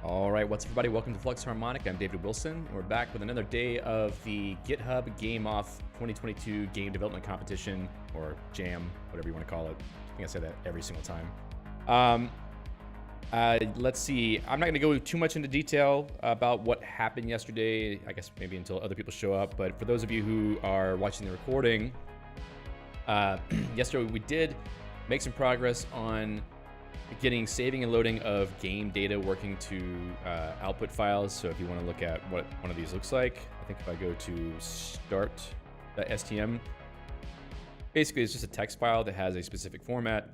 All right, what's up, everybody? Welcome to Flux Harmonic. I'm David Wilson, and we're back with another day of the GitHub GameOff 2022 Game Development Competition, or Jam, whatever you want to call it. I think I say that every single time. Let's see. I'm not going to go too much into detail about what happened yesterday, I guess maybe until other people show up. But for those of you who are watching the recording, yesterday we did make some progress on getting saving and loading of game data working to output files. So if you want to look at what one of these looks like, I think if I go to start.stm, basically it's just a text file that has a specific format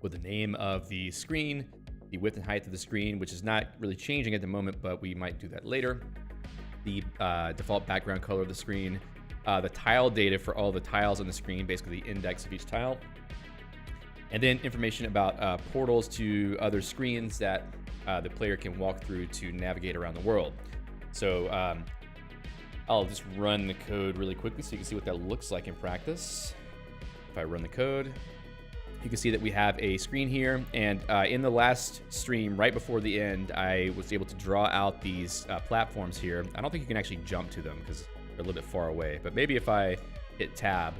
with the name of the screen, the width and height of the screen, which is not really changing at the moment, but we might do that later. The default background color of the screen, the tile data for all the tiles on the screen, basically the index of each tile. And then information about portals to other screens that the player can walk through to navigate around the world. So I'll just run the code really quickly so you can see what that looks like in practice. If I run the code, you can see that we have a screen here. And in the last stream, right before the end, I was able to draw out these platforms here. I don't think you can actually jump to them because they're a little bit far away. But maybe if I hit tab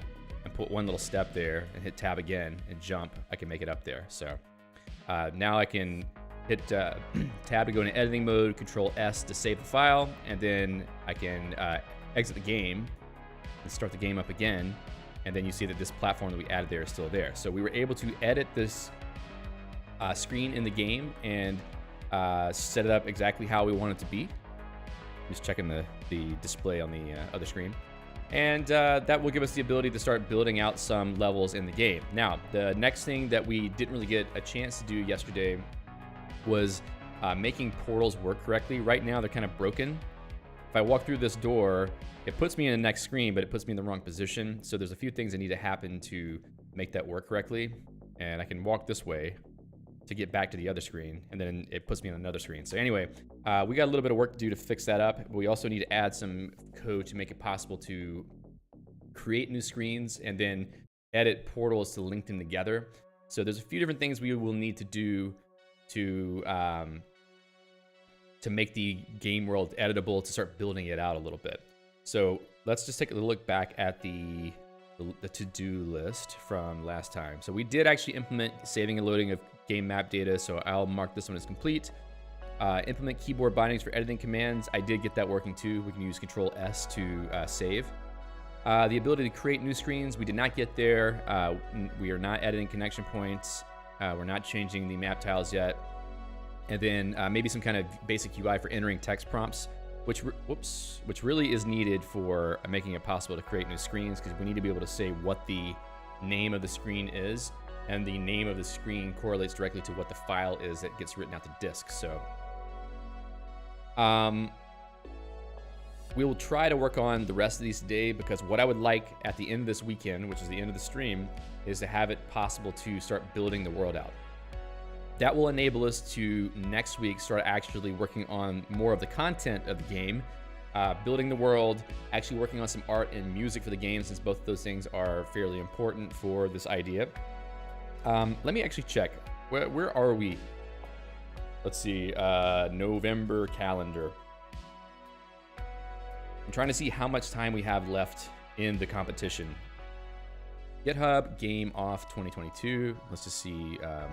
and put one little step there and hit tab again and jump, I can make it up there. So now I can hit tab to go into editing mode, control S to save the file, and then I can exit the game and start the game up again. And then you see that this platform that we added there is still there. So we were able to edit this screen in the game and set it up exactly how we want it to be. Just checking the display on the other screen. And that will give us the ability to start building out some levels in the game. Now, the next thing that we didn't really get a chance to do yesterday was making portals work correctly. Right now, they're kind of broken. If I walk through this door, it puts me in the next screen, but it puts me in the wrong position. So there's a few things that need to happen to make that work correctly. And I can walk this way to get back to the other screen, and then it puts me on another screen. So anyway, we got a little bit of work to do to fix that up. We also need to add some code to make it possible to create new screens and then edit portals to link them together. So there's a few different things we will need to do to make the game world editable, to start building it out a little bit. So let's just take a look back at the to-do list from last time. So we did actually implement saving and loading of game map data, so I'll mark this one as complete. Implement keyboard bindings for editing commands. I did get that working too. We can use Control S to save. The ability to create new screens, we did not get there. We are not editing connection points. We're not changing the map tiles yet. And then maybe some kind of basic UI for entering text prompts, which really is needed for making it possible to create new screens, because we need to be able to say what the name of the screen is, and the name of the screen correlates directly to what the file is that gets written out to disk. So we will try to work on the rest of these today, because what I would like at the end of this weekend, which is the end of the stream, is to have it possible to start building the world out. That will enable us to next week start actually working on more of the content of the game, building the world, actually working on some art and music for the game, since both of those things are fairly important for this idea. Let me actually check. Where are we? Let's see. November calendar. I'm trying to see how much time we have left in the competition. GitHub, GameOff 2022. Let's just see. I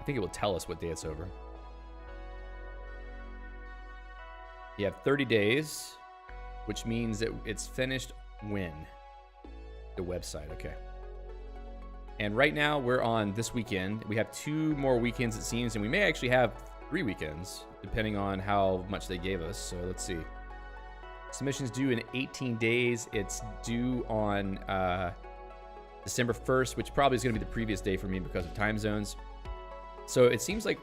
think it will tell us what day it's over. You have 30 days, which means that it's finished when? The website, okay. And right now we're on this weekend. We have 2 more weekends, it seems, and we may actually have 3 weekends, depending on how much they gave us. So let's see. Submission's due in 18 days. It's due on December 1st, which probably is going to be the previous day for me because of time zones. So it seems like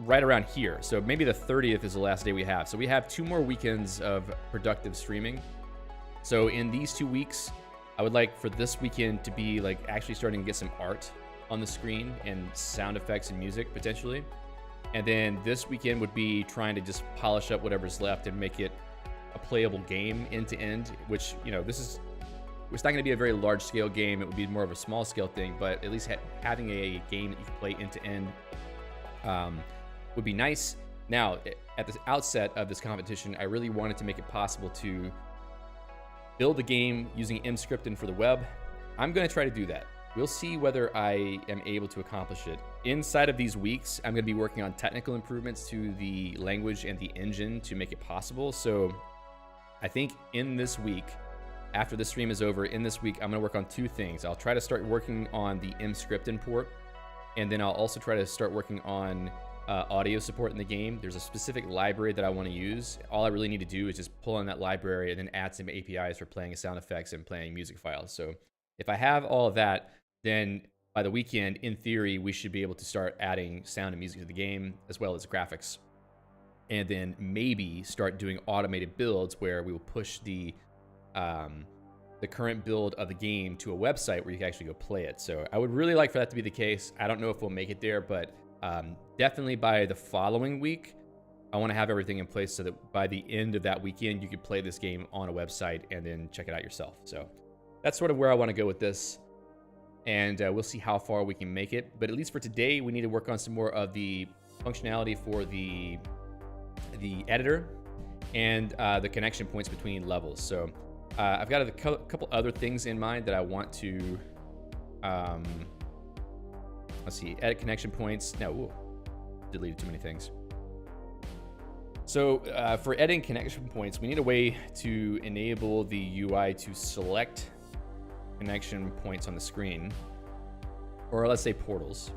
right around here. So maybe the 30th is the last day we have. So we have 2 more weekends of productive streaming. So in these 2 weeks, I would like for this weekend to be like actually starting to get some art on the screen and sound effects and music potentially. And then this weekend would be trying to just polish up whatever's left and make it a playable game end to end, which, you know, it's not going to be a very large scale game. It would be more of a small scale thing, but at least having a game that you can play end to end would be nice. Now, at the outset of this competition, I really wanted to make it possible to build the game using mscripting for the web. I'm going to try to do that. We'll see whether I am able to accomplish it. Inside of these weeks, I'm going to be working on technical improvements to the language and the engine to make it possible. So I think in this week, after the stream is over, in this week, I'm going to work on 2 things. I'll try to start working on the mscript import, and then I'll also try to start working on audio support in the game. There's a specific library that I want to use. All I really need to do is just pull on that library and then add some APIs for playing sound effects and playing music files. So if I have all of that, then by the weekend, in theory, we should be able to start adding sound and music to the game, as well as graphics. And then maybe start doing automated builds where we will push the current build of the game to a website where you can actually go play it. So I would really like for that to be the case. I don't know if we'll make it there, but definitely by the following week, I want to have everything in place so that by the end of that weekend, you could play this game on a website and then check it out yourself. So that's sort of where I want to go with this. And we'll see how far we can make it. But at least for today, we need to work on some more of the functionality for the editor and the connection points between levels. So I've got a couple other things in mind that I want to, let's see, edit connection points. No, ooh, deleted too many things. So for editing connection points, we need a way to enable the UI to select connection points on the screen, or let's say portals,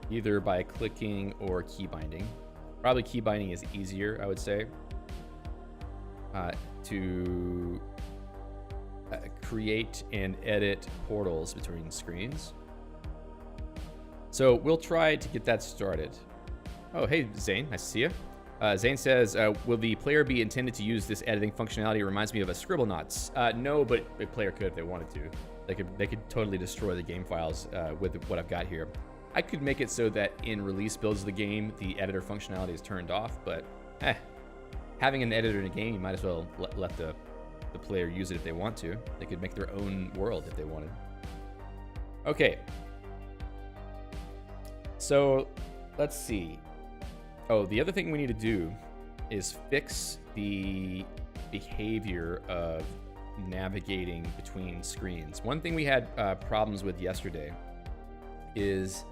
either by clicking or key binding. Probably key binding is easier, I would say, to create and edit portals between screens. So we'll try to get that started. Oh, hey, Zane, nice to see you. Zane says, will the player be intended to use this editing functionality? It reminds me of a Scribblenauts. No, but a player could if they wanted to. They could totally destroy the game files with what I've got here. I could make it so that in release builds of the game, the editor functionality is turned off, but having an editor in a game, you might as well let the player use it if they want to. They could make their own world if they wanted. Okay. So let's see. Oh, the other thing we need to do is fix the behavior of navigating between screens. One thing we had problems with yesterday is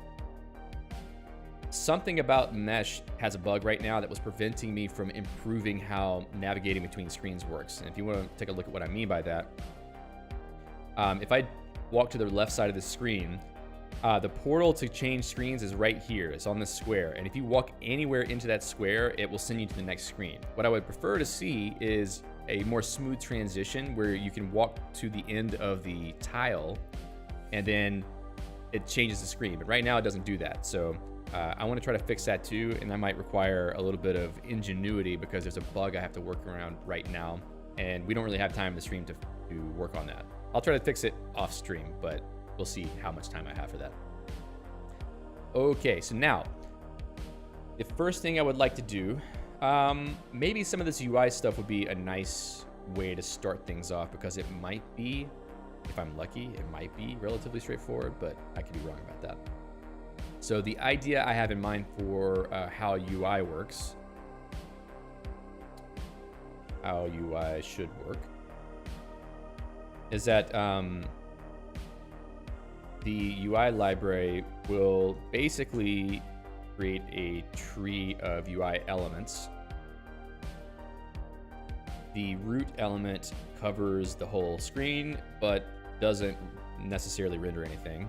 something about Mesh has a bug right now that was preventing me from improving how navigating between screens works. And if you want to take a look at what I mean by that, if I walk to the left side of the screen, the portal to change screens is right here. It's on this square. And if you walk anywhere into that square, it will send you to the next screen. What I would prefer to see is a more smooth transition where you can walk to the end of the tile and then it changes the screen. But right now it doesn't do that. So I want to try to fix that too. And that might require a little bit of ingenuity because there's a bug I have to work around right now. And we don't really have time in the stream to work on that. I'll try to fix it off stream, but we'll see how much time I have for that. Okay, so now, the first thing I would like to do, Maybe some of this UI stuff would be a nice way to start things off, because it might be, if I'm lucky, it might be relatively straightforward, but I could be wrong about that. So the idea I have in mind for how UI works, how UI should work, is that the UI library will basically create a tree of UI elements. The root element covers the whole screen, but doesn't necessarily render anything.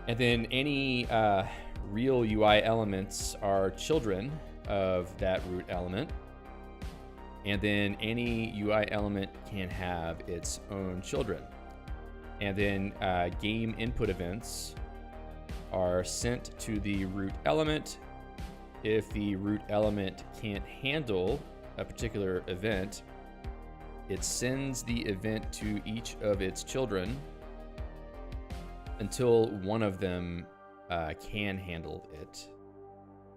And then any real UI elements are children of that root element. And then any UI element can have its own children. And then game input events are sent to the root element. If the root element can't handle a particular event, it sends the event to each of its children until one of them can handle it.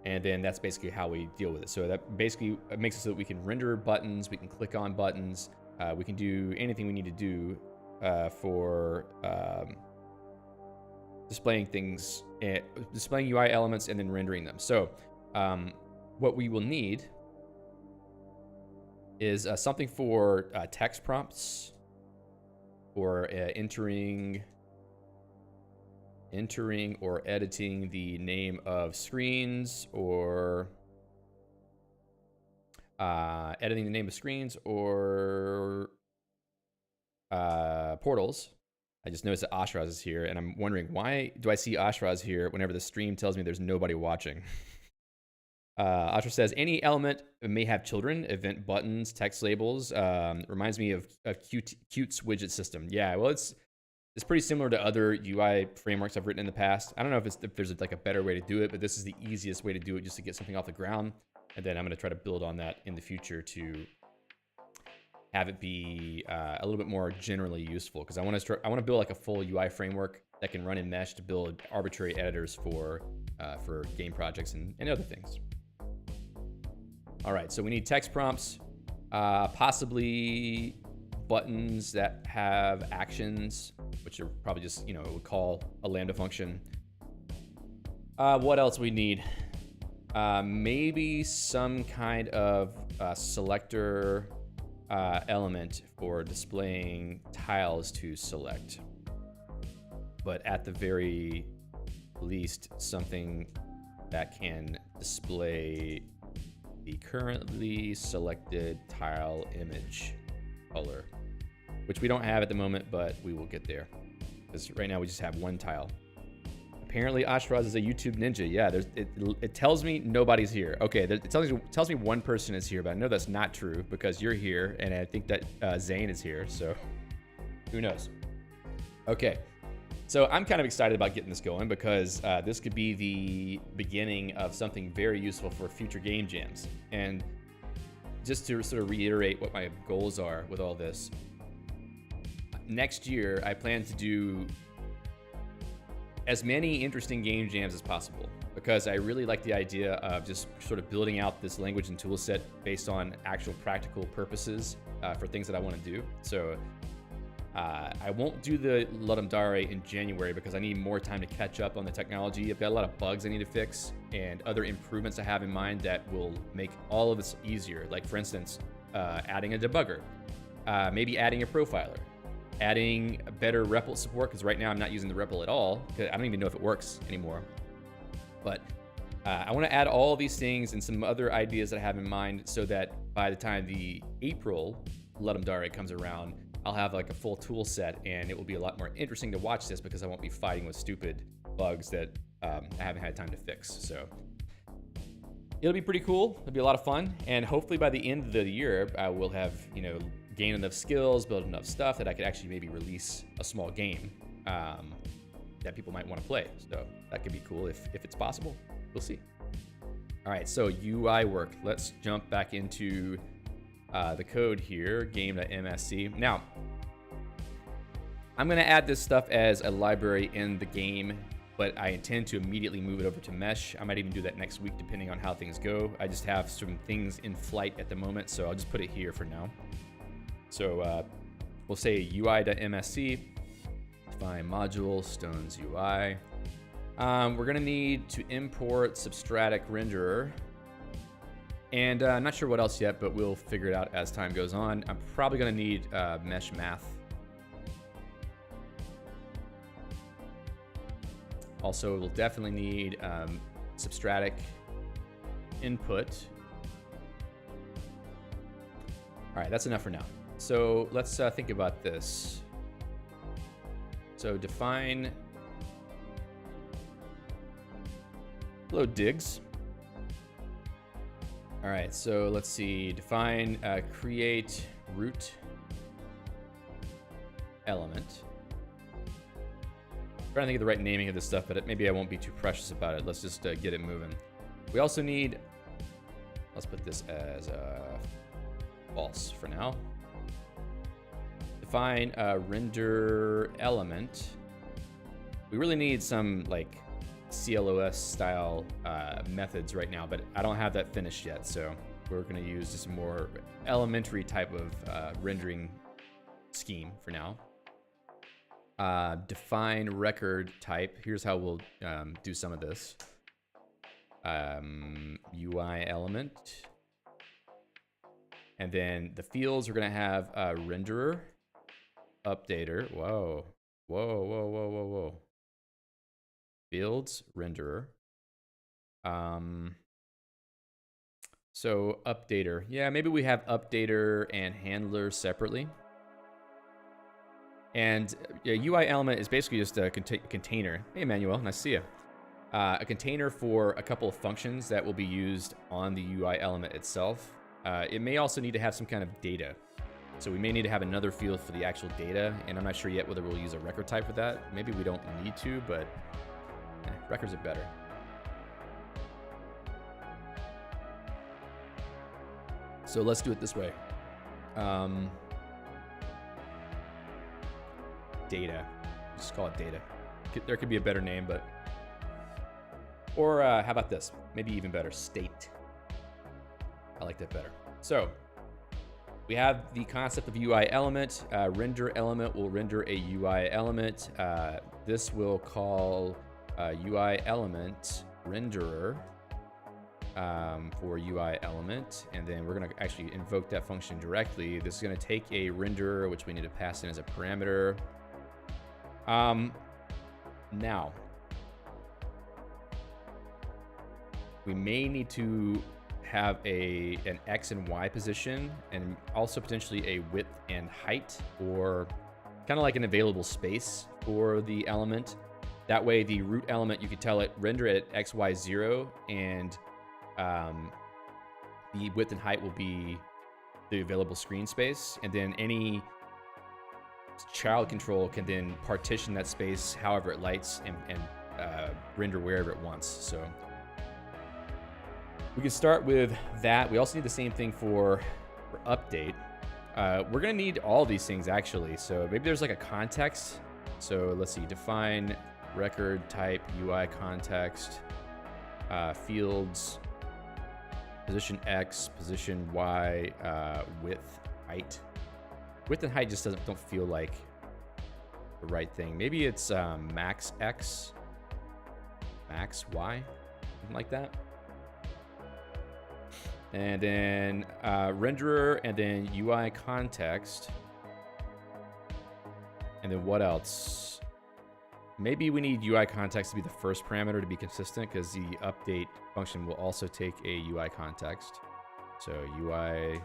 And then that's basically how we deal with it. So that basically makes it so that we can render buttons, we can click on buttons, we can do anything we need to do for displaying things, displaying UI elements and then rendering them. So what we will need is something for text prompts, or entering or editing the name of screens, or editing the name of screens, or portals. I just noticed that Ashraz is here, and I'm wondering, why do I see Ashraz here whenever the stream tells me there's nobody watching? Ashraz says, any element may have children, event buttons, text labels. Reminds me of Qt's widget system. Yeah, well, it's pretty similar to other UI frameworks I've written in the past. I don't know if there's like a better way to do it, but this is the easiest way to do it, just to get something off the ground. And then I'm going to try to build on that in the future to have it be a little bit more generally useful, because I want to build like a full UI framework that can run in mesh to build arbitrary editors for game projects and other things. All right, so we need text prompts, possibly buttons that have actions, which are probably just, it would call a Lambda function. What else we need? Maybe some kind of selector element for displaying tiles to select. But at the very least, something that can display the currently selected tile image color, which we don't have at the moment, but we will get there, because right now we just have one tile. Apparently Ashraz is a YouTube ninja. Yeah, it tells me nobody's here. Okay, it tells me one person is here, but I know that's not true because you're here, and I think that Zane is here, so who knows? Okay, so I'm kind of excited about getting this going, because this could be the beginning of something very useful for future game jams. And just to sort of reiterate what my goals are with all this, next year I plan to do as many interesting game jams as possible, because I really like the idea of just sort of building out this language and tool set based on actual practical purposes for things that I want to do. So I won't do the Ludum Dare in January, because I need more time to catch up on the technology. I've got a lot of bugs I need to fix and other improvements I have in mind that will make all of this easier. Like, for instance, adding a debugger, maybe adding a profiler, adding a better REPL support, because right now I'm not using the REPL at all. I don't even know if it works anymore. But I want to add all these things and some other ideas that I have in mind, so that by the time the April Ludum Dare comes around, I'll have like a full tool set, and it will be a lot more interesting to watch this, because I won't be fighting with stupid bugs that I haven't had time to fix. So it'll be pretty cool. It'll be a lot of fun. And hopefully by the end of the year, I will have, gained enough skills, built enough stuff that I could actually maybe release a small game that people might want to play. So that could be cool if it's possible. We'll see. All right, so UI work. Let's jump back into the code here, game.msc. Now, I'm going to add this stuff as a library in the game but I intend to immediately move it over to mesh. I might even do that next week, depending on how things go. I just have some things in flight at the moment, so I'll just put it here for now. So we'll say UI.msc, define module, stones UI. We're gonna need to import substratic renderer. And I'm not sure what else yet, but we'll figure it out as time goes on. I'm probably gonna need mesh math. Also, we'll definitely need substratic input. All right, that's enough for now. So let's think about this. So define load digs. All right, so let's see, define create root element. I'm trying to think of the right naming of this stuff, but maybe I won't be too precious about it. Let's just get it moving. We also need, let's put this as false for now. Define a render element. We really need some like CLOS style methods right now, but I don't have that finished yet. So we're gonna use just a more elementary type of rendering scheme for now. Define record type. Here's how we'll do some of this. UI element. And then the fields, we're gonna have a renderer, updater. Whoa. Fields, renderer. So updater. Yeah, maybe we have updater and handler separately. And UI element is basically just a container. Hey, Emmanuel, nice to see you. A container for a couple of functions that will be used on the UI element itself. It may also need to have some kind of data. So we may need to have another field for the actual data, and I'm not sure yet whether we'll use a record type for that. Maybe we don't need to, but records are better. So let's do it this way. Data. Just call it data. There could be a better name, but... Or how about this? Maybe even better, state. I like that better. So we have the concept of UI element. Render element will render a UI element. This will call UI element renderer for UI element. And then we're going to actually invoke that function directly. This is going to take a renderer, which we need to pass in as a parameter. Now, we may need to have an X and Y position, and also potentially a width and height, or kind of like an available space for the element. That way, the root element, you could tell it render it at X, Y, 0, and the width and height will be the available screen space, and then any child control can then partition that space however it likes and render wherever it wants. So we can start with that. We also need the same thing for update. We're gonna need all these things actually. So maybe there's like a context. So let's see, define record type UI context, fields, position X, position Y, width, height. Width and height just don't feel like the right thing. Maybe it's max X, max Y, something like that. And then renderer, and then UI context. And then what else? Maybe we need UI context to be the first parameter to be consistent, because the update function will also take a UI context. So UI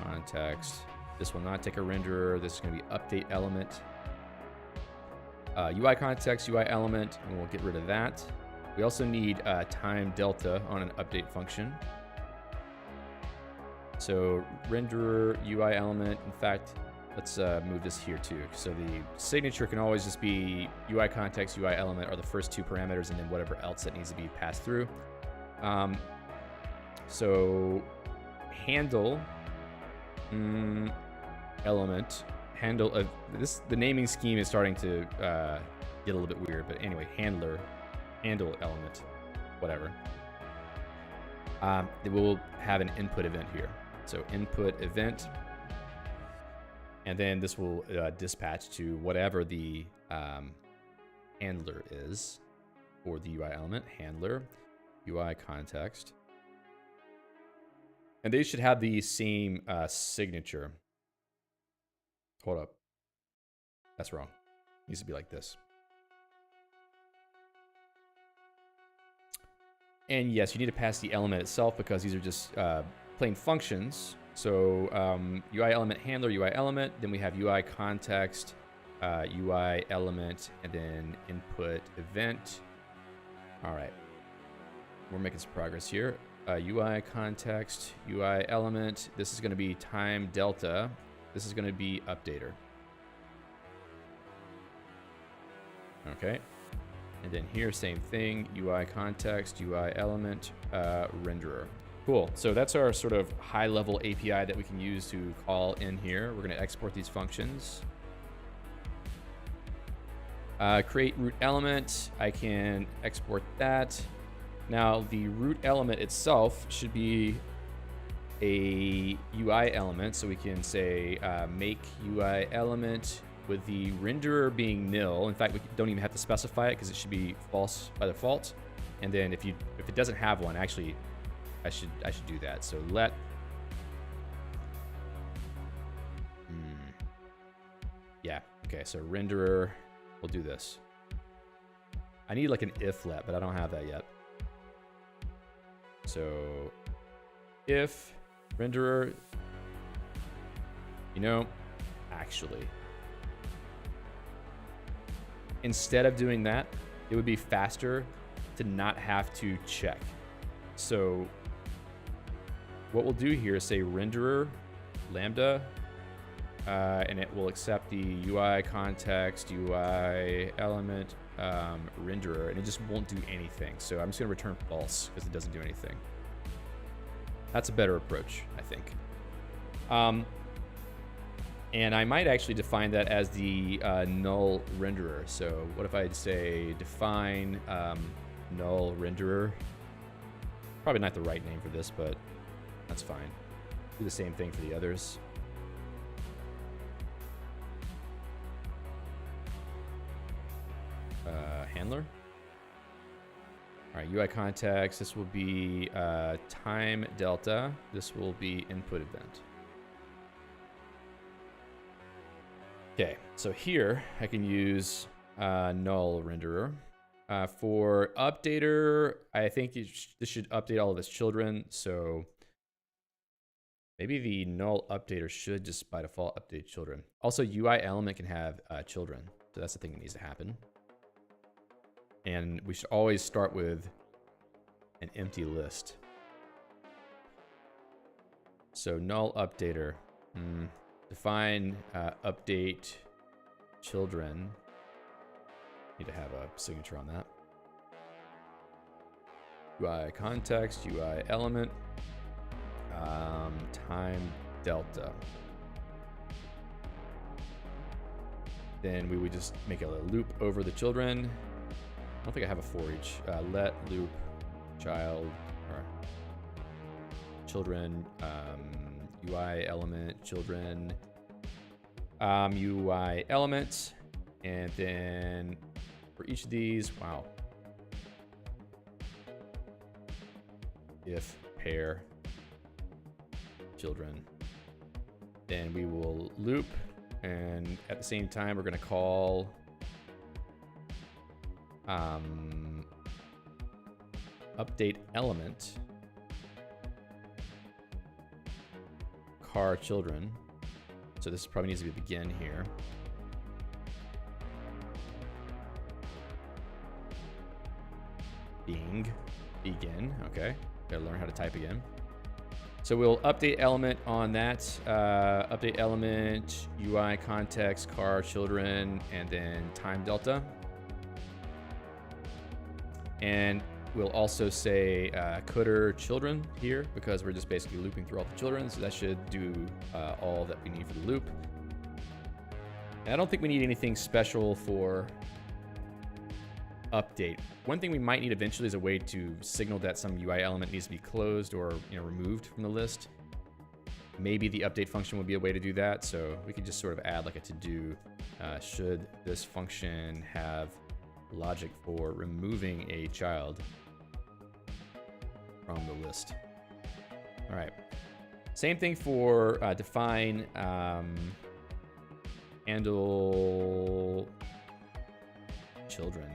context. This will not take a renderer. This is going to be update element. UI context, UI element, and we'll get rid of that. We also need time delta on an update function. So renderer, UI element. In fact, let's move this here too. So the signature can always just be UI context, UI element are the first two parameters, and then whatever else that needs to be passed through. So handle element, handle of this. The naming scheme is starting to get a little bit weird, but anyway, handle element, whatever. We'll have an input event here. So input event, and then this will dispatch to whatever the handler is for the UI element, handler, UI context. And they should have the same signature. Hold up. That's wrong. It needs to be like this. And yes, you need to pass the element itself because these are just plain functions. So UI element handler, UI element, then we have UI context, UI element, and then input event. All right, we're making some progress here. UI context, UI element. This is going to be time delta. This is going to be updater. Okay. And then here, same thing, UI context, UI element, renderer. Cool, so that's our sort of high level API that we can use to call in here. We're gonna export these functions. Create root element, I can export that. Now the root element itself should be a UI element, so we can say make UI element with the renderer being nil. In fact, we don't even have to specify it because it should be false by default. And then if it doesn't have one, actually, I should do that. So let yeah, okay. So renderer, we'll do this. I need like an if let, but I don't have that yet. So if renderer, actually, instead of doing that, it would be faster to not have to check. So what we'll do here is say renderer lambda, and it will accept the UI context, UI element, renderer, and it just won't do anything. So I'm just gonna return false because it doesn't do anything. That's a better approach, I think. And I might actually define that as the null renderer. So what if I say define null renderer? Probably not the right name for this, but that's fine. Do the same thing for the others. Handler. All right, UI context. This will be time delta. This will be input event. Okay, so here I can use null renderer. For updater, I think this should update all of its children. So maybe the null updater should just by default update children. Also, UI element can have children. So that's the thing that needs to happen. And we should always start with an empty list. So null updater. Define update children. Need to have a signature on that. UI context, UI element, time delta. Then we would just make a loop over the children. I don't think I have a for each. Let loop child or children. UI element, children, UI element, and then for each of these, wow. If pair children, then we will loop, and at the same time, we're going to call update element car children. So this probably needs to be begin here. Begin, okay. Gotta learn how to type again. So we'll update element on that. Update element, UI context, car children, and then time delta. And we'll also say coder children here because we're just basically looping through all the children. So that should do all that we need for the loop. And I don't think we need anything special for update. One thing we might need eventually is a way to signal that some UI element needs to be closed or removed from the list. Maybe the update function would be a way to do that. So we could just sort of add like a to-do. Should this function have logic for removing a child from the list? All right. Same thing for define handle children.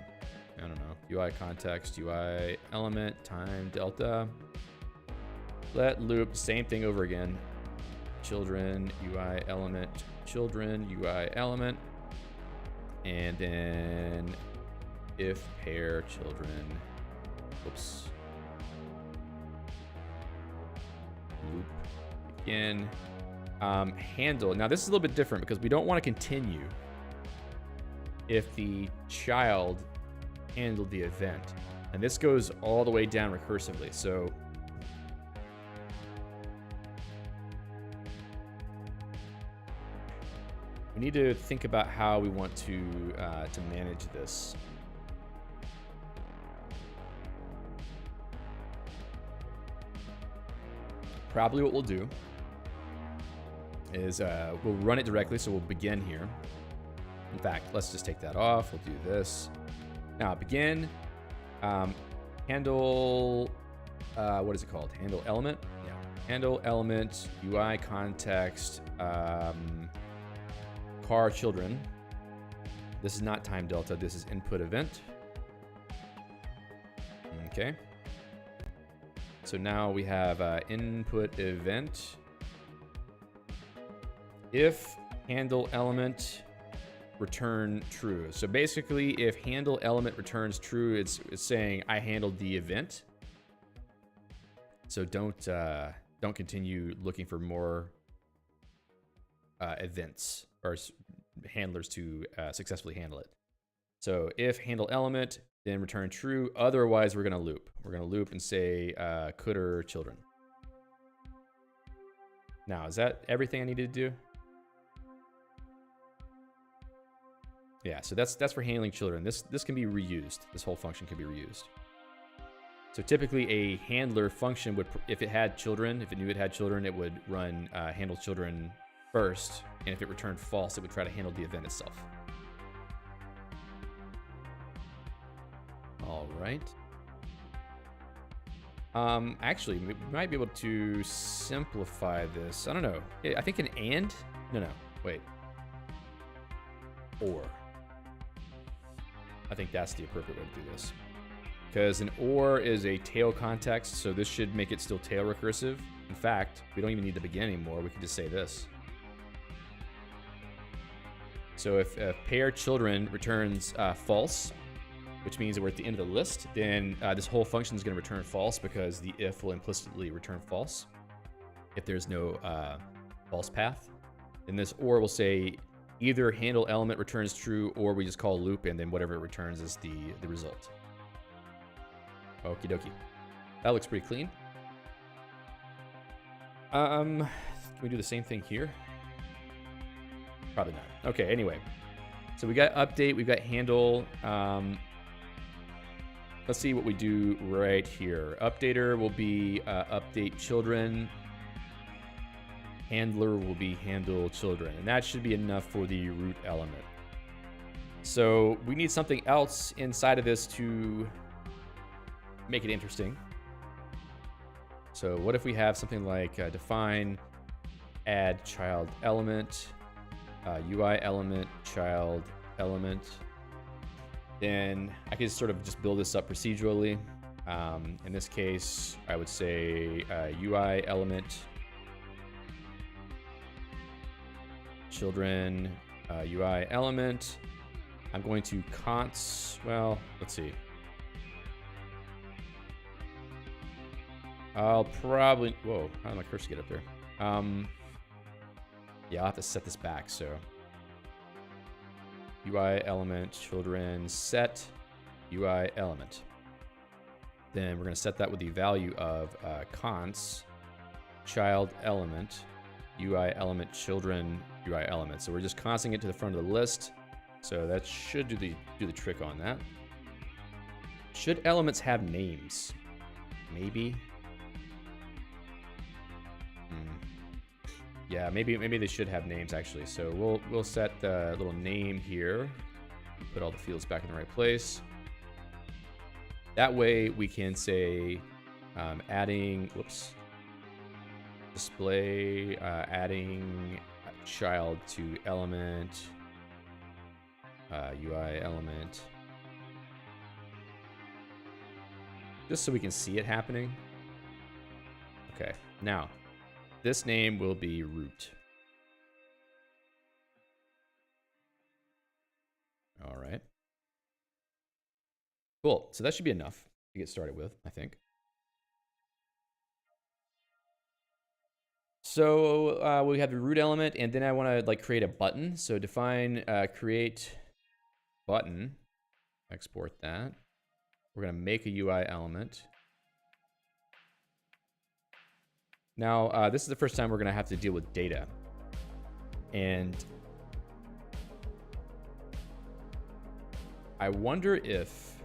I don't know. UI context, UI element, time delta. Let loop, same thing over again. Children, UI element, children, UI element. And then if pair children, oops. Loop again. Handle. Now this is a little bit different because we don't want to continue if the child handled the event. And this goes all the way down recursively. So we need to think about how we want to manage this. Probably what we'll do is we'll run it directly, so we'll begin here. In fact, let's just take that off. We'll do this. Now begin, handle, what is it called? Handle element? Yeah. Handle element, UI context, car children. This is not time delta, this is input event. Okay. So now we have input event. If handle element return true. So basically, if handle element returns true, it's saying I handled the event. So don't continue looking for more events or handlers to successfully handle it. So if handle element, then return true. Otherwise, we're going to loop. We're going to loop and say cooter children. Now, is that everything I needed to do? Yeah, so that's for handling children. This can be reused. This whole function can be reused. So typically a handler function would, if it had children, if it knew it had children, it would run handle children first. And if it returned false, it would try to handle the event itself. All right. Actually, we might be able to simplify this. I don't know. I think an and? No, wait. Or. I think that's the appropriate way to do this. Because an or is a tail context, so this should make it still tail recursive. In fact, we don't even need to begin anymore. We can just say this. So if pair children returns false, which means that we're at the end of the list, then this whole function is going to return false because the if will implicitly return false if there's no false path. Then this or will say either handle element returns true, or we just call loop, and then whatever it returns is the result. Okie dokie. That looks pretty clean. Can we do the same thing here? Probably not. Okay, anyway. So we got update, we've got handle. Let's see what we do right here. Updater will be update children. Handler will be handle children. And that should be enough for the root element. So we need something else inside of this to make it interesting. So what if we have something like define add child element, UI element, child element. Then I could sort of just build this up procedurally. In this case, I would say UI element, children, UI element. I'm going to const, well, let's see. I'll probably, whoa, how did my cursor get up there? Yeah, I'll have to set this back, so. UI element, children, set UI element. Then we're gonna set that with the value of const child element, UI element, children, UI element. So we're just consting it to the front of the list. So that should do the trick on that. Should elements have names? Maybe. Yeah, maybe they should have names actually. So we'll set the little name here. Put all the fields back in the right place. That way we can say adding, whoops, display, adding a child to element, UI element. Just so we can see it happening. Okay, now this name will be root. All right. Cool. So that should be enough to get started with, I think. So we have the root element, and then I want to like create a button. So define create button. Export that. We're going to make a UI element. Now, this is the first time we're going to have to deal with data. And I wonder if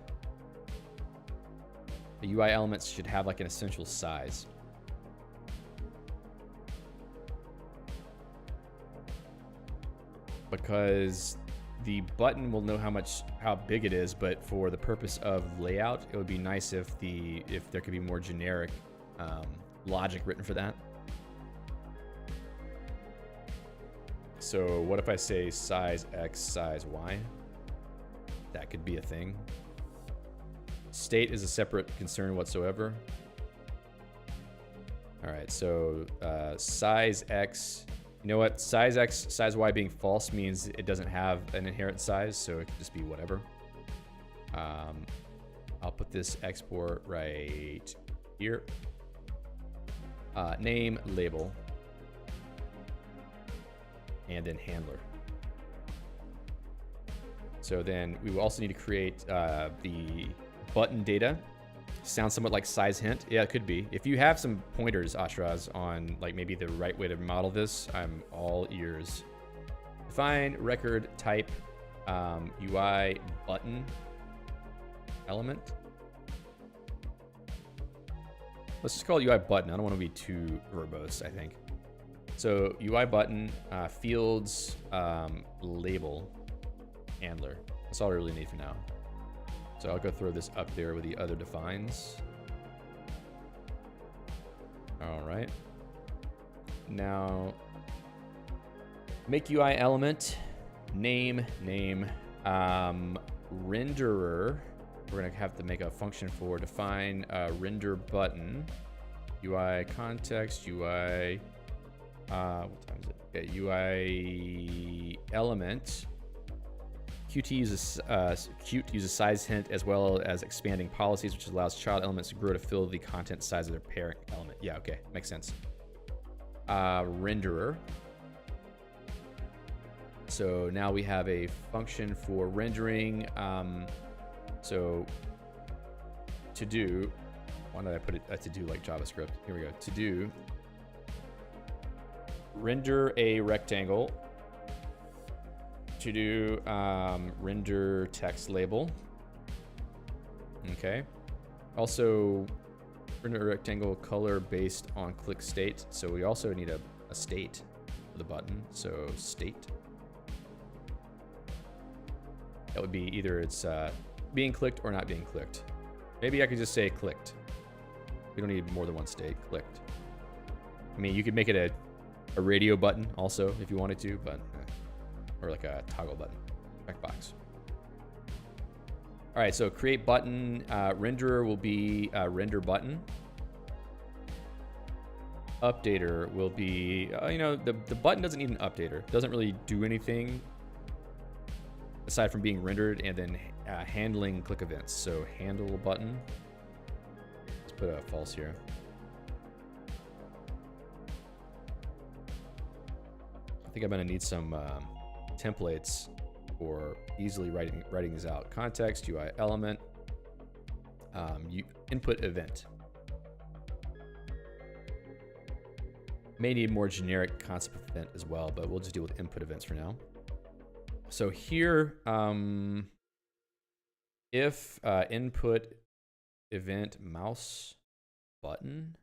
the UI elements should have like an essential size. Because the button will know how big it is, but for the purpose of layout, it would be nice if there could be more generic logic written for that. So what if I say size X, size Y? That could be a thing. State is a separate concern whatsoever. All right, so size X, you know what? Size X, size Y being false means it doesn't have an inherent size, so it could just be whatever. I'll put this export right here. Name, label, and then handler. So then we will also need to create the button data. Sounds somewhat like size hint. Yeah, it could be. If you have some pointers, Ashraz, on like maybe the right way to model this, I'm all ears. Define record type UI button element. Let's just call it UI button. I don't want to be too verbose, I think. So UI button, fields, label, handler. That's all I really need for now. So I'll go throw this up there with the other defines. All right. Now, make UI element, name, renderer. We're gonna have to make a function for define render button, UI context, UI, what time is it? Okay, UI element. Qt uses size hint as well as expanding policies, which allows child elements to grow to fill the content size of their parent element. Yeah, okay, makes sense. Renderer. So now we have a function for rendering. So to do, why did I put it to do like JavaScript? Here we go. To do, render a rectangle. To do render text label. Okay. Also render a rectangle color based on click state. So we also need a state for the button. So state. That would be either it's being clicked or not being clicked. Maybe I could just say clicked. We don't need more than one state. Clicked. I mean, you could make it a radio button also if you wanted to, but or like a toggle button, checkbox. All right, so create button, renderer will be render button. Updater will be, you know, the button doesn't need an updater. It doesn't really do anything aside from being rendered and then handling click events. So handle button. Let's put a false here. I think I'm gonna need some templates for easily writing these out. Context, UI element, input event. May need more generic concept event as well, but we'll just deal with input events for now. So here, if input event mouse button,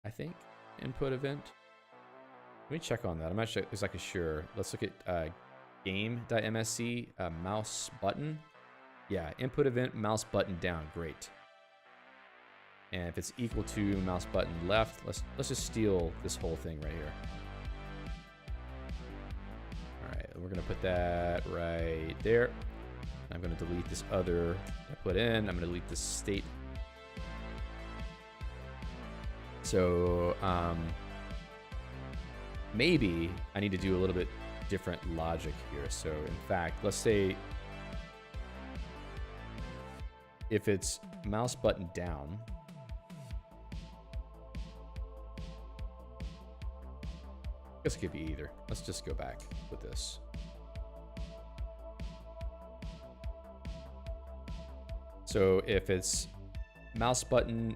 I think input event. Let me check on that. I'm not sure exactly sure. Let's look at game.msc mouse button. Yeah, input event mouse button down. Great. And if it's equal to mouse button left, let's just steal this whole thing right here. All right, we're gonna put that right there. I'm gonna delete this other I put in. I'm gonna delete this state. So maybe I need to do a little bit different logic here. So in fact, let's say if it's mouse button down, I guess it could be either. Let's just go back with this. So if it's mouse button,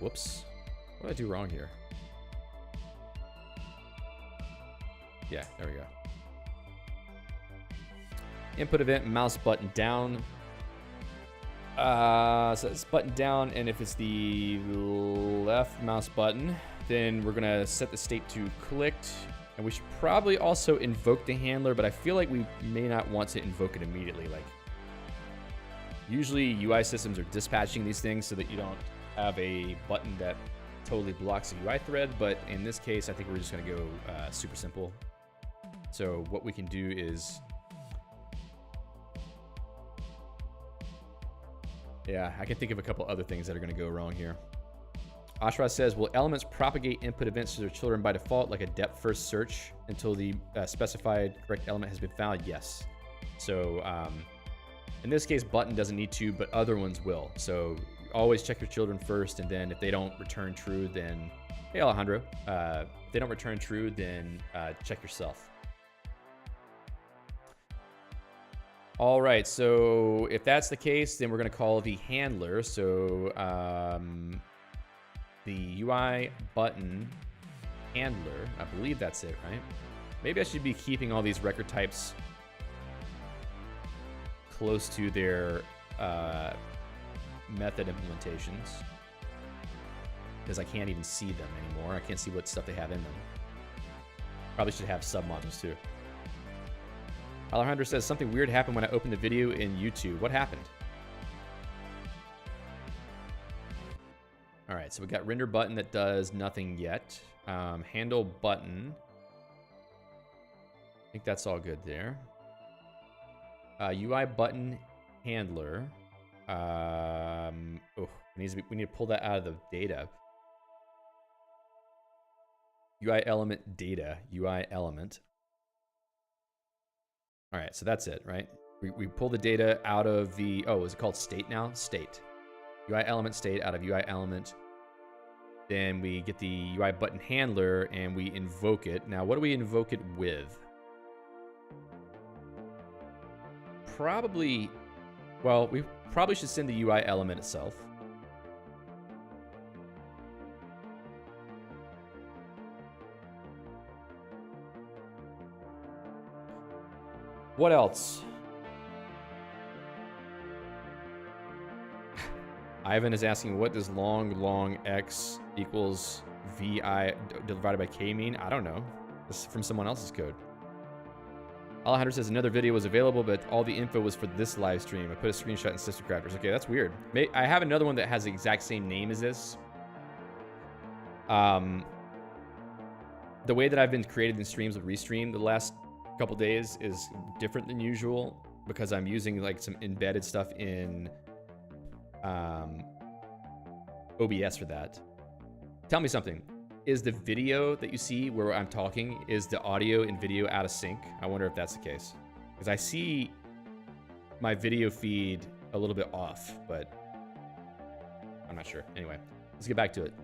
whoops. What did I do wrong here? Yeah, there we go. Input event, mouse button down. So it's button down, and if it's the left mouse button, then we're gonna set the state to clicked, and we should probably also invoke the handler, but I feel like we may not want to invoke it immediately. Like, usually UI systems are dispatching these things so that you don't have a button that totally blocks the UI thread, but in this case, I think we're just gonna go super simple. So what we can do is, yeah, I can think of a couple other things that are going to go wrong here. Ashra says, will elements propagate input events to their children by default, like a depth-first search, until the specified correct element has been found? Yes. So in this case, button doesn't need to, but other ones will. So always check your children first, and then if they don't return true, then, hey, Alejandro, if they don't return true, then check yourself. All right, so if that's the case, then we're going to call the handler. So the UI button handler, I believe that's it, right? Maybe I should be keeping all these record types close to their method implementations, because I can't even see them anymore. I can't see what stuff they have in them. Probably should have submodules too. Alejandro says, something weird happened when I opened the video in YouTube. What happened? All right, so we got render button that does nothing yet. Handle button. I think that's all good there. UI button handler. We need to pull that out of the data. UI element data. UI element. All right, so that's it, right? We pull the data out of the, is it called state now? State. UI element state out of UI element. Then we get the UI button handler and we invoke it. Now, what do we invoke it with? Probably, well, we probably should send the UI element itself. What else? Ivan is asking, what does long x equals vi divided by k mean? I don't know. This is from someone else's code. Alejandro says another video was available, but all the info was for this live stream. I put a screenshot in Sister Crafters. Okay, that's weird. I have another one that has the exact same name as this. The way that I've been created in streams with Restream the last couple days is different than usual because I'm using like some embedded stuff in OBS for that. Tell me something. Is the video that you see where I'm talking, is the audio and video out of sync? I wonder if that's the case. Because I see my video feed a little bit off, but I'm not sure. Anyway, let's get back to it.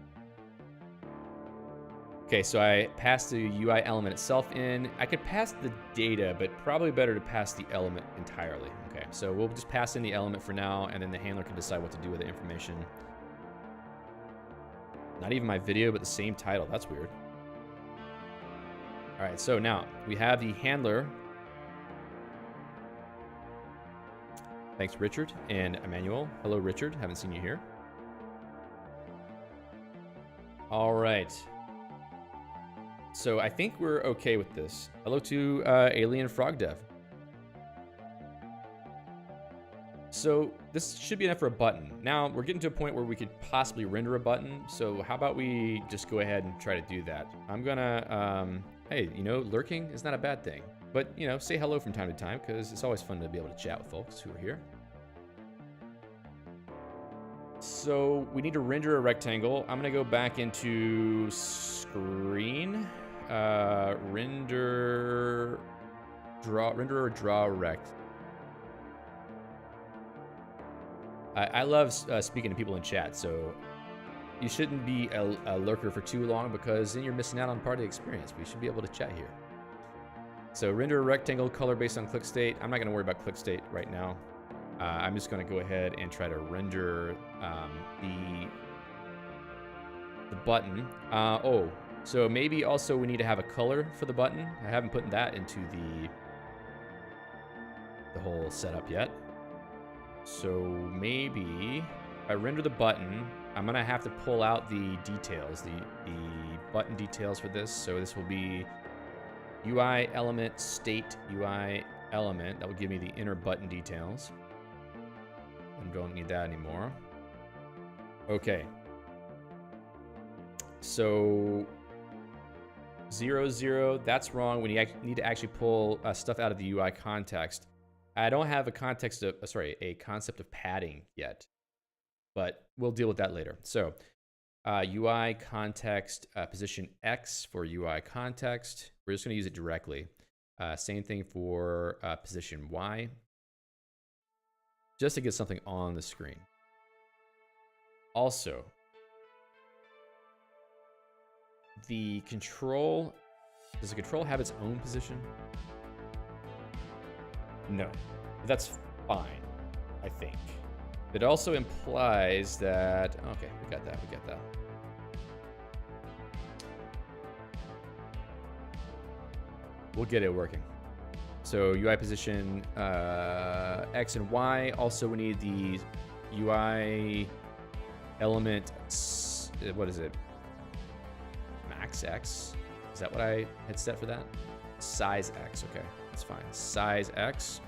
Okay, so I passed the UI element itself in. I could pass the data, but probably better to pass the element entirely. Okay, so we'll just pass in the element for now, and then the handler can decide what to do with the information. Not even my video, but the same title. That's weird. All right, so now we have the handler. Thanks, Richard and Emmanuel. Hello, Richard. Haven't seen you here. All right. So I think we're okay with this. Hello to Alien Frog Dev. So this should be enough for a button. Now we're getting to a point where we could possibly render a button. So how about we just go ahead and try to do that? I'm gonna, hey, you know, lurking is not a bad thing. But, you know, say hello from time to time because it's always fun to be able to chat with folks who are here. So we need to render a rectangle. I'm gonna go back into screen, render or draw rect. I love speaking to people in chat, so you shouldn't be a lurker for too long because then you're missing out on part of the experience. We should be able to chat here. So render a rectangle color based on click state. I'm not gonna worry about click state right now. I'm just gonna go ahead and try to render the button. So maybe also we need to have a color for the button. I haven't put that into the whole setup yet. So maybe if I render the button, I'm gonna have to pull out the details, the button details for this. So this will be UI element state UI element. That will give me the inner button details. I don't need that anymore. Okay. So 0, 0, that's wrong when you need to actually pull stuff out of the UI context. I don't have a concept of padding yet, but we'll deal with that later. So UI context position X for UI context. We're just going to use it directly. Same thing for position Y, just to get something on the screen. Also, the control, does the control have its own position? No, that's fine, I think. It also implies that, okay, we got that. We'll get it working. So UI position X and Y. Also, we need the UI element, what is it? Max X? Is that what I had set for that? Size X, okay, that's fine. Size X.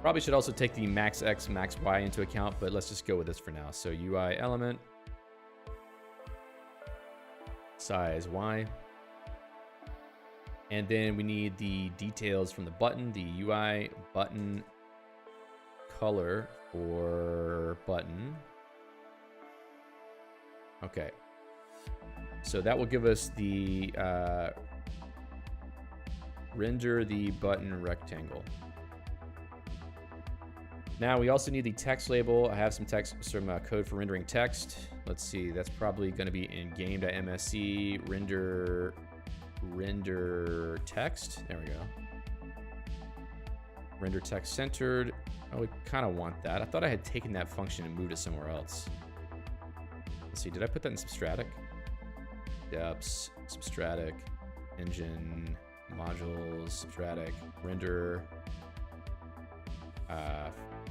Probably should also take the max X, max Y into account, but let's just go with this for now. So UI element, size Y. And then we need the details from the button, the UI button color for button. Okay. So that will give us the render the button rectangle. Now we also need the text label. I have some text, some code for rendering text. Let's see, that's probably going to be in game.msc render text. There we go. Render text centered. Oh, we kind of want that. I thought I had taken that function and moved it somewhere else. Let's see, did I put that in Substratic? Depths, Substratic, engine, modules, Substratic, render,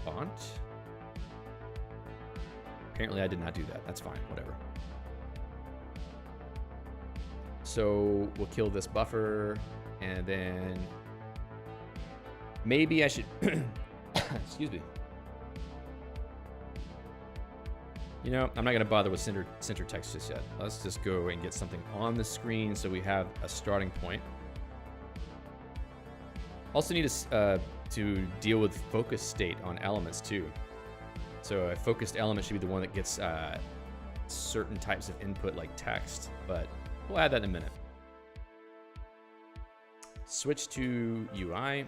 font. Apparently I did not do that. That's fine, whatever. So we'll kill this buffer, and then maybe I should, excuse me. You know, I'm not gonna bother with center text just yet. Let's just go and get something on the screen so we have a starting point. Also need to deal with focus state on elements too. So a focused element should be the one that gets certain types of input like text, but we'll add that in a minute. Switch to UI,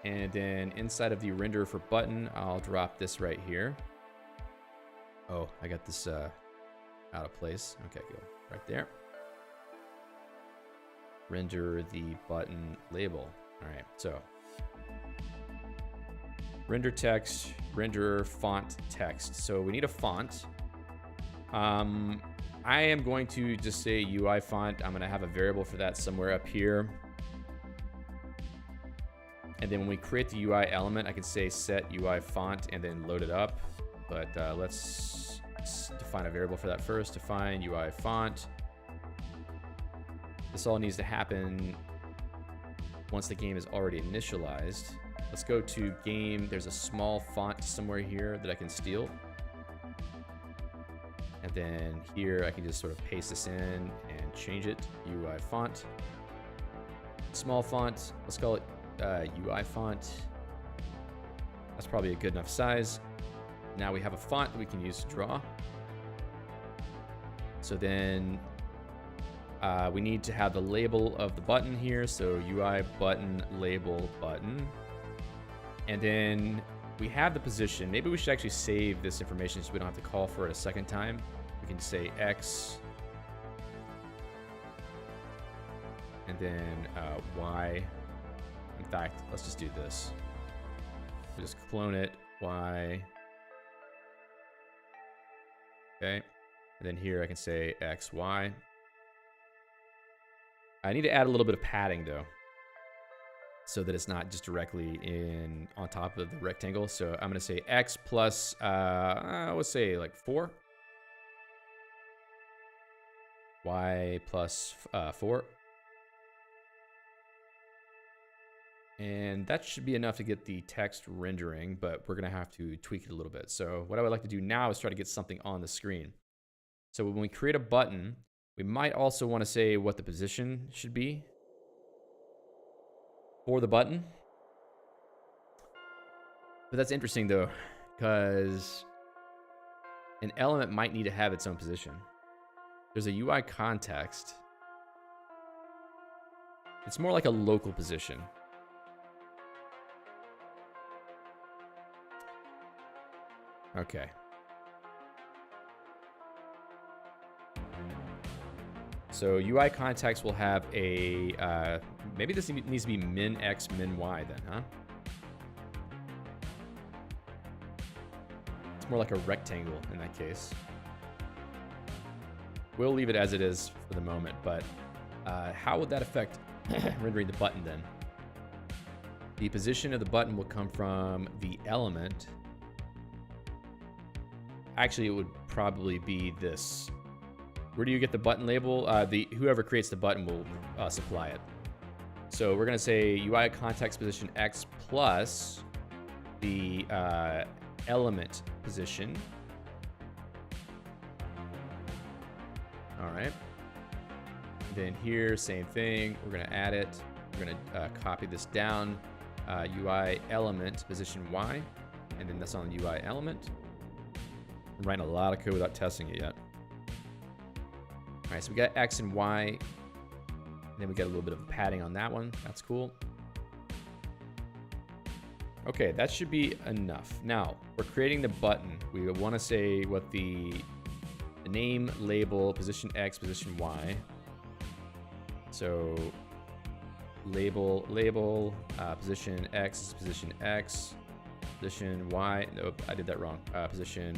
and then inside of the render for button, I'll drop this right here. Oh, I got this out of place. Okay, good. Right there. Render the button label. All right, so render text, render font text. So we need a font. I am going to just say UI font. I'm going to have a variable for that somewhere up here. And then when we create the UI element, I can say set UI font and then load it up. But let's define a variable for that first. Define UI font. This all needs to happen once the game is already initialized. Let's go to game. There's a small font somewhere here that I can steal. And then here I can just sort of paste this in and change it. UI font. Small font. Let's call it UI font. That's probably a good enough size. Now we have a font that we can use to draw. So then we need to have the label of the button here. So UI button label button. And then we have the position. Maybe we should actually save this information so we don't have to call for it a second time. We can say X and then Y. In fact, let's just do this. We'll just clone it, Y. Okay. And then here I can say X, Y. I need to add a little bit of padding though, so that it's not just directly on top of the rectangle. So I'm gonna say X plus, let's say like 4. Y plus 4. And that should be enough to get the text rendering, but we're gonna have to tweak it a little bit. So what I would like to do now is try to get something on the screen. So when we create a button, we might also wanna say what the position should be for the button. But that's interesting though, because an element might need to have its own position. There's a UI context. It's more like a local position. Okay. So UI context will have a, maybe this needs to be min X, min Y then, huh? It's more like a rectangle in that case. We'll leave it as it is for the moment, but how would that affect rendering the button then? The position of the button will come from the element. Actually, it would probably be this. Where do you get the button label? Whoever creates the button will supply it. So we're gonna say UI context position X plus the element position. All right. Then here, same thing. We're gonna add it. We're gonna copy this down. UI element position Y, and then that's on the UI element. I'm writing a lot of code without testing it yet. All right, so we got X and Y, and then we got a little bit of padding on that one. That's cool. Okay, that should be enough. Now, we're creating the button. We want to say what the name, label, position X, position Y. So label, position X, position X, position Y. Nope, I did that wrong. Position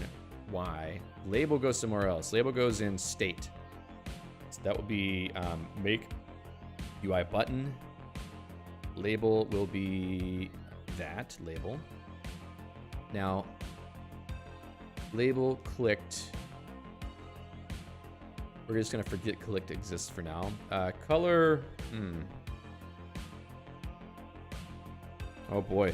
Y. Label goes somewhere else. Label goes in state. So that will be make UI button. Label will be that label. Now, label clicked. We're just gonna forget clicked exists for now. Color. Oh boy.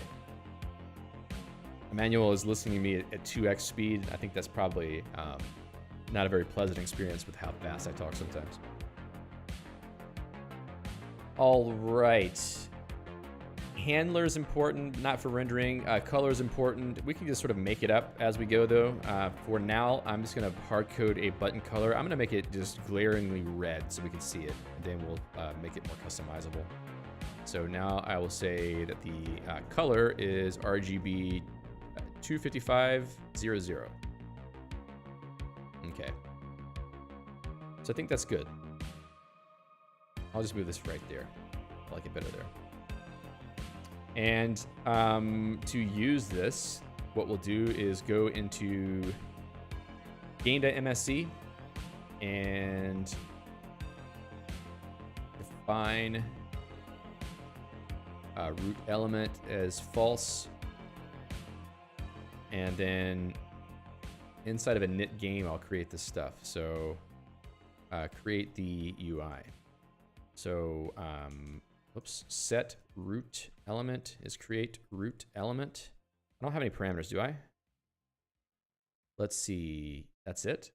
Emmanuel is listening to me at 2x speed. I think that's probably not a very pleasant experience with how fast I talk sometimes. All right. Handler is important, not for rendering. Color is important. We can just sort of make it up as we go though. For now, I'm just gonna hard code a button color. I'm gonna make it just glaringly red so we can see it. And then we'll make it more customizable. So now I will say that the color is RGB 25500. Okay. So I think that's good. I'll just move this right there. I like it better there. And to use this, what we'll do is go into game.msc and define root element as false. And then inside of a init game, I'll create this stuff. So create the UI. So, whoops, set root element is create root element. I don't have any parameters, do I? Let's see, that's it.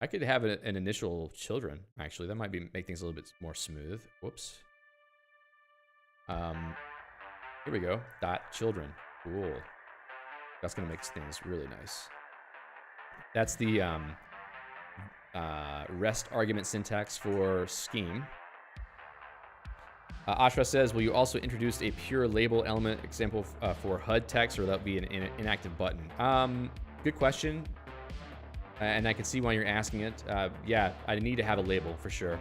I could have an initial children, actually. That might make things a little bit more smooth. Whoops. Here we go, dot children, cool. That's gonna make things really nice. That's the REST argument syntax for scheme. Ashra says, will you also introduce a pure label element example for HUD text, or that be an inactive button? Good question. And I can see why you're asking it. Yeah, I need to have a label for sure.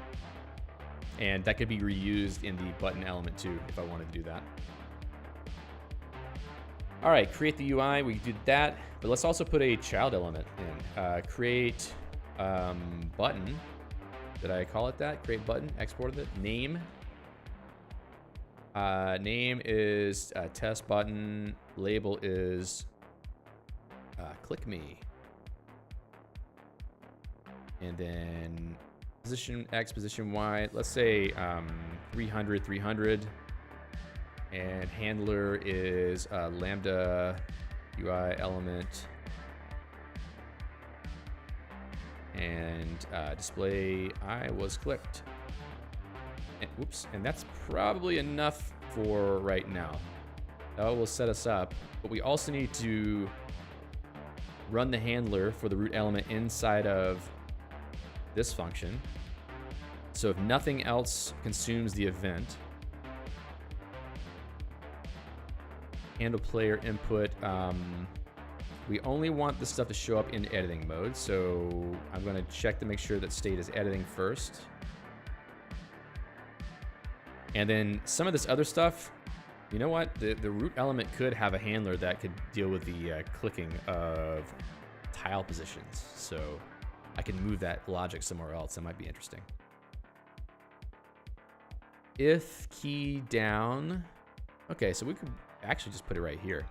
And that could be reused in the button element too, if I wanted to do that. All right, create the UI, we did that. But let's also put a child element in. Create button. Did I call it that? Create button, exported it. Name. Name is test button. Label is click me. And then position X, position Y. Let's say 300, 300. And handler is lambda UI element. And display I was clicked. And, whoops, and that's probably enough for right now. That will set us up, but we also need to run the handler for the root element inside of this function. So if nothing else consumes the event, handle player input, we only want this stuff to show up in editing mode. So I'm gonna check to make sure that state is editing first. And then some of this other stuff, you know what? The root element could have a handler that could deal with the clicking of tile positions. So I can move that logic somewhere else. That might be interesting. If key down. Okay, so we could actually just put it right here.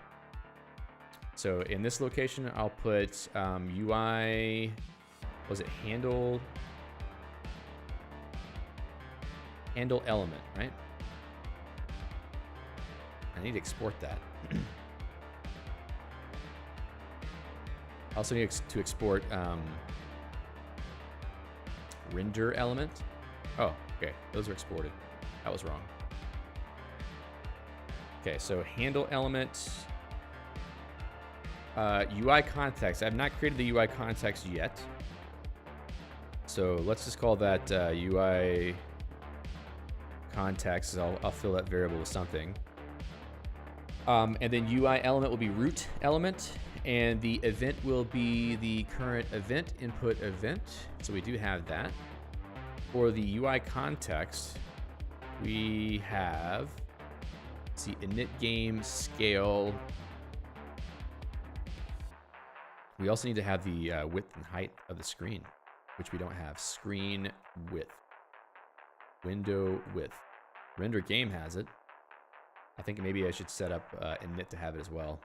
So in this location, I'll put UI, was it handle element, right? I need to export that. I also need to export render element. Oh, okay, those are exported. That was wrong. Okay, so handle element, UI context. I've not created the UI context yet. So let's just call that UI context. I'll fill that variable with something. And then UI element will be root element, and the event will be the current event, input event. So we do have that. For the UI context, we have, let's see, init game scale. We also need to have the width and height of the screen, which we don't have. Screen width, window width. Render game has it. I think maybe I should set up init to have it as well,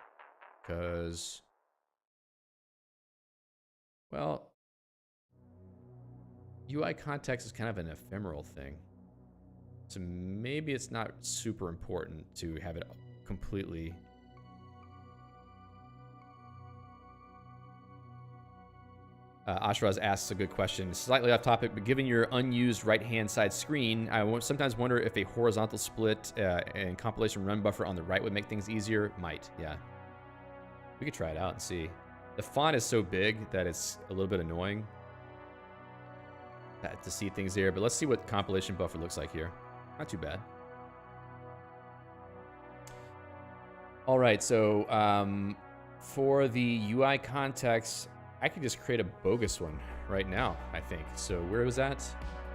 because, well, UI context is kind of an ephemeral thing. So maybe it's not super important to have it completely. Ashraz asks a good question. Slightly off topic, but given your unused right-hand side screen, I sometimes wonder if a horizontal split and compilation run buffer on the right would make things easier. Might, yeah. We could try it out and see. The font is so big that it's a little bit annoying to see things there, but let's see what compilation buffer looks like here. Not too bad. All right, so for the UI context, I could just create a bogus one right now, I think. So where was that?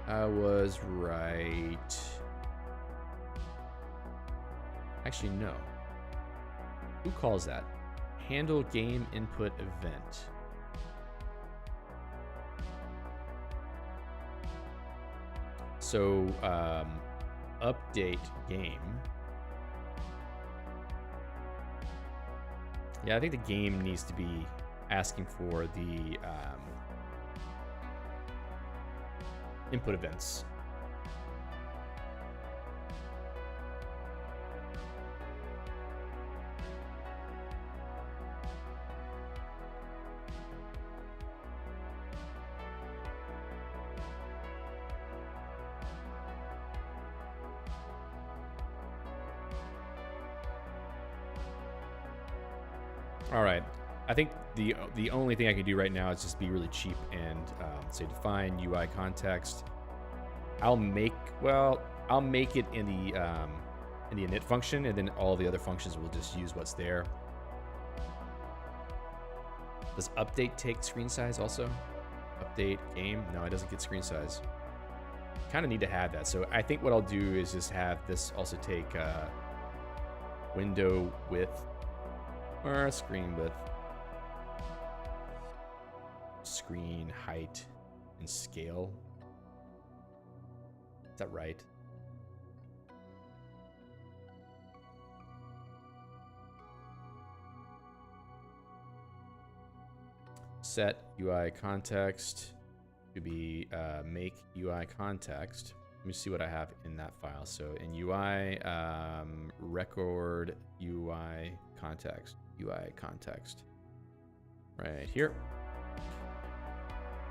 I was right. Actually, no. Who calls that? Handle game input event. So update game. Yeah, I think the game needs to be asking for the input events. All right. I think the only thing I can do right now is just be really cheap and say define UI context. I'll make it in the init function, and then all the other functions will just use what's there. Does update take screen size also? Update game? No, it doesn't get screen size. Kind of need to have that. So I think what I'll do is just have this also take window width or screen width, screen height, and scale. Is that right? Set UI context to be make UI context. Let me see what I have in that file. So in UI, record UI context. UI context. Right here.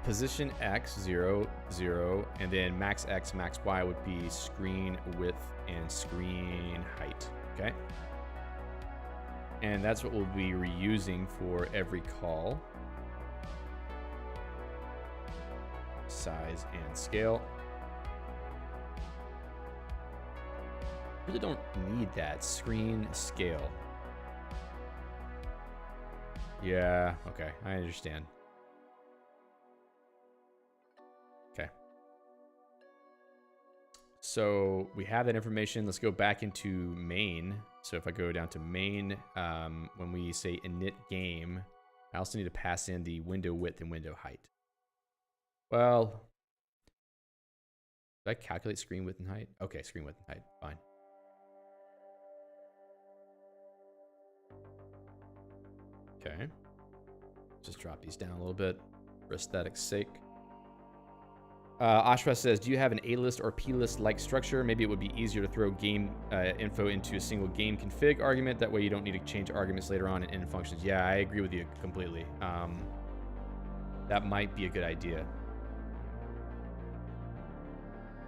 Position X 0, 0, and then max X, max Y would be screen width and screen height. Okay. And that's what we'll be reusing for every call. Size and scale. Really don't need that screen scale. Yeah, okay, I understand. Okay. So we have that information. Let's go back into main. So if I go down to main, when we say init game, I also need to pass in the window width and window height. Well, did I calculate screen width and height? Okay, screen width and height, fine. Okay, just drop these down a little bit for aesthetics sake. Ashra says, do you have an A-list or P-list like structure? Maybe it would be easier to throw game info into a single game config argument. That way you don't need to change arguments later on in functions. Yeah, I agree with you completely. That might be a good idea.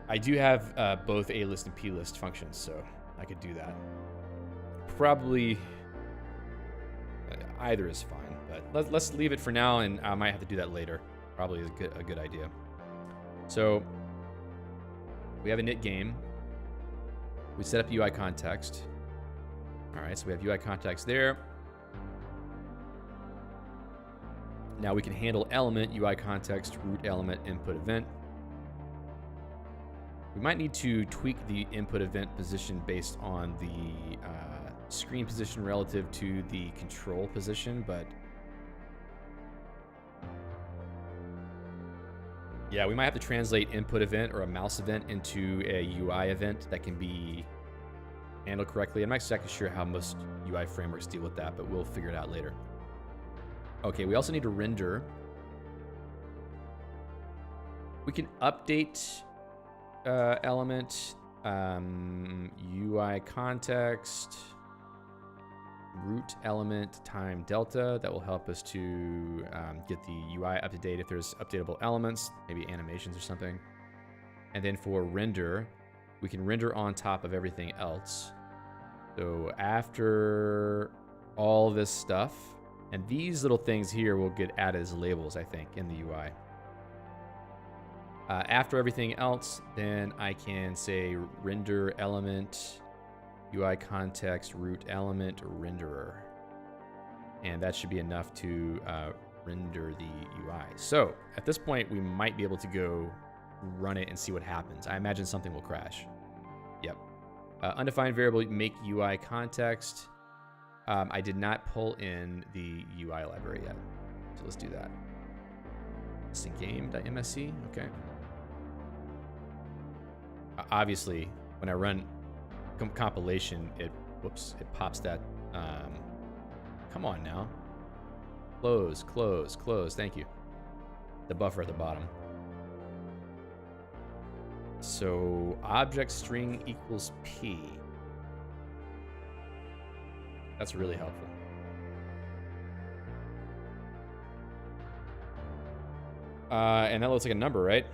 I do have both A-list and P-list functions, so I could do that. Probably either is fine, but let's leave it for now, and I might have to do that later. Probably is a good idea. So we have a init game. We set up UI context. All right, so we have UI context there. Now we can handle element, UI context, root element, input event. We might need to tweak the input event position based on the screen position relative to the control position, but yeah, we might have to translate input event or a mouse event into a UI event that can be handled correctly. I'm not exactly sure how most UI frameworks deal with that, but we'll figure it out later. Okay, we also need to render. We can update element, UI context, root element time delta. That will help us to get the UI up to date if there's updatable elements, maybe animations or something. And then for render, we can render on top of everything else. So after all this stuff, and these little things here will get added as labels, I think, in the UI. After everything else, then I can say render element, UI context, root element, renderer. And that should be enough to render the UI. So at this point, we might be able to go run it and see what happens. I imagine something will crash. Yep. Undefined variable make UI context. I did not pull in the UI library yet. So let's do that. Game.msc, okay. Obviously, when I run compilation, it pops that Come on now. Close, close, close. Thank you. The buffer at the bottom. So object string equals P. That's really helpful. And that looks like a number, right?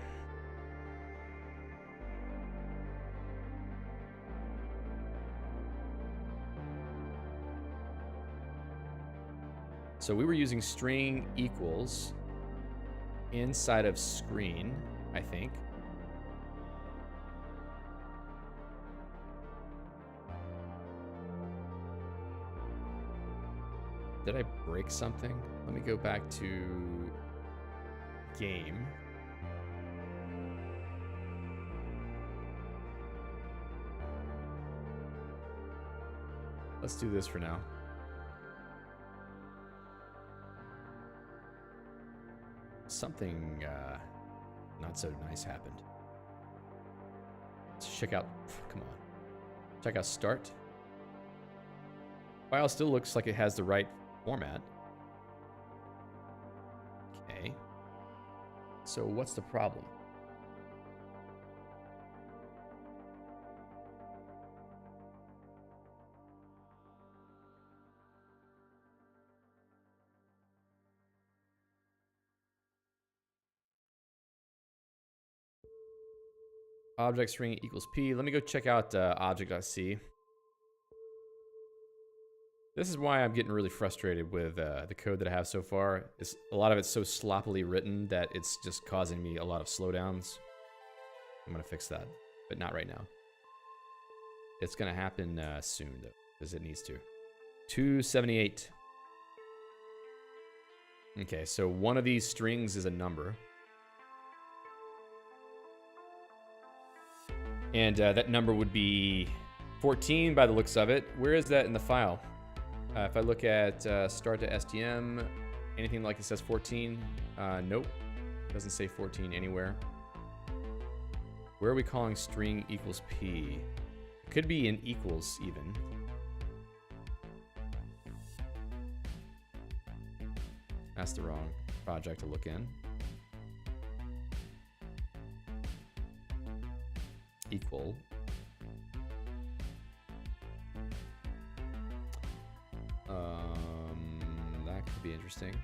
So we were using string equals inside of screen, I think. Did I break something? Let me go back to game. Let's do this for now. Something not so nice happened. Let's check out, come on. Check out start. File still looks like it has the right format. Okay. So what's the problem? Object string equals P. Let me go check out object.c. This is why I'm getting really frustrated with the code that I have so far. A lot of it's so sloppily written that it's just causing me a lot of slowdowns. I'm going to fix that, but not right now. It's going to happen soon, though, because it needs to. 278. Okay, so one of these strings is a number. And that number would be 14 by the looks of it. Where is that in the file? If I look at start to STM, anything like it says 14? Nope. Doesn't say 14 anywhere. Where are we calling string equals P? It could be in equals even. That's the wrong project to look in. Equal. That could be interesting.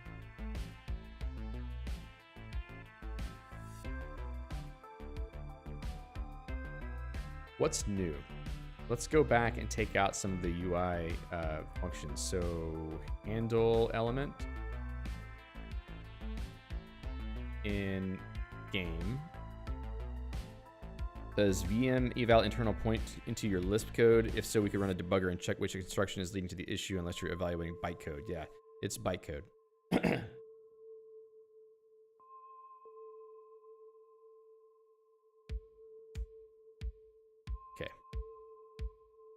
What's new? Let's go back and take out some of the UI functions. So handle element in game. Does VM eval internal point into your Lisp code? If so, we could run a debugger and check which instruction is leading to the issue unless you're evaluating bytecode. Yeah, it's bytecode. Okay.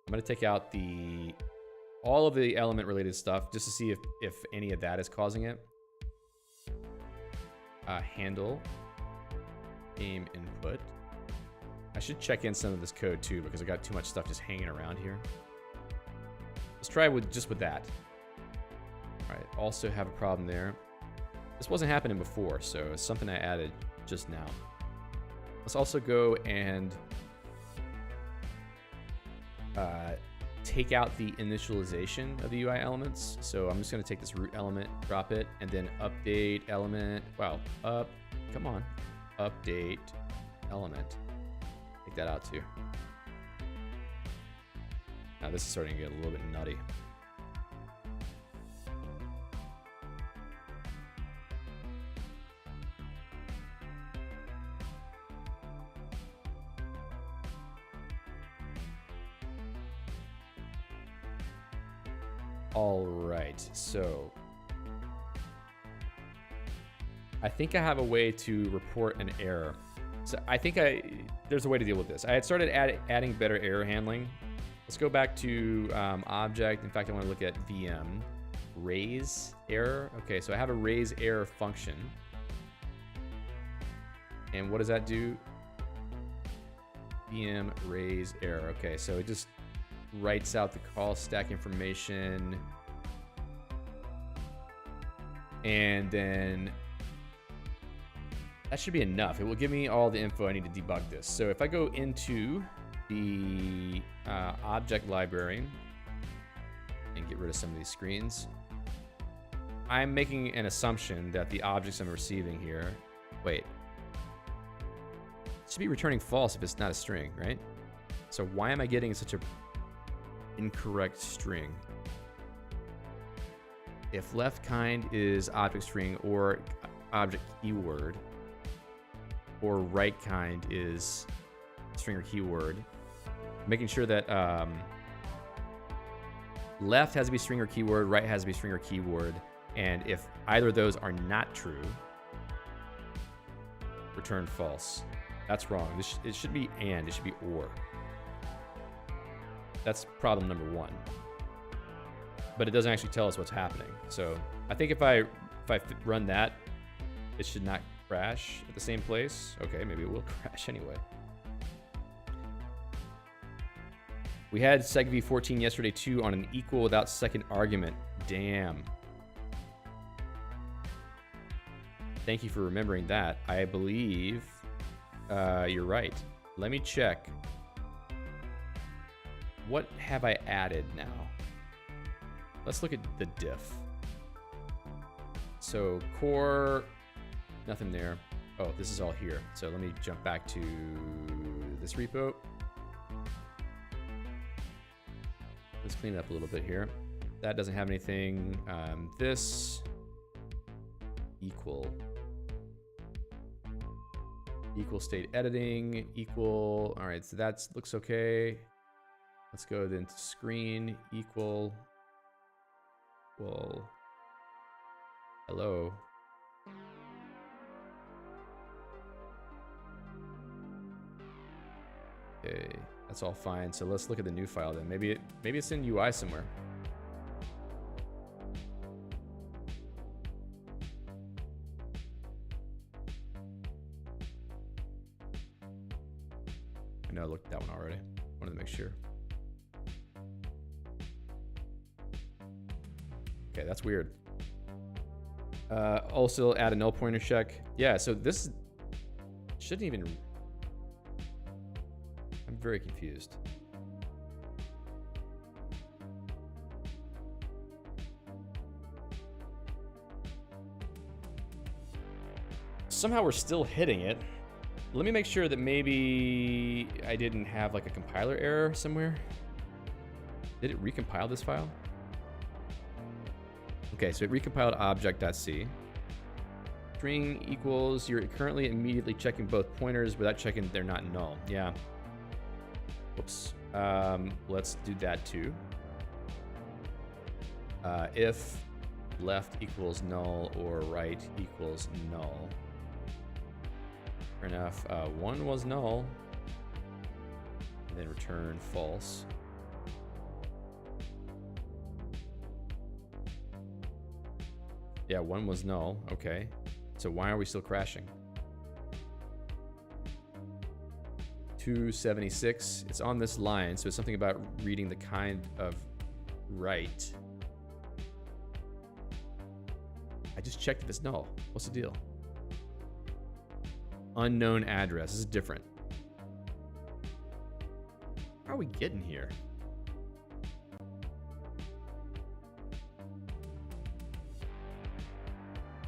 I'm going to take out all of the element related stuff just to see if any of that is causing it. Handle game input. I should check in some of this code too because I got too much stuff just hanging around here. Let's try just with that. All right, also have a problem there. This wasn't happening before, so it's something I added just now. Let's also go and take out the initialization of the UI elements. So I'm just gonna take this root element, drop it, and then update element. Wow, come on, update element. Take that out too. Now this is starting to get a little bit nutty. All right, so I think I have a way to report an error. So I think there's a way to deal with this. I had started adding better error handling. Let's go back to object. In fact, I want to look at VM. Raise error. Okay, so I have a raise error function. And what does that do? VM raise error. Okay, so it just writes out the call stack information. And then that should be enough. It will give me all the info I need to debug this. So if I go into the object library and get rid of some of these screens, I'm making an assumption that the objects I'm receiving here, wait, it should be returning false if it's not a string, right? So why am I getting such a incorrect string? If left kind is object string or object keyword, or right kind is string or keyword, making sure that left has to be string or keyword, right has to be string or keyword, and if either of those are not true, return false. That's wrong. It should be and, it should be or. That's problem number one. But it doesn't actually tell us what's happening. So I think if I run that, it should not crash at the same place. Okay, maybe it will crash anyway. We had segv14 yesterday too on an equal without second argument. Damn. Thank you for remembering that. I believe you're right. Let me check. What have I added now? Let's look at the diff. So core, nothing there. Oh, this is all here. So let me jump back to this repo. Let's clean it up a little bit here. That doesn't have anything. This equal state editing equal. All right, so that looks okay. Let's go then to screen equal. Well, hello. Okay, that's all fine. So let's look at the new file then. Maybe it's in UI somewhere. I know I looked at that one already. Wanted to make sure. Okay, that's weird. Also add a null pointer check. Yeah, so this shouldn't even... I'm very confused. Somehow we're still hitting it. Let me make sure that maybe I didn't have like a compiler error somewhere. Did it recompile this file? Okay, so it recompiled object.c. String equals, you're currently immediately checking both pointers without checking they're not null. Yeah. Whoops. Let's do that too. If left equals null or right equals null. Fair enough. One was null. And then return false. Yeah, one was null. Okay. So why are we still crashing? 276. It's on this line, so it's something about reading the kind of right. I just checked if it's null. What's the deal? Unknown address. This is different. How are we getting here?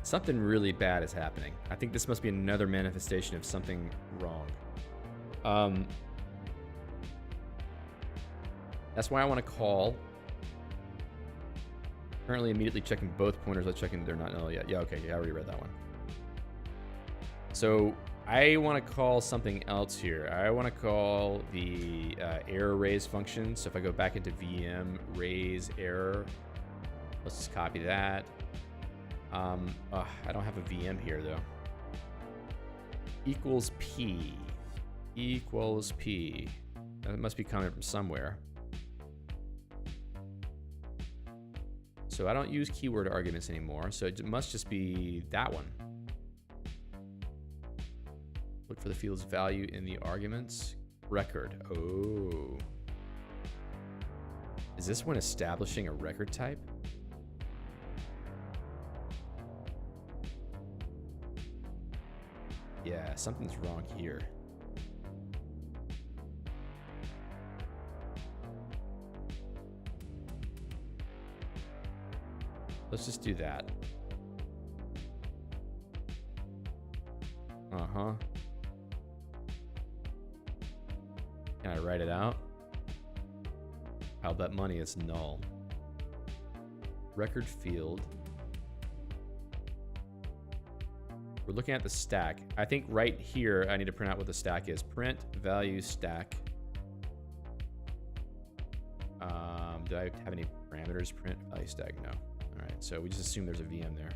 Something really bad is happening. I think this must be another manifestation of something wrong. That's why I want to call. Currently immediately checking both pointers. Let's checking they're not null yet. Yeah, okay, yeah, I already read that one. So I want to call something else here. I want to call the error raise function. So if I go back into VM, raise error, let's just copy that. I don't have a VM here though. Equals P. Equals P. That must be coming from somewhere. So I don't use keyword arguments anymore, so it must just be that one. Look for the field's value in the arguments. Record. Oh. Is this when establishing a record type? Yeah, something's wrong here. Let's just do that. Uh-huh. Can I write it out? I'll bet money it's null. Record field. We're looking at the stack. I think right here, I need to print out what the stack is. Print value stack. Do I have any parameters? Print value stack, no. All right, so we just assume there's a VM there.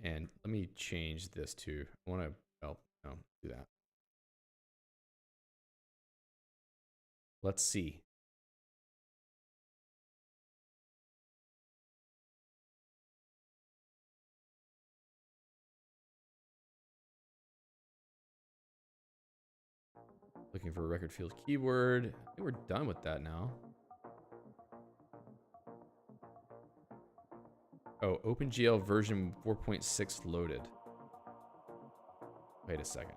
And let me change this to, I want to, oh, no, do that. Let's see. Looking for a record field keyword. I think we're done with that now. Oh, OpenGL version 4.6 loaded. Wait a second.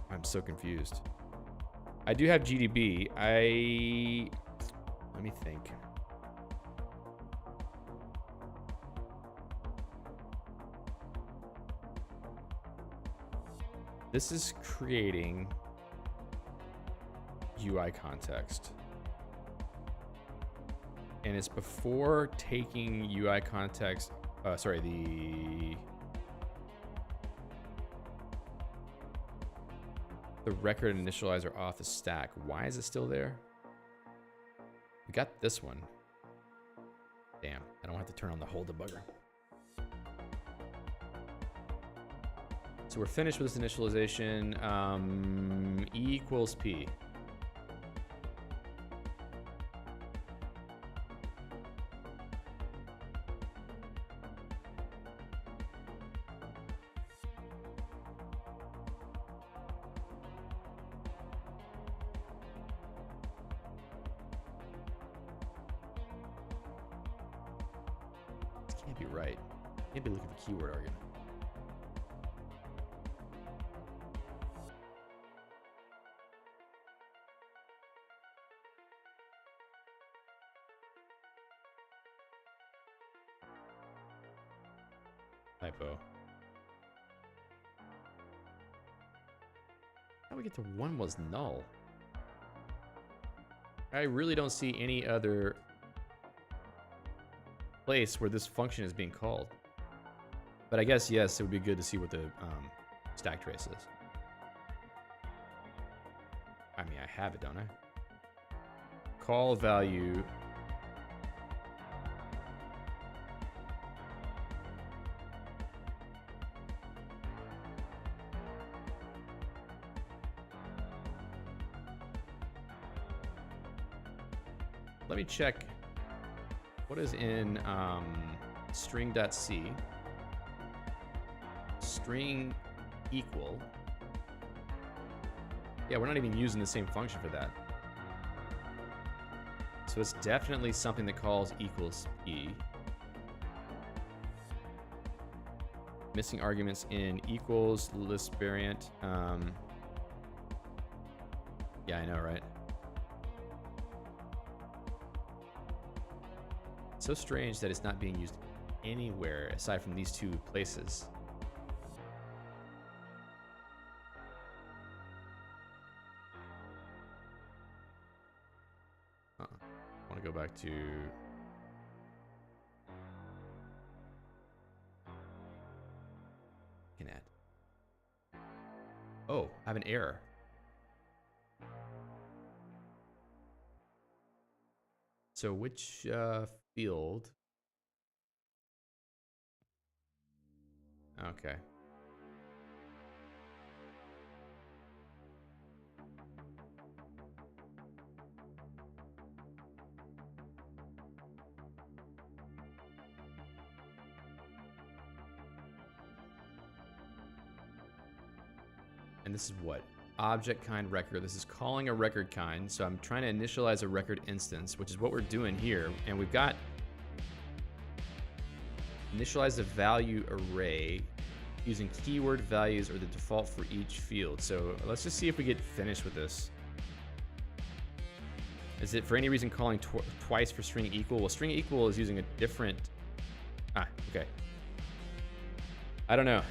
I'm so confused. I do have GDB. Let me think. This is creating UI context. And it's before taking UI context, sorry, the record initializer off the stack. Why is it still there? We got this one. Damn, I don't have to turn on the whole debugger. So we're finished with this initialization. E equals P. This can't be right. Can't be looking for keyword argument. Typo. How we get to 1 was null? I really don't see any other place where this function is being called. But I guess, yes, it would be good to see what the stack trace is. I mean, I have it, don't I? Call value. Let me check what is in string.c. String equal. Yeah, we're not even using the same function for that. So it's definitely something that calls equals p. Missing arguments in equals Lisp variant. Yeah, I know, right? So strange that it's not being used anywhere aside from these two places. I want to go back to add. Oh, I have an error. So which field? Okay. And this is what? Object kind record. This is calling a record kind. So I'm trying to initialize a record instance, which is what we're doing here. And we've got initialize a value array using keyword values or the default for each field. So let's just see if we get finished with this. Is it for any reason calling twice for string equal? Well, string equal is using a different... okay. I don't know.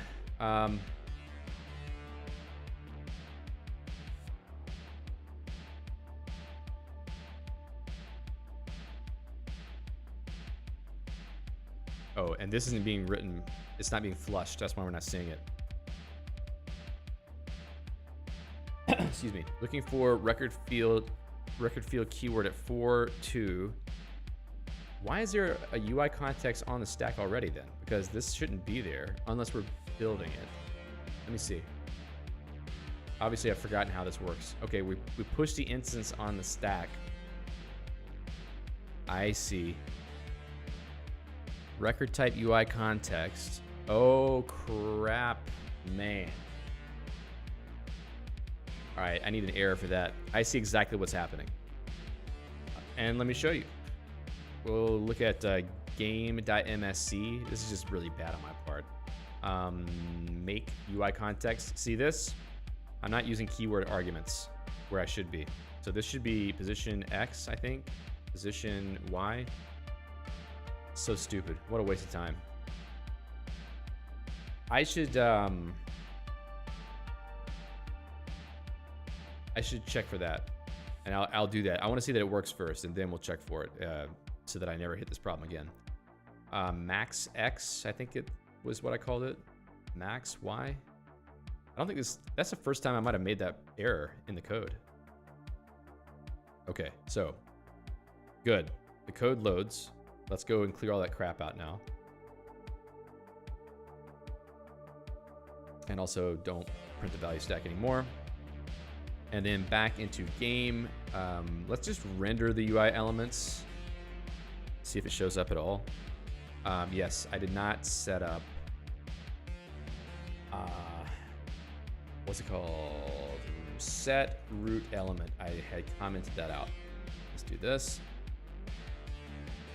Oh, and this isn't being written. It's not being flushed. That's why we're not seeing it. Excuse me. Looking for record field keyword at 4.2. Why is there a UI context on the stack already then? Because this shouldn't be there unless we're building it. Let me see. Obviously, I've forgotten how this works. Okay, we push the instance on the stack. I see. Record type UI context. Oh, crap, man. All right, I need an error for that. I see exactly what's happening. And let me show you. We'll look at game.msc. This is just really bad on my part. Make UI context. See this? I'm not using keyword arguments where I should be. So this should be position X, I think. Position Y. So stupid. What a waste of time. I should check for that, and I'll do that. I want to see that it works first, and then we'll check for it, so that I never hit this problem again. Max X, I think it was what I called it. Max Y. I don't think that's the first time I might have made that error in the code. Okay, so good. The code loads. Let's go and clear all that crap out now. And also don't print the value stack anymore. And then back into game. Let's just render the UI elements. See if it shows up at all. Yes, I did not set up. What's it called? Set root element. I had commented that out. Let's do this.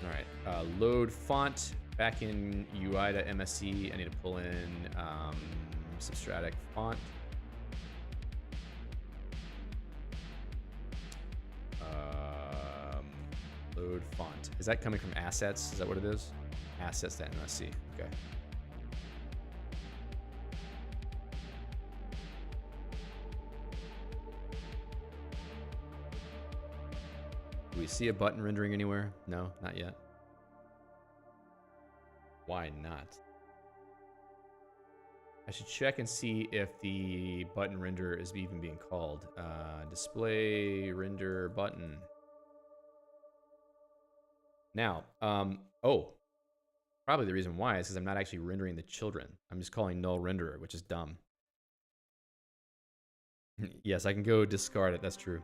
All right, load font back in UI.msc. I need to pull in substratic font. Load font. Is that coming from assets? Is that what it is? Assets.msc. Okay. Do we see a button rendering anywhere? No, not yet. Why not? I should check and see if the button render is even being called. Display render button. Now, oh, probably the reason why is because I'm not actually rendering the children. I'm just calling null renderer, which is dumb. Yes, I can go discard it. That's true.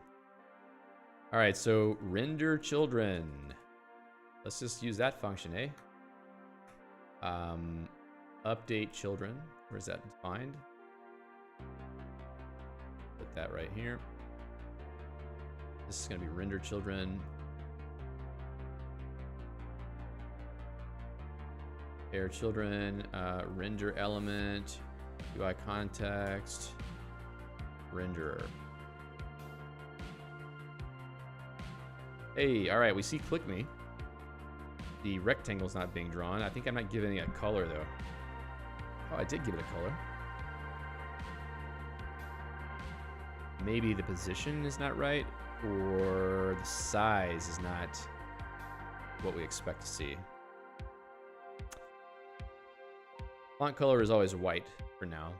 All right, so render children. Let's just use that function, eh? Update children. Where's that defined? Put that right here. This is going to be render children. Air children, render element, UI context, renderer. Hey, all right, we see click me. The rectangle's not being drawn. I think I'm not giving it a color though. Oh, I did give it a color. Maybe the position is not right, or the size is not what we expect to see. Font color is always white for now.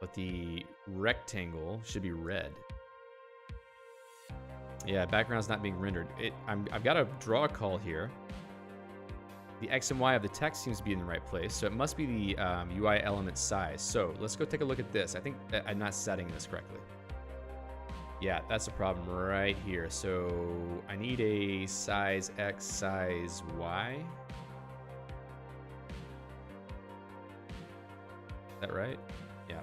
But the rectangle should be red. Yeah, background's not being rendered. I've got a draw call here. The X and Y of the text seems to be in the right place, so it must be the UI element size. So let's go take a look at this. I think that I'm not setting this correctly. Yeah, that's the problem right here. So I need a size X, size Y. that right? Yeah.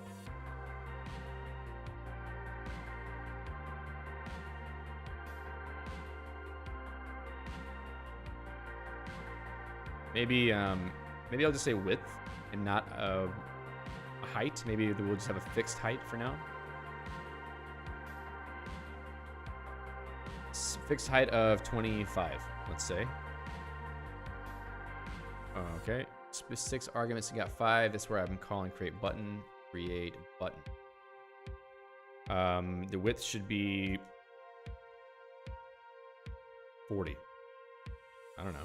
Maybe maybe I'll just say width and not a height. Maybe we'll just have a fixed height for now. Fixed height of 25, let's say. Okay. 6 arguments, you got 5. That's where I'm calling create button, create button. The width should be 40. I don't know.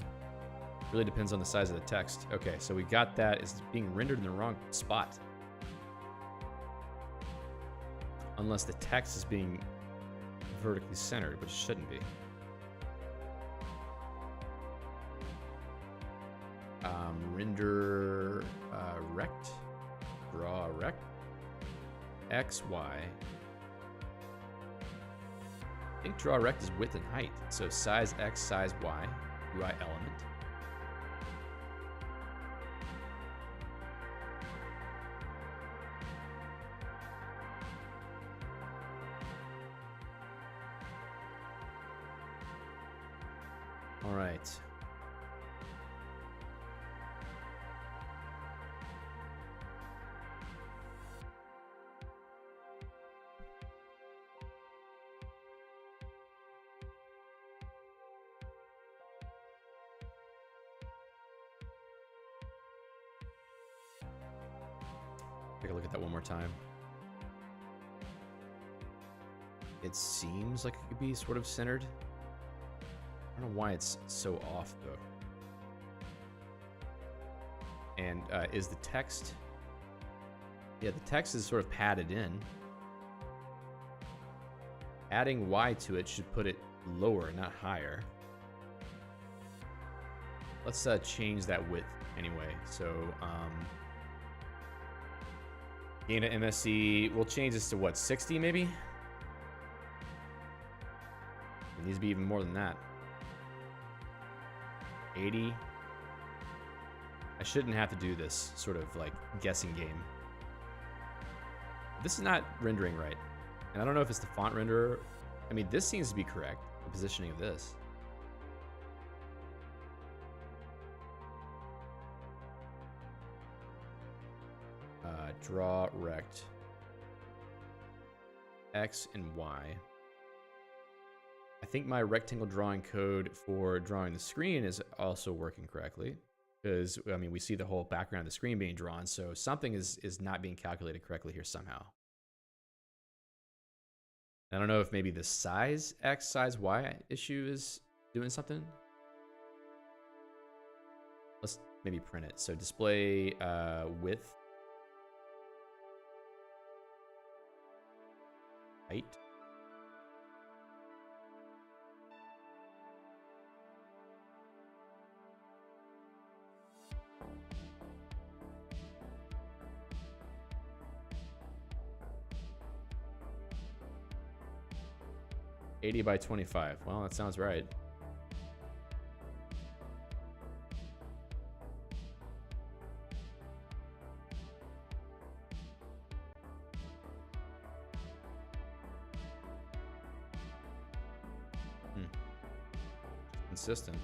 Really depends on the size of the text. Okay, so we got that. It's being rendered in the wrong spot. Unless the text is being vertically centered, which shouldn't be. Render rect, draw rect, X, Y. I think draw rect is width and height. So size X, size Y, UI element. All right. Take a look at that one more time. It seems like it could be sort of centered. I don't know why it's so off though. And is the text? Yeah, the text is sort of padded in. Adding Y to it should put it lower, not higher. Let's change that width anyway. So gain to MSC. We'll change this to what, 60 maybe? It needs to be even more than that. 80. I shouldn't have to do this sort of like guessing game. This is not rendering right. And I don't know if it's the font renderer. I mean, this seems to be correct, the positioning of this. Draw rect. X and Y. I think my rectangle drawing code for drawing the screen is also working correctly. Because, I mean, we see the whole background of the screen being drawn, so something is not being calculated correctly here somehow. I don't know if maybe the size X, size Y issue is doing something. Let's maybe print it. So display width. Height. $80 by 25. Well, that sounds right. Consistent.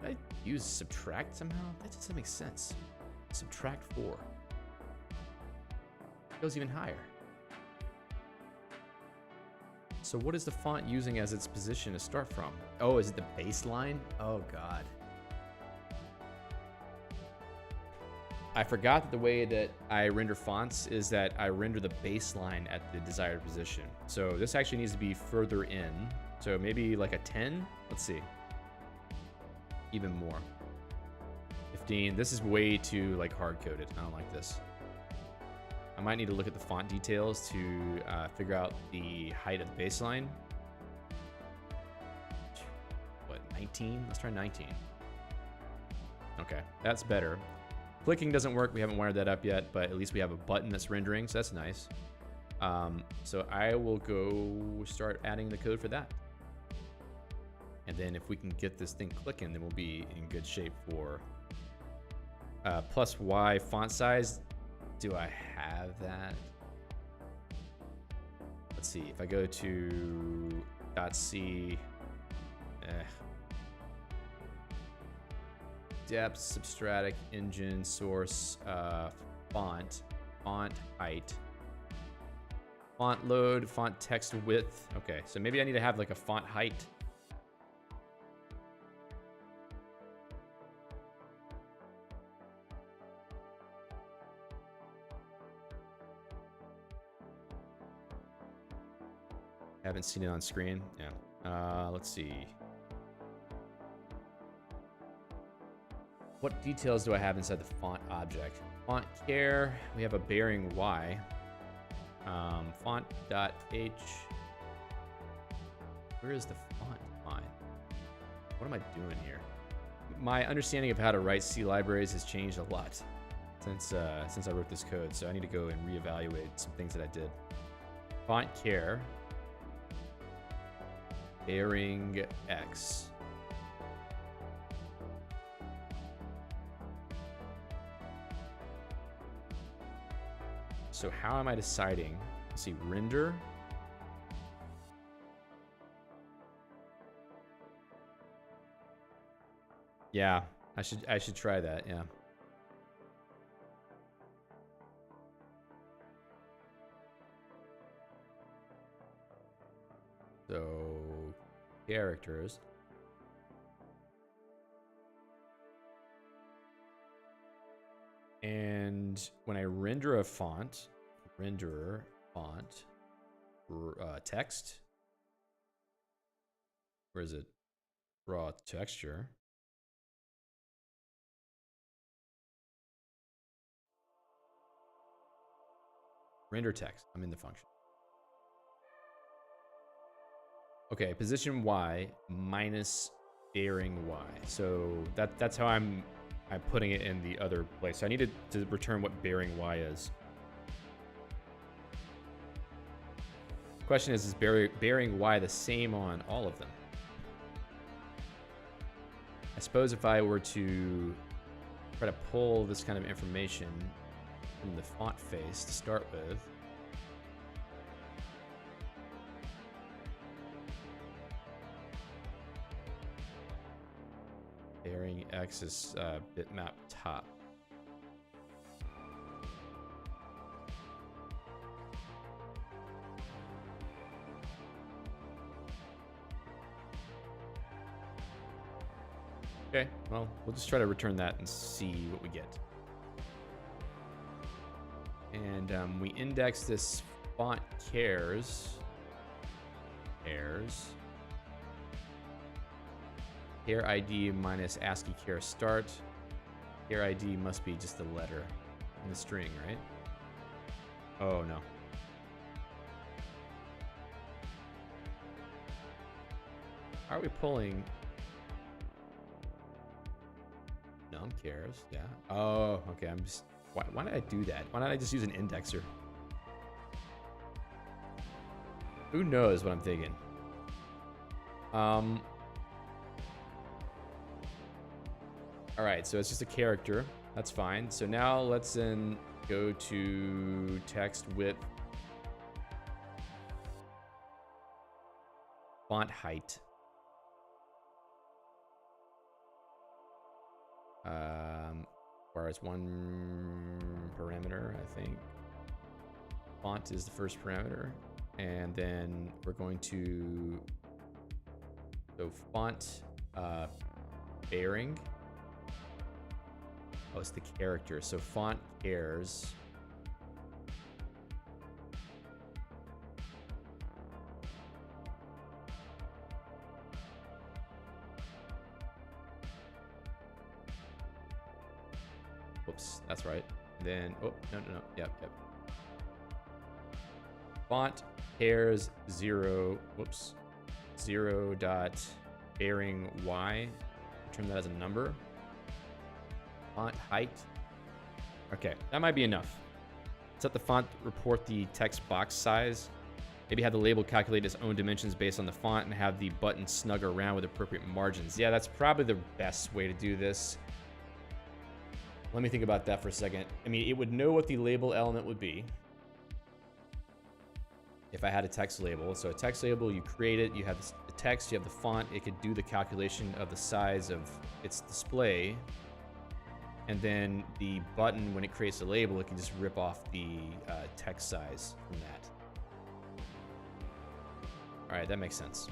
Did I use subtract somehow? That doesn't make sense. Subtract 4. It goes even higher. So what is the font using as its position to start from? Oh, is it the baseline? Oh God. I forgot that the way that I render fonts is that I render the baseline at the desired position. So this actually needs to be further in. So maybe like a 10? Let's see. Even more. 15. This is way too like hard coded. I don't like this. I might need to look at the font details to figure out the height of the baseline. What, 19? Let's try 19. Okay, that's better. Clicking doesn't work. We haven't wired that up yet, but at least we have a button that's rendering, so that's nice. So I will go start adding the code for that. And then if we can get this thing clicking, then we'll be in good shape for plus Y font size. do I have that? Let's see. If I go to .c, depth, substratic, engine, source, font height, font load, font text width. Okay, so maybe I need to have like a font height. Haven't seen it on screen. Yeah. Let's see. What details do I have inside the font object? Font care. We have a bearing Y. Font.h. Where is the font line? What am I doing here? My understanding of how to write C libraries has changed a lot since I wrote this code. So I need to go and reevaluate some things that I did. Font care. Bearing X. So how am I deciding? Let's see, render. Yeah, I should try that, yeah. So characters. And when I render a font, renderer font, text, where is it? Raw texture. Render text. I'm in the function. Okay, position Y minus bearing Y. So that's how I'm putting it in the other place. So I needed to return what bearing Y is. Question is bearing Y the same on all of them? I suppose if I were to try to pull this kind of information from the font face to start with, bearing X is bitmap top. Okay, well, we'll just try to return that and see what we get. And we index this font cares. Care ID minus ASCII care start. Care ID must be just the letter in the string, right? Oh, no. How are we pulling? Num cares, yeah. Oh, okay, I'm just... Why did I do that? Why not I just use an indexer? Who knows what I'm thinking? All right, so it's just a character. That's fine. So now let's then go to text width, font height. Requires one parameter, I think. Font is the first parameter, and then we're going to font bearing. Oh, it's the character. So font cares. Whoops, that's right. Then, oh, no. Yep. Font cares 0, whoops, 0 dot bearing Y. Return that as a number. Font height. Okay, that might be enough. Set the font, report the text box size. Maybe have the label calculate its own dimensions based on the font and have the button snug around with appropriate margins. Yeah, that's probably the best way to do this. Let me think about that for a second. I mean, it would know what the label element would be if I had a text label. So a text label, you create it, you have the text, you have the font, it could do the calculation of the size of its display. And then the button, when it creates a label, it can just rip off the text size from that. All right, that makes sense.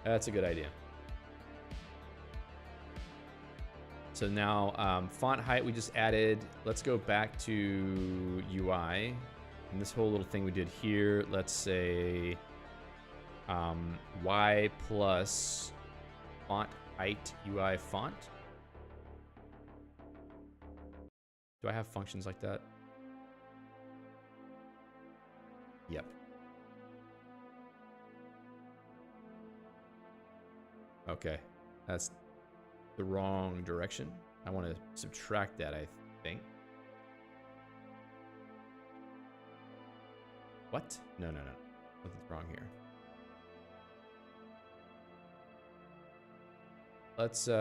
That's a good idea. So now font height we just added. Let's go back to UI. And this whole little thing we did here, let's say Y plus font height UI font. Do I have functions like that? Yep. Okay, that's the wrong direction. I want to subtract that, I think. What? No. Something's wrong here. Let's do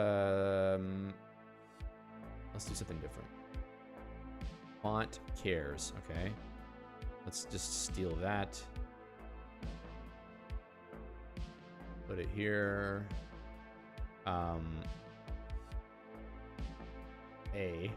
something different. Font cares, okay. Let's just steal that. Put it here. A.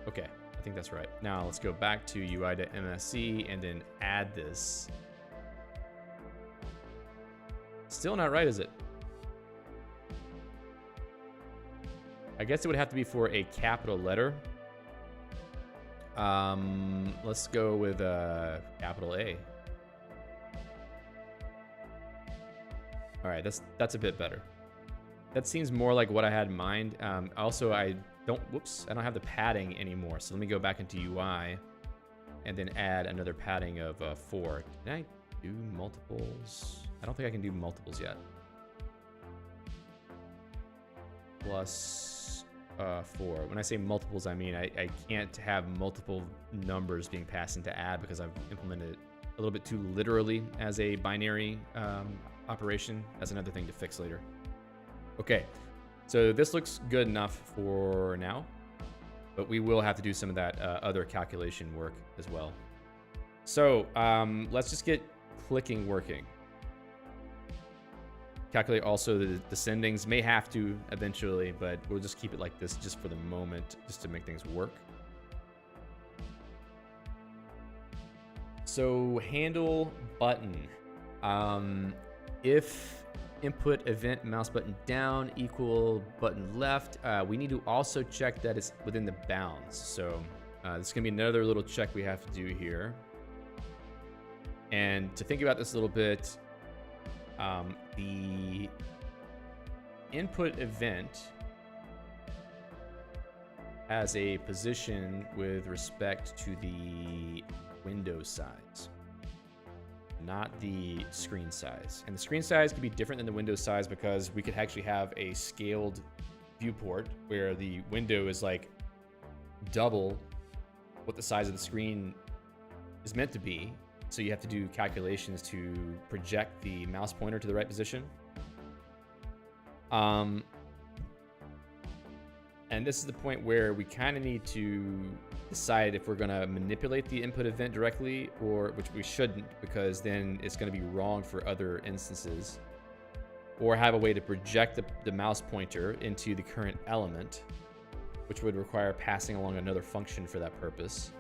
Okay, I think that's right. Now let's go back to UI to MSC and then add this. Still not right, is it? I guess it would have to be for a capital letter. Let's go with capital A. All right, that's a bit better. That seems more like what I had in mind. Also, I don't have the padding anymore. So let me go back into UI and then add another padding of 4. Can I do multiples? I don't think I can do multiples yet. Plus 4. When I say multiples, I mean I can't have multiple numbers being passed into add because I've implemented it a little bit too literally as a binary operation. That's another thing to fix later. Okay, so this looks good enough for now, but we will have to do some of that other calculation work as well. So let's just get clicking working. Calculate also the descendings. May have to eventually, but we'll just keep it like this just for the moment, just to make things work. So handle button. If input event mouse button down equal button left, we need to also check that it's within the bounds. So this is gonna be another little check we have to do here. And to think about this a little bit, the input event has a position with respect to the window size, not the screen size. And the screen size could be different than the window size because we could actually have a scaled viewport where the window is like double what the size of the screen is meant to be. So you have to do calculations to project the mouse pointer to the right position. And this is the point where we kind of need to decide if we're going to manipulate the input event directly, or which we shouldn't, because then it's going to be wrong for other instances, or have a way to project the mouse pointer into the current element, which would require passing along another function for that purpose,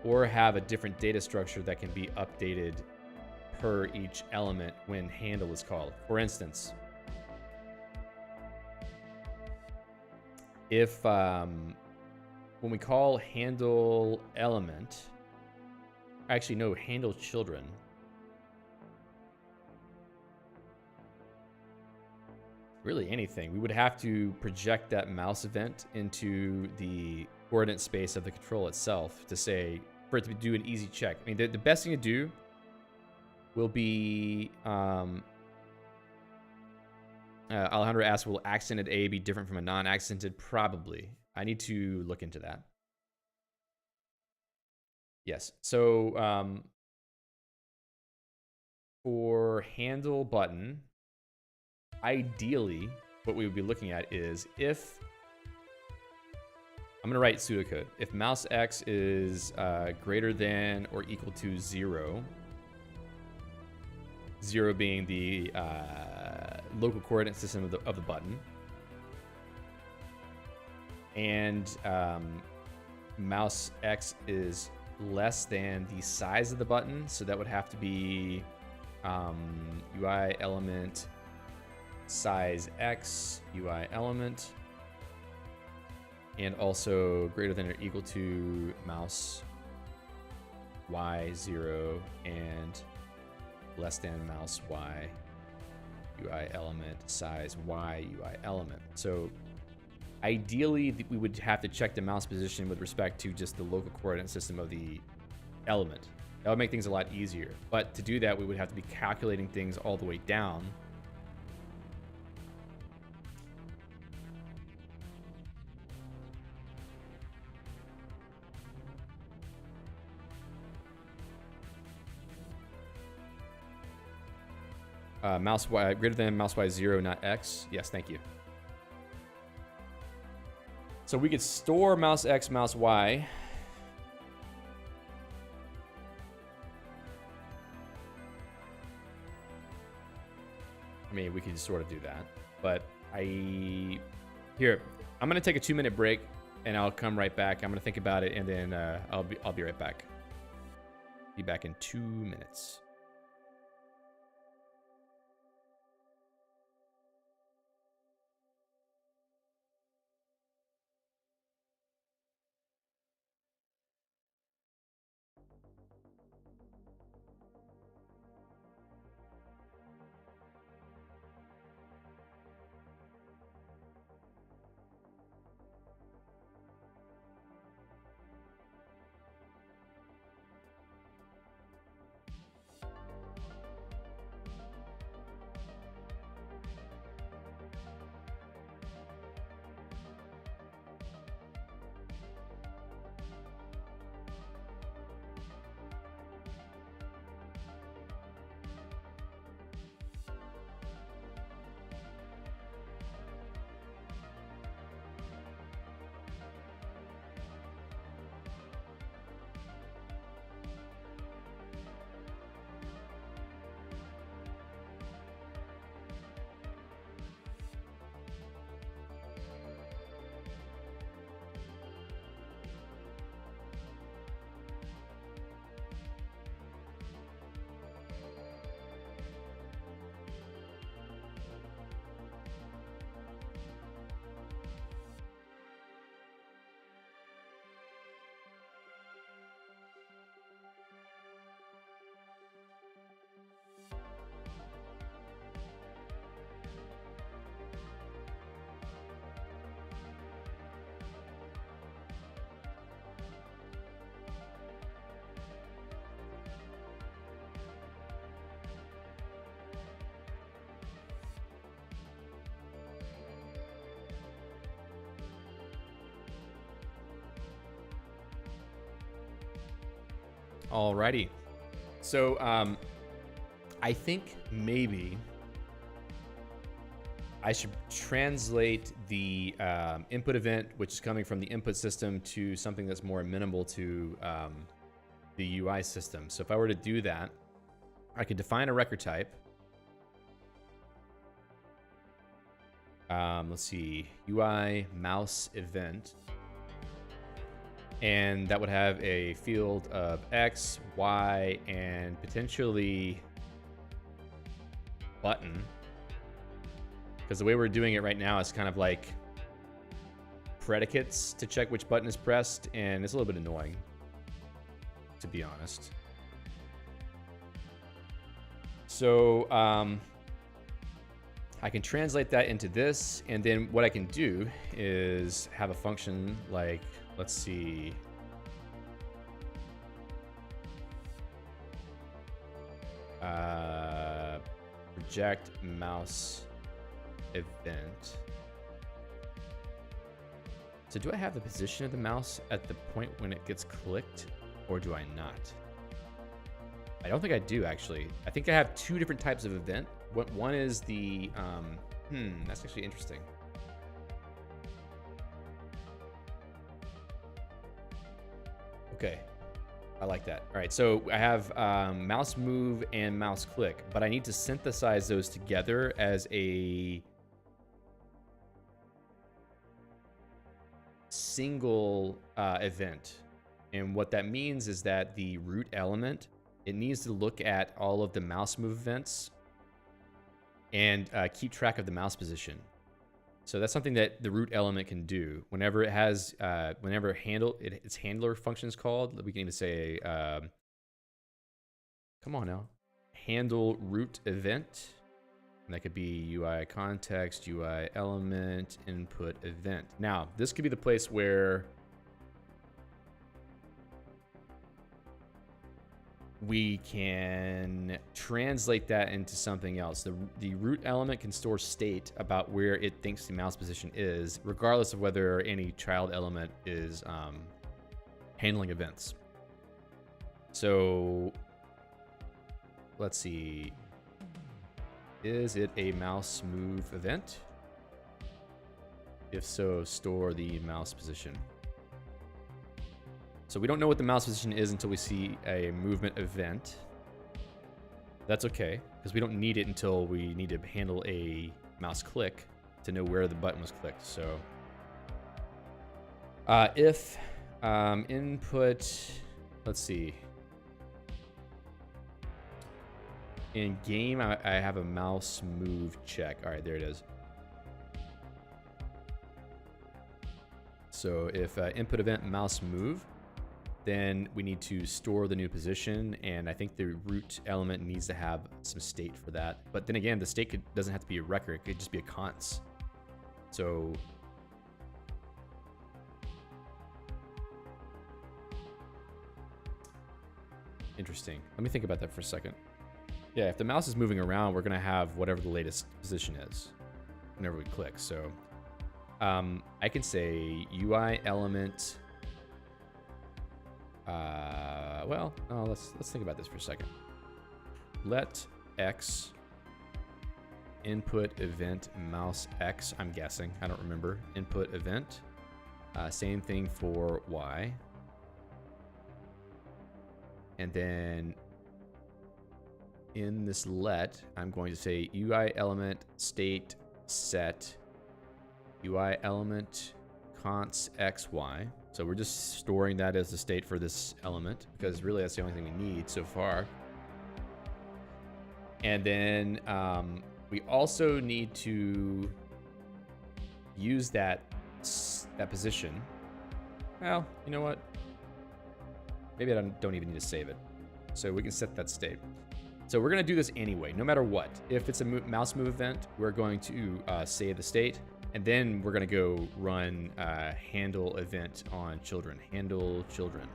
or have a different data structure that can be updated per each element when handle is called. For instance, if when we call handle element, actually no, handle children, really anything, we would have to project that mouse event into the coordinate space of the control itself to say, for it to do an easy check. I mean, the best thing to do will be, Alejandro asks, will accented A be different from a non-accented? Probably. I need to look into that. Yes. So for handle button, ideally, what we would be looking at is if I'm going to write pseudocode. If mouse X is greater than or equal to 0, 0 being the local coordinate system of the button, and mouse X is less than the size of the button, so that would have to be UI element size X, UI element, and also greater than or equal to mouse Y0 and less than mouse Y UI element size Y UI element. So ideally, we would have to check the mouse position with respect to just the local coordinate system of the element. That would make things a lot easier. But to do that, we would have to be calculating things all the way down. Mouse Y greater than mouse Y0, not X. Yes, thank you. So we could store mouse X, mouse Y. I mean, we could sort of do that, but I'm gonna take a 2-minute break, and I'll come right back. I'm gonna think about it, and then I'll be right back. Be back in 2 minutes. Alrighty. So I think maybe I should translate the input event, which is coming from the input system, to something that's more amenable to the UI system. So if I were to do that, I could define a record type. Let's see, UI mouse event. And that would have a field of X, Y, and potentially button. Because the way we're doing it right now is kind of like predicates to check which button is pressed, and it's a little bit annoying, to be honest. So I can translate that into this, and then what I can do is have a function like, let's see, project mouse event. So do I have the position of the mouse at the point when it gets clicked, or do I not? I don't think I do, actually. I think I have two different types of event. One is the, that's actually interesting. Okay, I like that. All right, so I have mouse move and mouse click, but I need to synthesize those together as a single event. And what that means is that the root element, it needs to look at all of the mouse move events and keep track of the mouse position. So that's something that the root element can do. Whenever it has, whenever its handler function is called, we can even say, come on now, handle root event. And that could be UI context, UI element, input event. Now, this could be the place where we can translate that into something else. The root element can store state about where it thinks the mouse position is, regardless of whether any child element is handling events. So let's see. Is it a mouse move event? If so, store the mouse position. So we don't know what the mouse position is until we see a movement event. That's okay, because we don't need it until we need to handle a mouse click to know where the button was clicked. So if input, let's see. In game, I have a mouse move check. All right, there it is. So if input event mouse move, then we need to store the new position, and I think the root element needs to have some state for that. But then again, the state doesn't have to be a record, it could just be a const. So interesting. Let me think about that for a second. Yeah, if the mouse is moving around, we're gonna have whatever the latest position is whenever we click. So I can say UI element. Let's think about this for a second. Let X input event mouse X. I'm guessing. I don't remember. Input event. Same thing for Y. And then in this let, I'm going to say UI element state set UI element const XY. So we're just storing that as the state for this element, because really that's the only thing we need so far. And then we also need to use that position. Well, you know what? Maybe I don't even need to save it. So we can set that state. So we're going to do this anyway, no matter what. If it's a mouse move event, we're going to save the state. And then we're going to go run handle event on children. Handle children.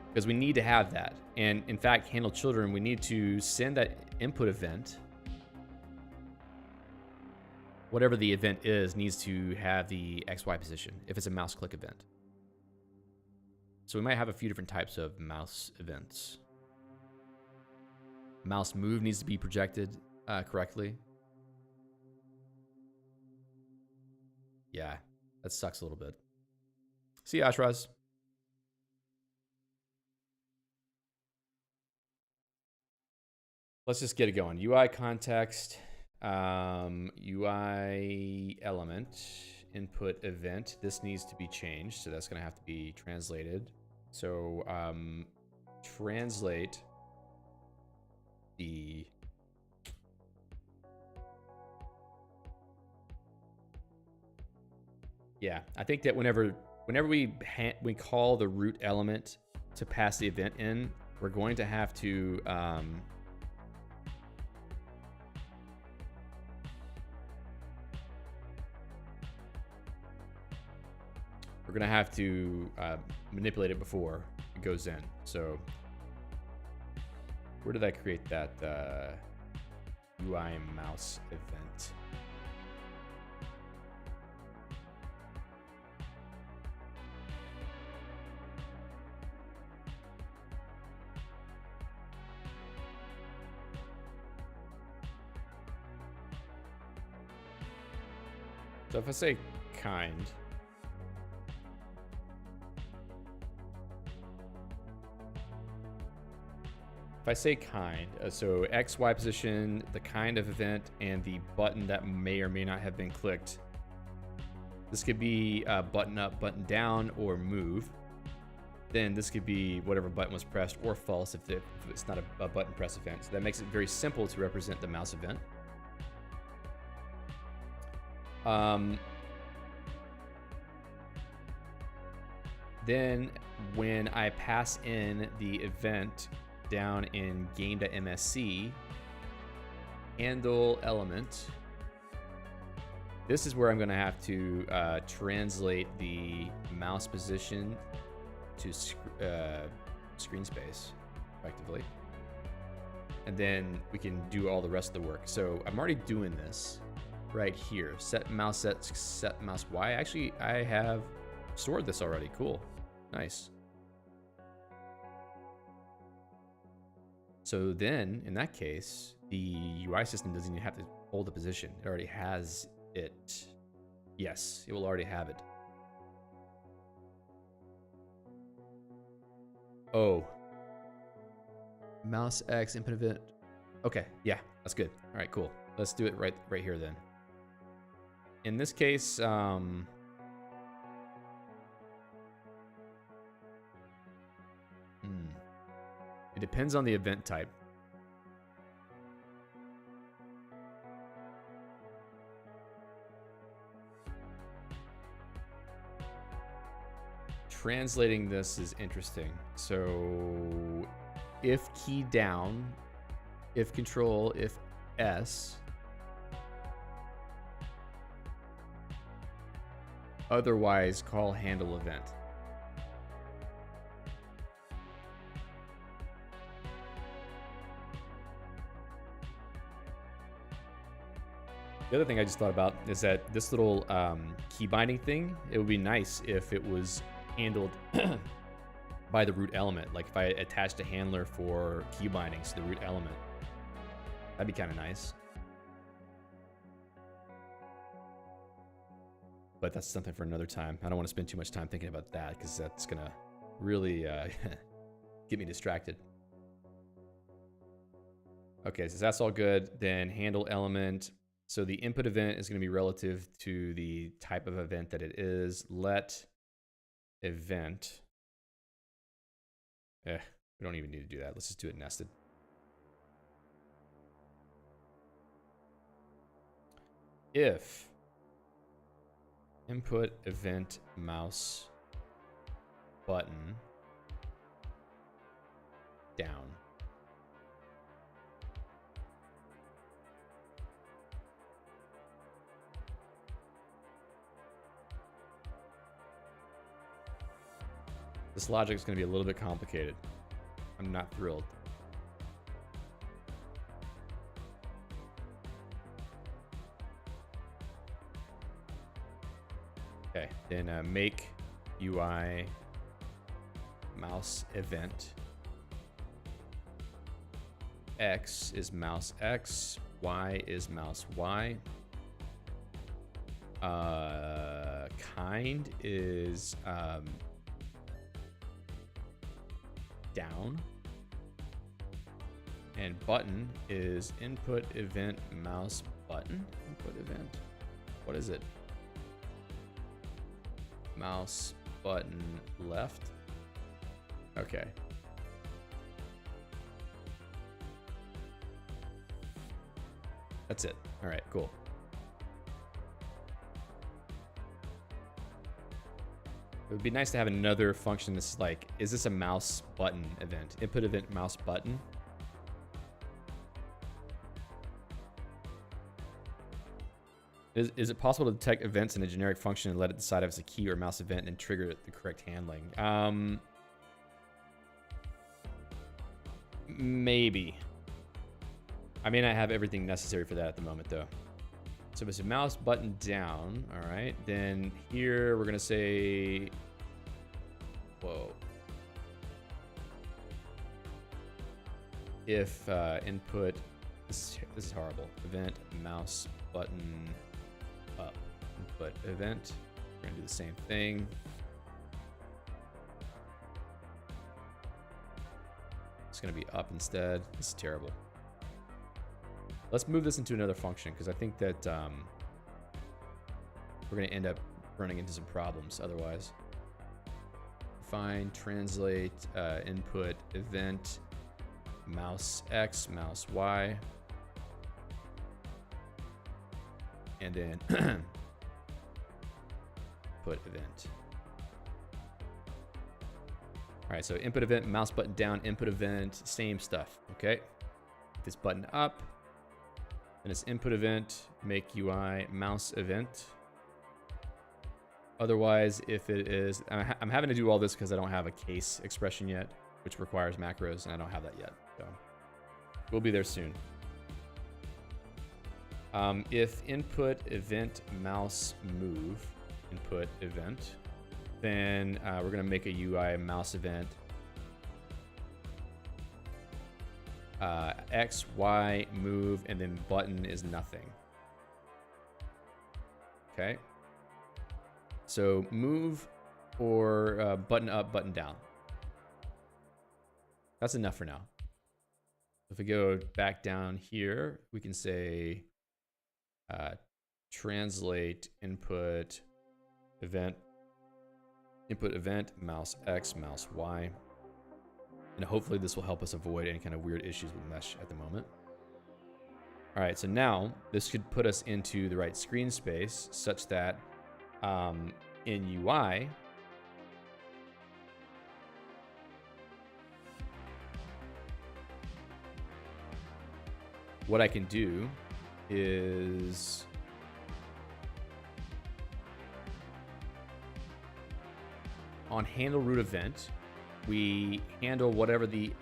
Because we need to have that. And in fact, handle children, we need to send that input event. Whatever the event is, needs to have the XY position if it's a mouse click event. So we might have a few different types of mouse events. Mouse move needs to be projected correctly. Yeah, that sucks a little bit. See you, Ashraz. Let's just get it going. UI context, UI element, input event. This needs to be changed, so that's going to have to be translated. So translate the I think that whenever we call the root element to pass the event in, we're going to have to manipulate it before it goes in. So where did I create that? UI mouse event. So if I say kind, if I say kind, so X, Y position, the kind of event, and the button that may or may not have been clicked. This could be button up, button down, or move. Then this could be whatever button was pressed, or false if it's not a button press event. So that makes it very simple to represent the mouse event. Then when I pass in the event down in game.msc, handle element, this is where I'm going to have to translate the mouse position to screen space effectively. And then we can do all the rest of the work. So I'm already doing this right here. Set mouse X, set mouse Y. Actually, I have stored this already. Cool. Nice. So then, in that case, the UI system doesn't even have to hold the position. It already has it. Yes, it will already have it. Oh. Mouse X input event. Okay, yeah, that's good. All right, cool. Let's do it right here then. In this case, it depends on the event type. Translating this is interesting. So if key down, if control, if S, otherwise call handle event. The other thing I just thought about is that this little key binding thing, it would be nice if it was handled by the root element. Like if I attached a handler for key bindings to the root element, that'd be kind of nice. But that's something for another time. I don't want to spend too much time thinking about that because that's gonna really get me distracted. Okay, so that's all good. Then handle element. So the input event is going to be relative to the type of event that it is. Let event. We don't even need to do that. Let's just do it nested. If input event mouse button down. This logic is going to be a little bit complicated. I'm not thrilled. Okay, then make UI mouse event. X is mouse X, Y is mouse Y. Kind is down, and button is input event mouse button. Input event, what is it? Mouse button left. Okay. That's it. All right, cool. It would be nice to have another function that's like, is this a mouse button event? Input event mouse button. Is it possible to detect events in a generic function and let it decide if it's a key or mouse event and trigger the correct handling? Maybe. I may not have everything necessary for that at the moment though. So if it's a mouse button down, all right, then here we're gonna say, whoa. If input, this is horrible. Event mouse button up. Input event. We're gonna do the same thing. It's gonna be up instead. This is terrible. Let's move this into another function because I think that we're gonna end up running into some problems otherwise. Define, translate, input event. Mouse X, mouse Y, and then put event. All right, so input event, mouse button down, input event, same stuff, okay? If it's button up, then it's input event, make UI, mouse event. Otherwise, if it is, I'm having to do all this because I don't have a case expression yet, which requires macros, and I don't have that yet. So we'll be there soon. If input event mouse move, input event, then we're gonna make a UI mouse event. X, Y, move, and then button is nothing. Okay. So move or button up, button down. That's enough for now. If we go back down here, we can say translate input event, mouse X, mouse Y. And hopefully this will help us avoid any kind of weird issues with mesh at the moment. All right, so now this should put us into the right screen space such that in UI, what I can do is on handle root event, we handle whatever the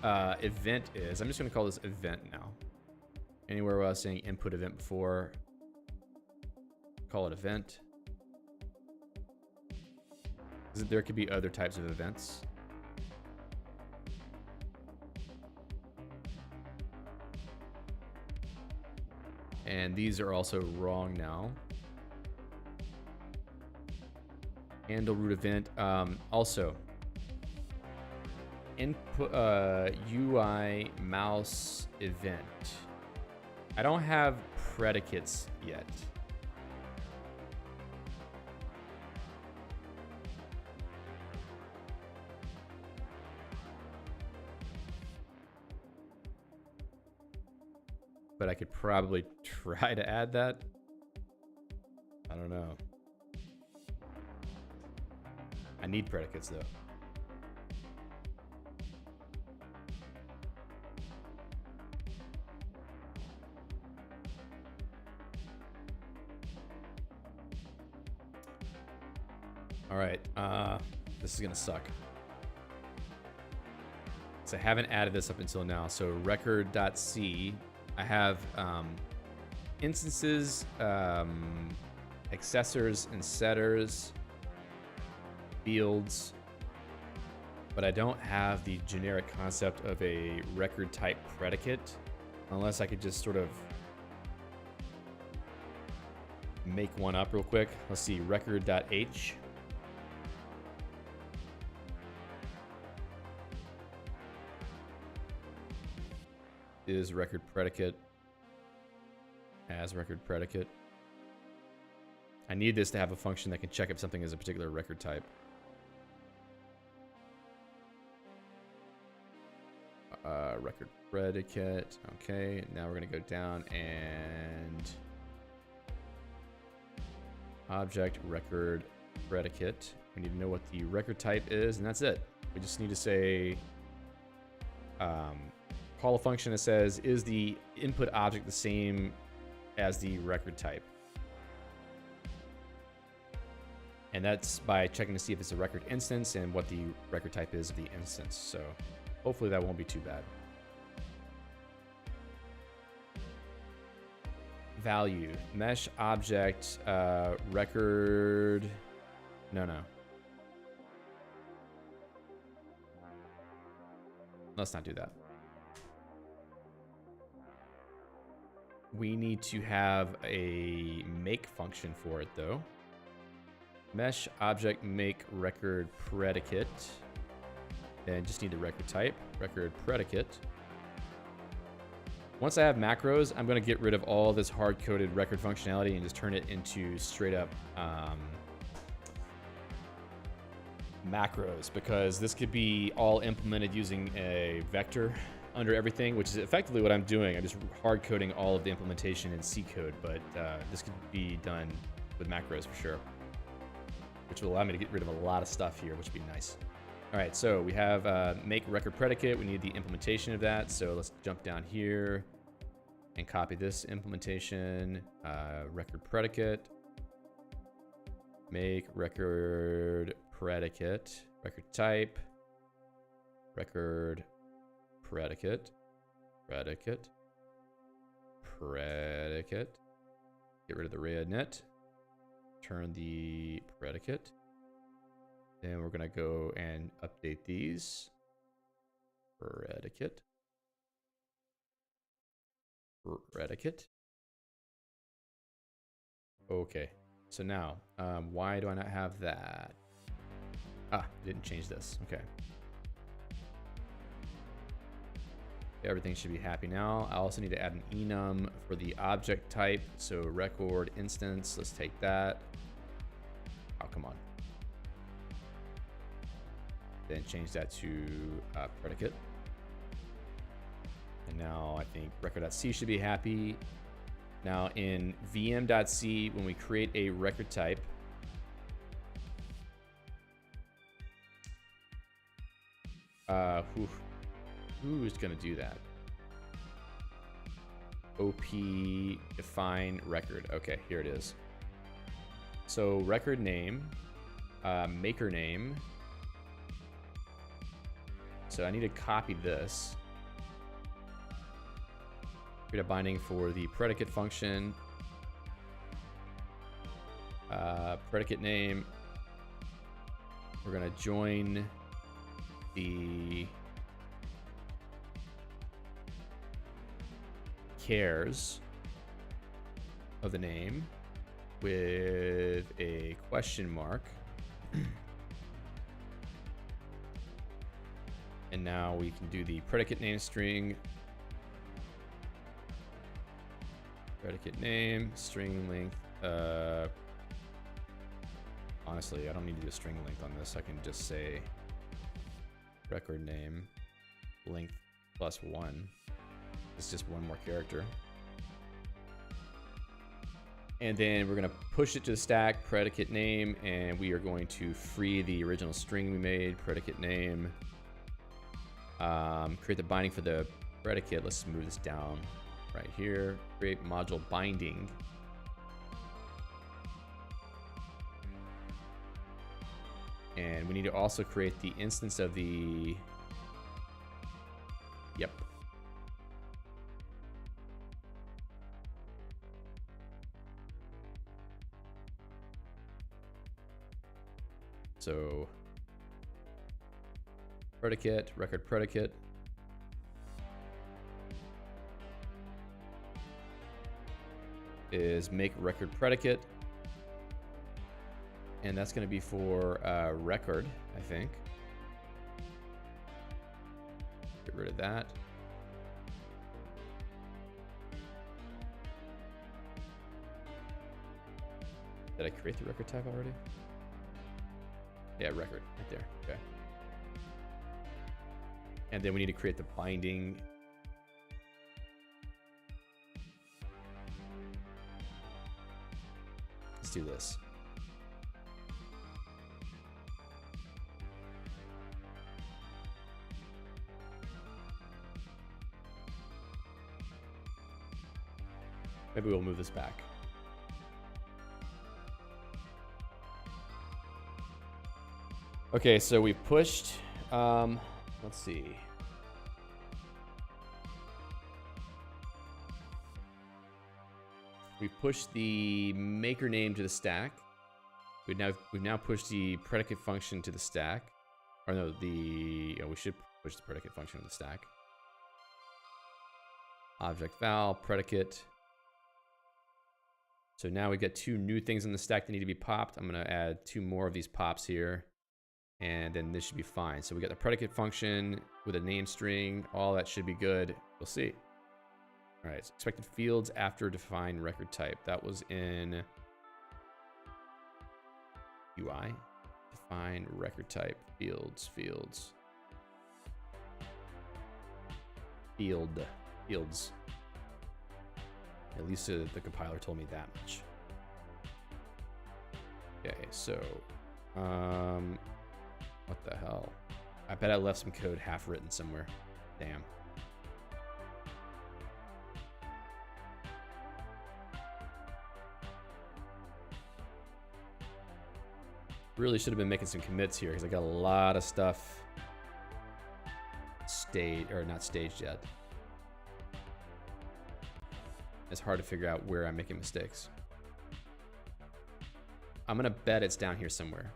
event is. I'm just going to call this event now. Anywhere where I was saying input event before, call it event. There could be other types of events. And these are also wrong now. Handle root event. Also, input UI mouse event. I don't have predicates yet. But I could probably try to add that. I don't know. I need predicates though. All right, this is gonna suck. So I haven't added this up until now. So record.c, I have instances, accessors and setters, fields, but I don't have the generic concept of a record type predicate, unless I could just sort of make one up real quick. Let's see, record.h. is record predicate as record predicate. I need this to have a function that can check if something is a particular record type. Record predicate. Okay, now we're gonna go down and object record predicate. We need to know what the record type is, and that's it. We just need to say call a function that says, is the input object the same as the record type? And that's by checking to see if it's a record instance and what the record type is of the instance. So hopefully that won't be too bad. value, mesh object, record. No. Let's not do that. We need to have a make function for it though. Mesh object make record predicate. And just need the record type, record predicate. Once I have macros, I'm going to get rid of all this hard-coded record functionality and just turn it into straight up macros, because this could be all implemented using a vector under everything, which is effectively what I'm doing. I'm just hard-coding all of the implementation in C code, but this could be done with macros for sure, which will allow me to get rid of a lot of stuff here, which would be nice. All right, so we have make record predicate. We need the implementation of that. So let's jump down here and copy this implementation, record predicate, make record predicate, record type, record predicate, predicate, predicate. Get rid of the rednet, turn the predicate. Then we're gonna go and update these. Predicate. Predicate. Okay, so now, why do I not have that? Ah, didn't change this, okay. Everything should be happy now. I also need to add an enum for the object type. So record instance, let's take that. Oh, come on. Then change that to predicate. And now I think record.c should be happy. Now in vm.c, when we create a record type, who's gonna do that? OP define record. Okay, here it is. So record name, maker name. So I need to copy this. Create a binding for the predicate function. Predicate name. We're gonna join the chars of the name with a question mark. And now we can do the predicate name string. Predicate name, string length. Honestly, I don't need to do a string length on this. I can just say record name, length +1. It's just one more character. And then we're gonna push it to the stack, predicate name, and we are going to free the original string we made, predicate name. Create the binding for the predicate. Let's move this down right here. Create module binding. And we need to also create the instance of the, yep. So predicate, record predicate. Is make record predicate. And that's going to be for record, I think. Get rid of that. Did I create the record type already? Yeah, record right there. Okay. And then we need to create the binding. Let's do this. Maybe we'll move this back. Okay, so we've pushed, let's see. we've pushed the maker name to the stack. We've now pushed the predicate function to the stack. Or no, we should push the predicate function to the stack. Object val, predicate. So now we've got 2 new things in the stack that need to be popped. I'm gonna add 2 more of these pops here. And then this should be fine. So we got the predicate function with a name string. All that should be good. We'll see. All right, so expected fields after define record type. That was in UI. Define record type, fields. At least the compiler told me that much. Okay, so, what the hell? I bet I left some code half written somewhere. Damn. Really should have been making some commits here because I got a lot of stuff not staged yet. It's hard to figure out where I'm making mistakes. I'm gonna bet it's down here somewhere.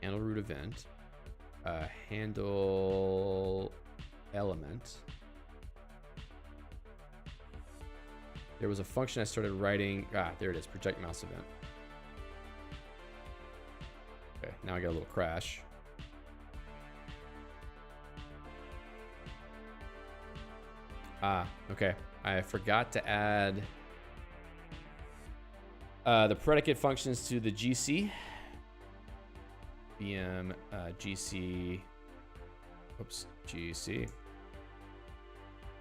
Handle root event, handle element. There was a function I started writing. There it is, project mouse event. Okay, now I got a little crash. Okay. I forgot to add the predicate functions to the GC. VM GC. Oops, GC.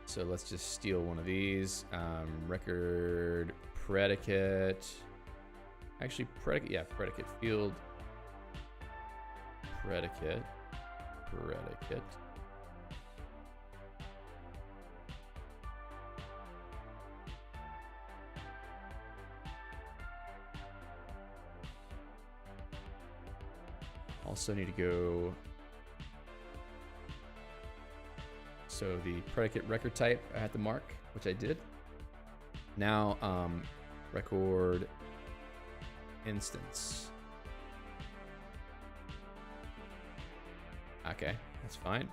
So let's just steal one of these. Record predicate. Actually, predicate field. Predicate. Also need to go. So the predicate record type I had to mark, which I did. Now record instance. Okay, that's fine.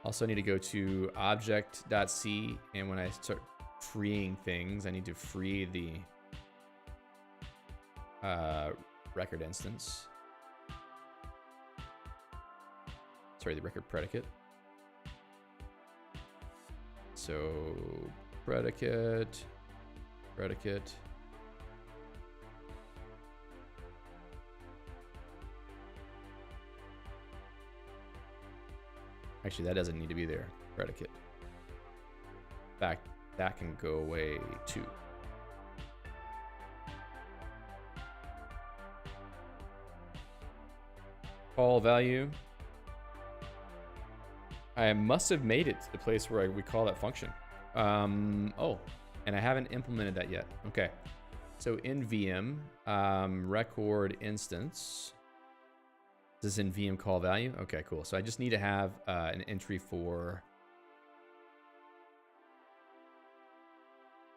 Also need to go to object.c, and when I start freeing things, I need to free the record instance. Sorry, the record predicate. So predicate. Actually, that doesn't need to be there. Predicate. In fact, that can go away too. Call value. I must have made it to the place where we call that function. Oh, and I haven't implemented that yet. Okay. So in VM, record instance. This is in VM call value. Okay, cool. So I just need to have an entry for.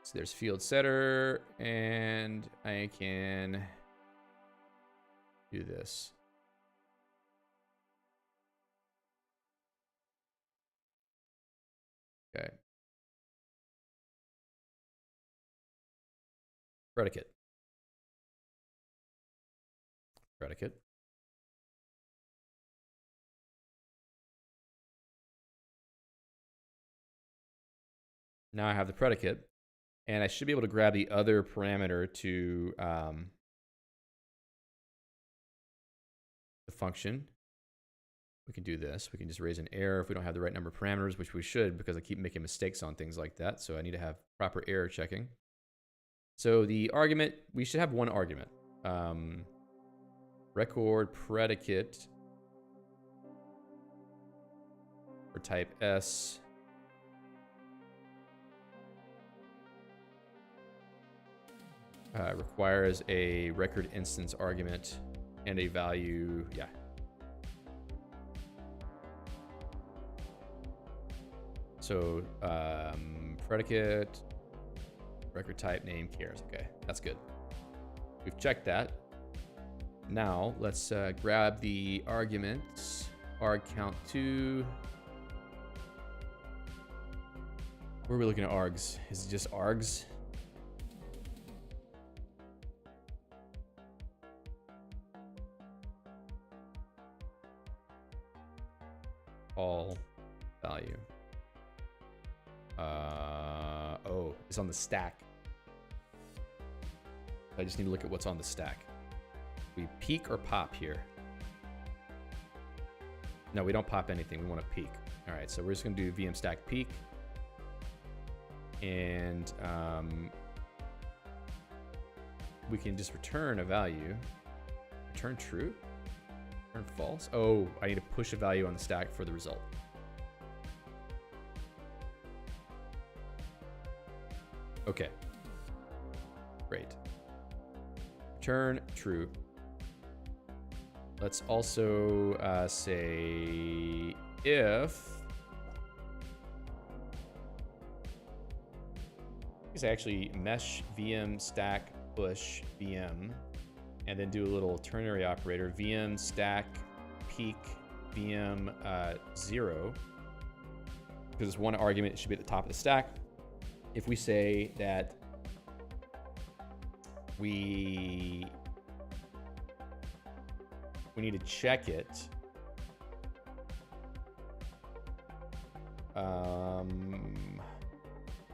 So there's field setter, and I can do this. Okay. Predicate. Now I have the predicate, and I should be able to grab the other parameter to the function. We can do this. We can just raise an error if we don't have the right number of parameters, which we should because I keep making mistakes on things like that. So I need to have proper error checking. So the argument, we should have one argument. Record predicate for type S. Requires a record instance argument and a value, yeah. So predicate, record type, name, cares. Okay, that's good. We've checked that. Now let's grab the arguments. Arg count 2. Where are we looking at args? Is it just args? All value. Oh, it's on the stack. I just need to look at what's on the stack. We peek or pop here? No, we don't pop anything. We want to peek. All right, so we're just going to do VM stack peek. And we can just return a value. Return true? Return false? Oh, I need to push a value on the stack for the result. Okay. Great. Return true. Let's also say if... I actually mesh VM stack push VM and then do a little ternary operator VM stack peak VM 0 because it's one argument. It should be at the top of the stack. If we say that we need to check it,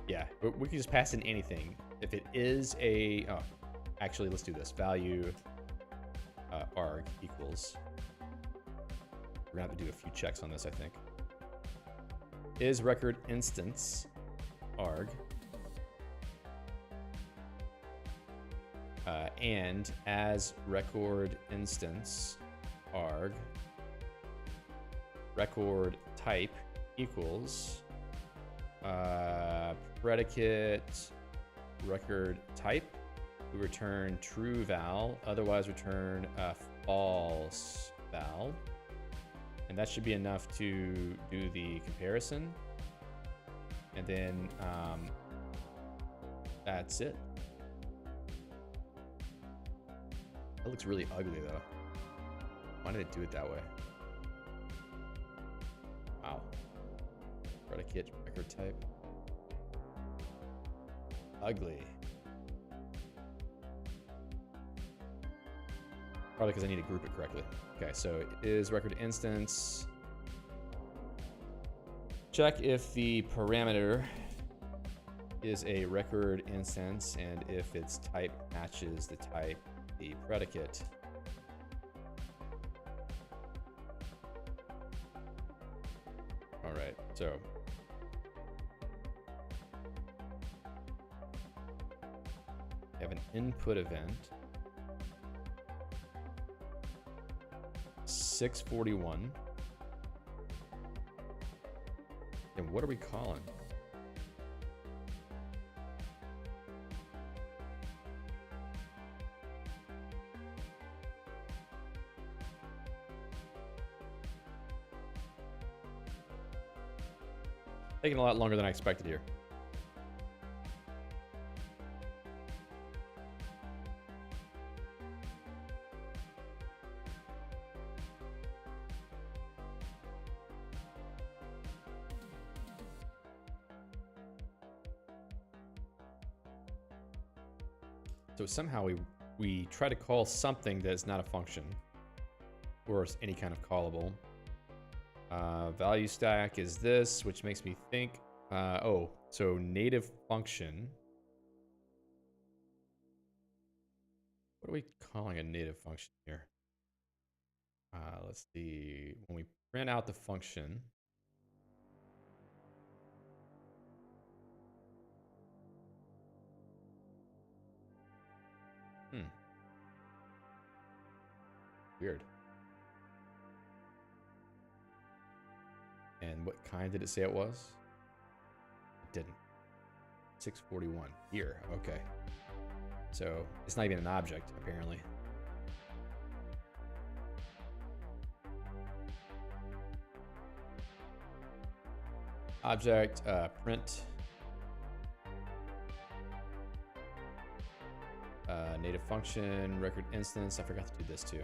yeah, we can just pass in anything. If it is a, oh, actually, let's do this. Value arg equals. We're gonna have to do a few checks on this, I think. Is record instance arg and as record instance arg record type equals predicate record type. We return true val, otherwise return a false val. And that should be enough to do the comparison. And then that's it. That looks really ugly though. Why did it do it that way? Wow. Predicate record type. Ugly. Probably because I need to group it correctly. Okay, so it is record instance. Check if the parameter is a record instance and if its type matches the type, the predicate. All right, so we have an input event. 641. And what are we calling? Taking a lot longer than I expected here. So somehow we try to call something that's not a function or any kind of callable. Value stack is this, which makes me think, oh, so native function. What are we calling a native function here? Let's see, when we print out the function, weird. And what kind did it say it was? It didn't. 641 here. Okay. So it's not even an object, apparently. Object print native function, record instance. I forgot to do this too.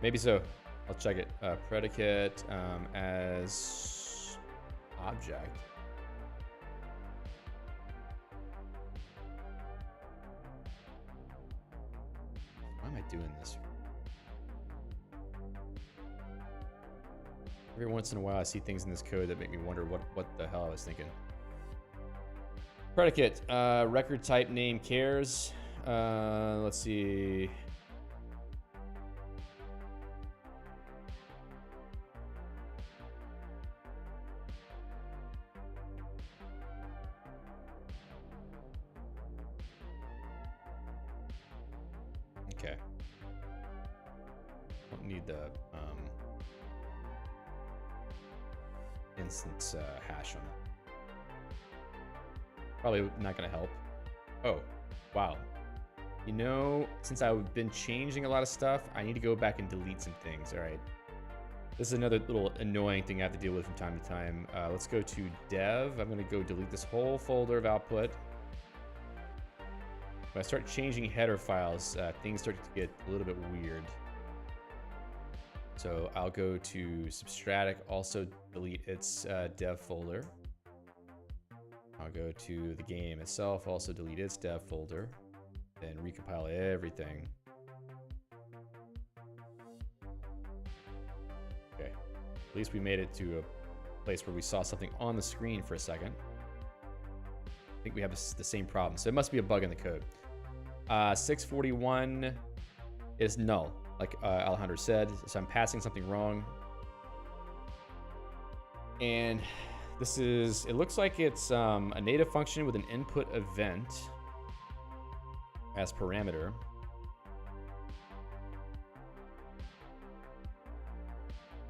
Maybe so. I'll check it. Predicate as object. Why am I doing this? Every once in a while I see things in this code that make me wonder what the hell I was thinking. Predicate, record type name cares. Let's see. Okay. Don't need the instance hash on that. Probably not gonna help. Oh, wow. You know, since I've been changing a lot of stuff, I need to go back and delete some things. All right. This is another little annoying thing I have to deal with from time to time. Let's go to dev. I'm gonna go delete this whole folder of output. When I start changing header files, things start to get a little bit weird. So I'll go to Substratic, also delete its dev folder. I'll go to the game itself, also delete its dev folder, then recompile everything. Okay, at least we made it to a place where we saw something on the screen for a second. I think we have the same problem, so it must be a bug in the code. 641 is null, like Alejandro said, so I'm passing something wrong. And this is, it looks like it's a native function with an input event as parameter.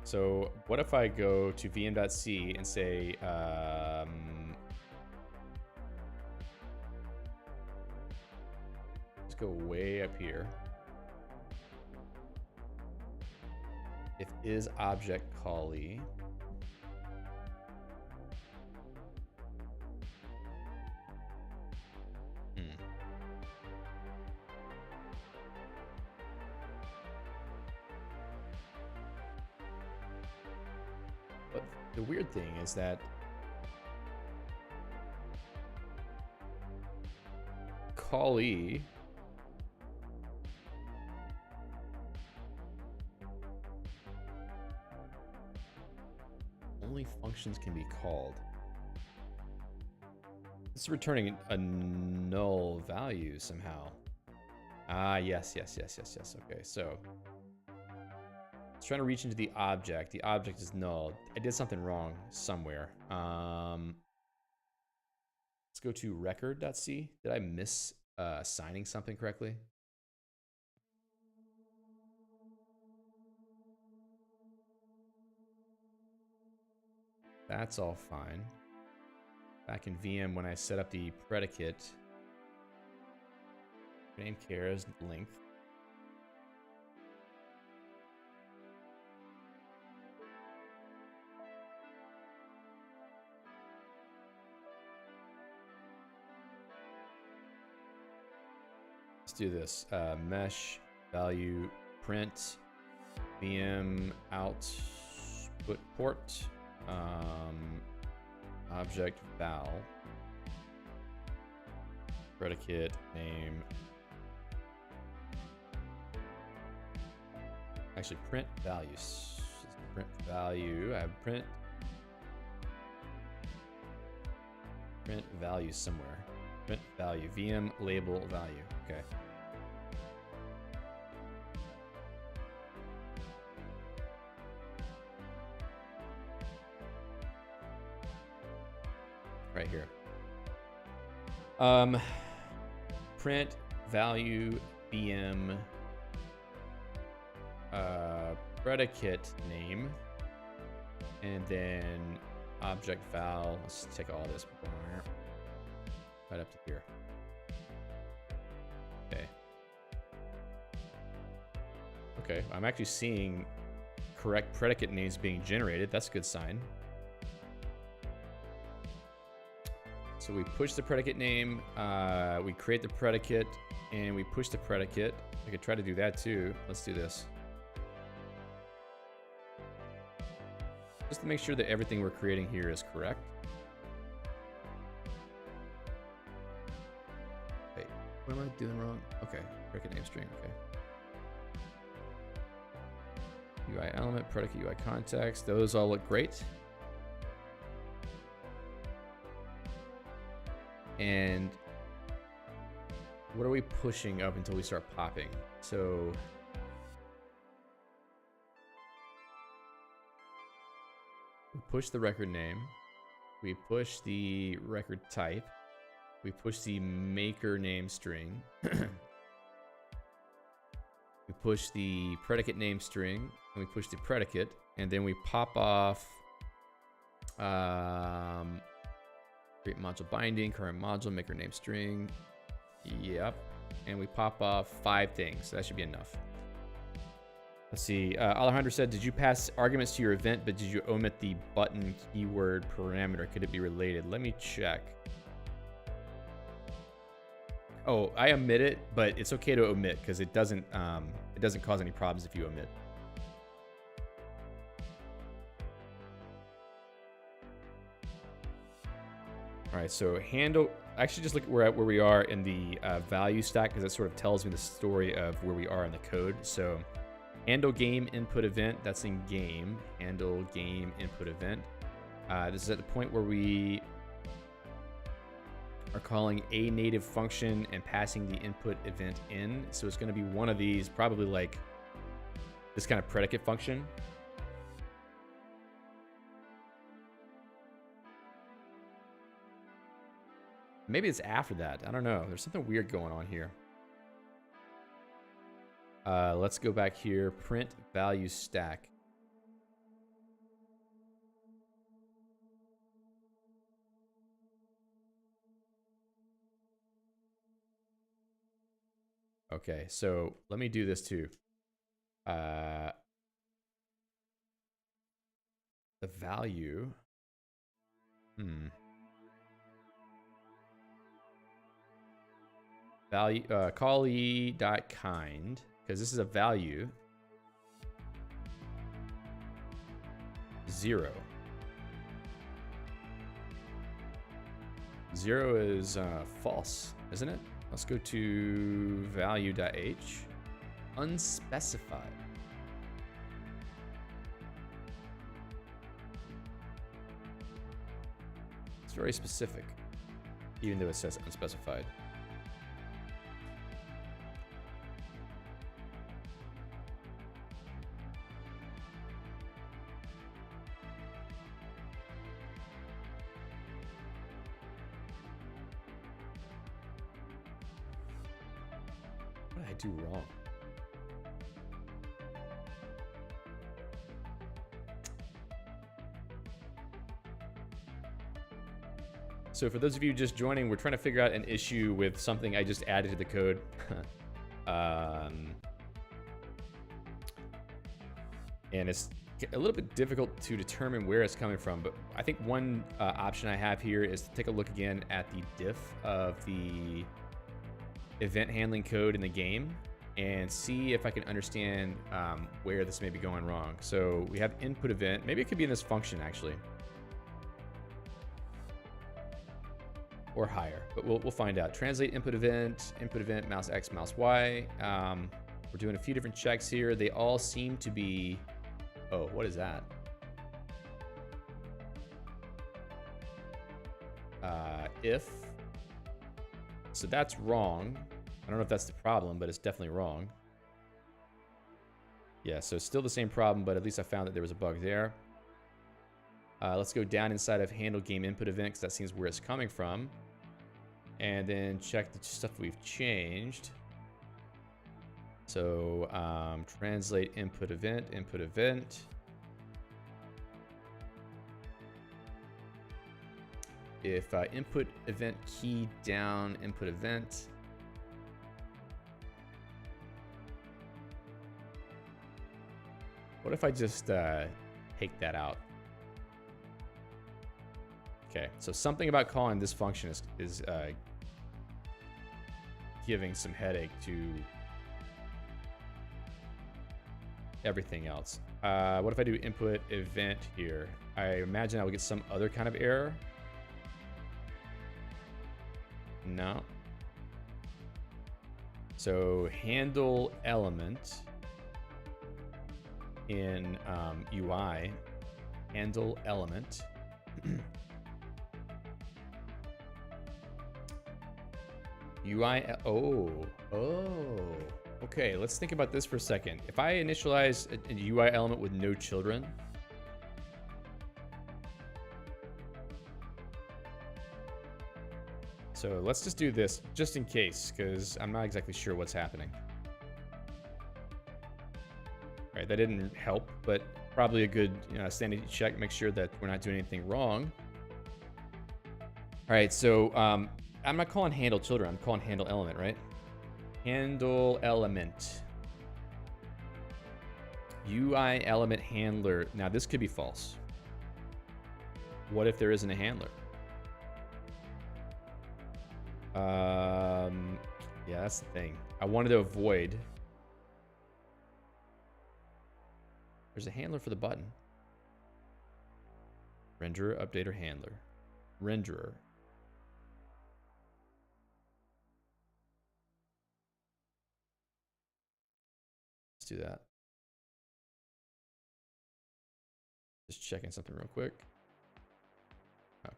So what if I go to vm.c and say, go way up here. If is object callee. But the weird thing is that callee only functions can be called. It's returning a null value somehow. Ah, yes. Okay, so it's trying to reach into the object. The object is null. I did something wrong somewhere. Let's go to record.c. Did I miss assigning something correctly? That's all fine. Back in VM, when I set up the predicate, name cares length. Let's do this. Mesh value print VM output port. Object val predicate name, actually print values, print value. I have print value somewhere, print value VM label value. Okay, right here. Print value VM predicate name, and then object val. Let's take all this right up to here. Okay, I'm actually seeing correct predicate names being generated. That's a good sign. So we push the predicate name, we create the predicate, and we push the predicate. I could try to do that too. Let's do this. Just to make sure that everything we're creating here is correct. Wait, what am I doing wrong? Okay, predicate name string, okay. UI element, predicate UI context, those all look great. And what are we pushing up until we start popping? So we push the record name, we push the record type, we push the maker name string, we push the predicate name string, and we push the predicate, and then we pop off create module binding, current module, maker name string. Yep. And we pop off 5 things. So that should be enough. Let's see. Alejandro said, did you pass arguments to your event, but did you omit the button keyword parameter? Could it be related? Let me check. Oh, I omit it, but it's okay to omit because it doesn't cause any problems if you omit. All right, so handle, actually just look at where we are in the value stack because that sort of tells me the story of where we are in the code. So handle game input event, that's in game, handle game input event. This is at the point where we are calling a native function and passing the input event in. So it's gonna be one of these, probably like this kind of predicate function. Maybe it's after that. I don't know. There's something weird going on here. Let's go back here. Print value stack. Okay, so let me do this too. The value. Value call e.kind, because this is a value. 0. 0 is false, isn't it? Let's go to value.h. Unspecified. It's very specific, even though it says unspecified. What did I do wrong? So for those of you just joining, we're trying to figure out an issue with something I just added to the code. And it's a little bit difficult to determine where it's coming from, but I think one option I have here is to take a look again at the diff of the event handling code in the game and see if I can understand where this may be going wrong. So we have input event. Maybe it could be in this function actually, or higher, but we'll find out. Translate input event, mouse X, mouse Y. We're doing a few different checks here. They all seem to be, oh, what is that? If. So that's wrong. I don't know if that's the problem, but it's definitely wrong. Yeah, so still the same problem, but at least I found that there was a bug there. Let's go down inside of handle game input event, because that seems where it's coming from. And then check the stuff we've changed. So translate input event. If input event key down input event. What if I just take that out? Okay, so something about calling this function is giving some headache to everything else. What if I do input event here? I imagine I will get some other kind of error. No. So handle element in UI, handle element. UI, okay, let's think about this for a second. If I initialize a UI element with no children, so let's just do this just in case, because I'm not exactly sure what's happening. All right, that didn't help, but probably a good sanity check, make sure that we're not doing anything wrong. All right, so I'm not calling handle children, I'm calling handle element, right? Handle element. UI element handler. Now this could be false. What if there isn't a handler? Yeah, that's the thing. I wanted to avoid. There's a handler for the button. Renderer, updater, handler. Renderer. Let's do that. Just checking something real quick.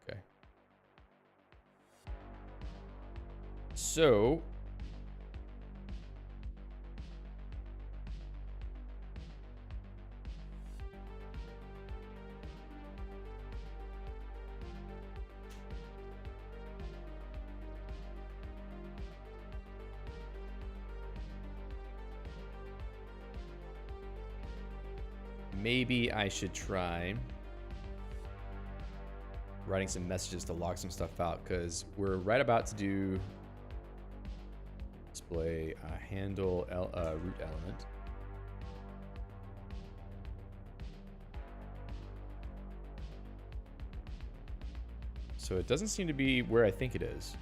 Okay. So maybe I should try writing some messages to log some stuff out, because we're right about to do display handle root element. So it doesn't seem to be where I think it is,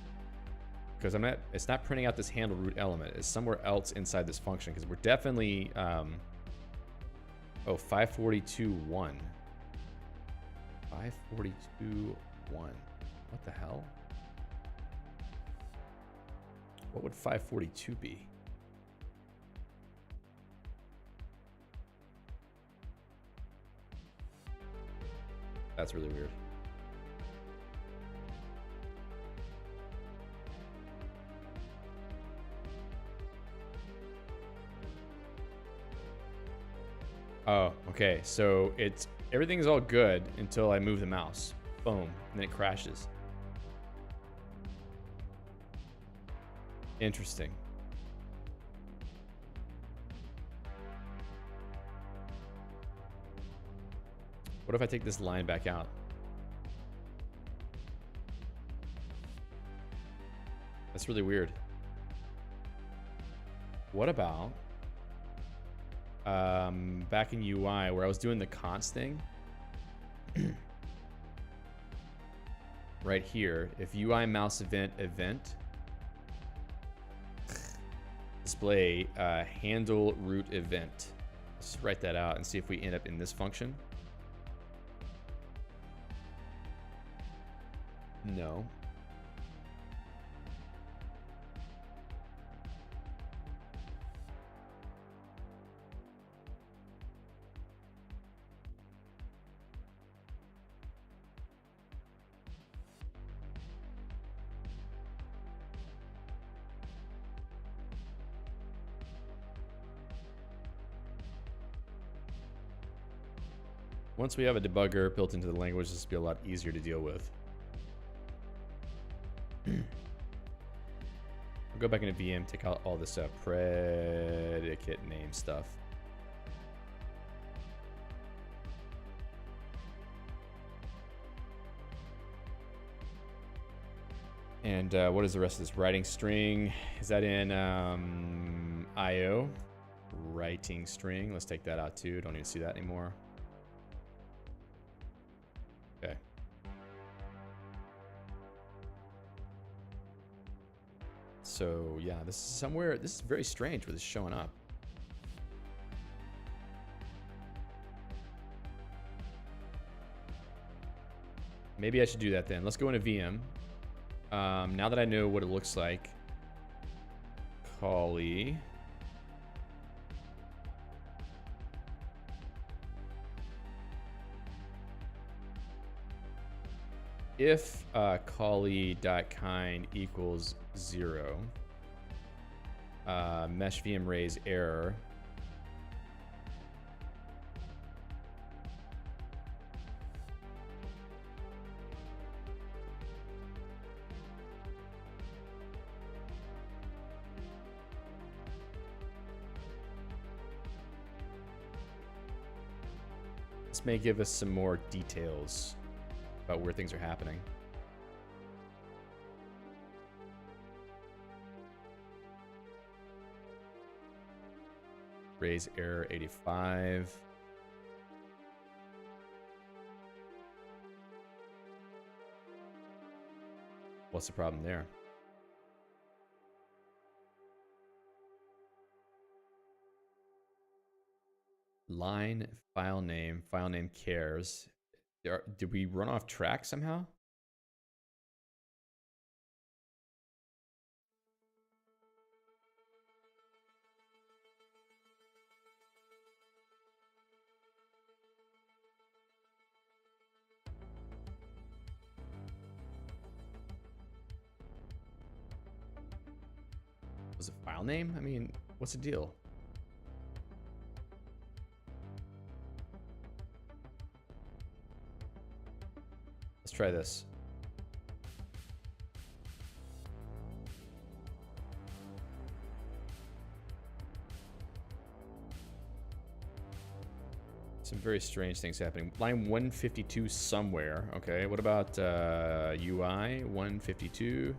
because it's not printing out this handle root element. It's somewhere else inside this function, because we're definitely 542.1. 542.1. What the hell? What would 542 be? That's really weird. Oh, okay. So everything's all good until I move the mouse. Boom, and then it crashes. Interesting. What if I take this line back out? That's really weird. What about back in UI where I was doing the const thing? Right here, if UI mouse event display handle root event. Let's just write that out and see if we end up in this function. No. Once we have a debugger built into the language, this will be a lot easier to deal with. I'll go back into VM, take out all this predicate name stuff. And what is the rest of this writing string? Is that in IO? Right. writing string. Let's take that out too. Don't even see that anymore. Okay. So yeah, this is somewhere, this is very strange where this is showing up. Maybe I should do that then. Let's go into VM. Now that I know what it looks like, Kali. If Kali.kind equals 0, mesh VM raise error. This may give us some more details about where things are happening. Raise error 85. What's the problem there? Line, file name cares. Did we run off track somehow? Was it file name? I mean, what's the deal? Let's try this. Some very strange things happening. Line 152 somewhere. Okay, what about UI 152?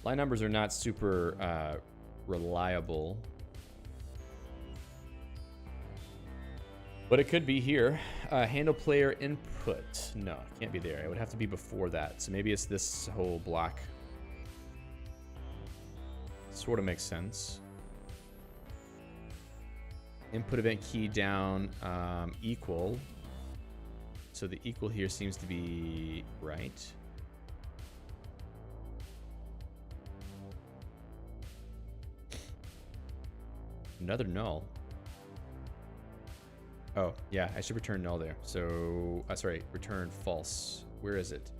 Line numbers are not super reliable. But it could be here. Handle player input. No, it can't be there. It would have to be before that. So maybe it's this whole block. Sort of makes sense. Input event key down equal. So the equal here seems to be right. Another null. Oh, yeah, I should return null there. So, sorry, return false. Where is it?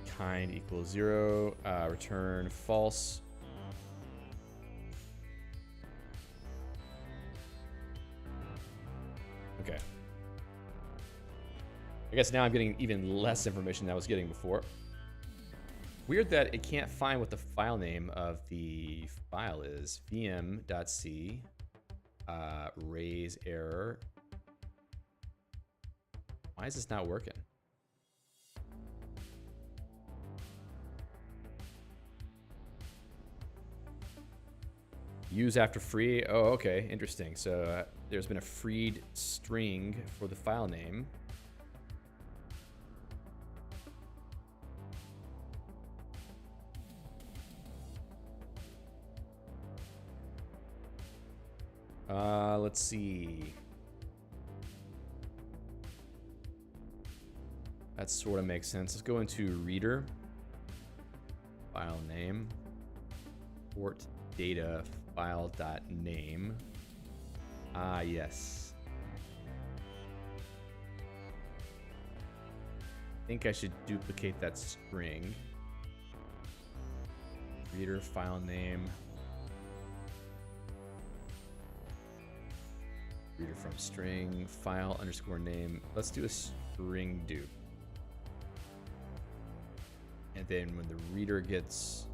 Kind equals 0. Return false. Okay. I guess now I'm getting even less information than I was getting before. Weird that it can't find what the file name of the file is. vm.c raise error. Why is this not working? Use after free. Oh, okay, interesting. So there's been a freed string for the file name. Let's see. That sort of makes sense. Let's go into reader. File name. Port data file.name. Ah, yes. I think I should duplicate that string. Reader file name. Reader from string, file underscore name. Let's do a string dupe. And then when the reader gets,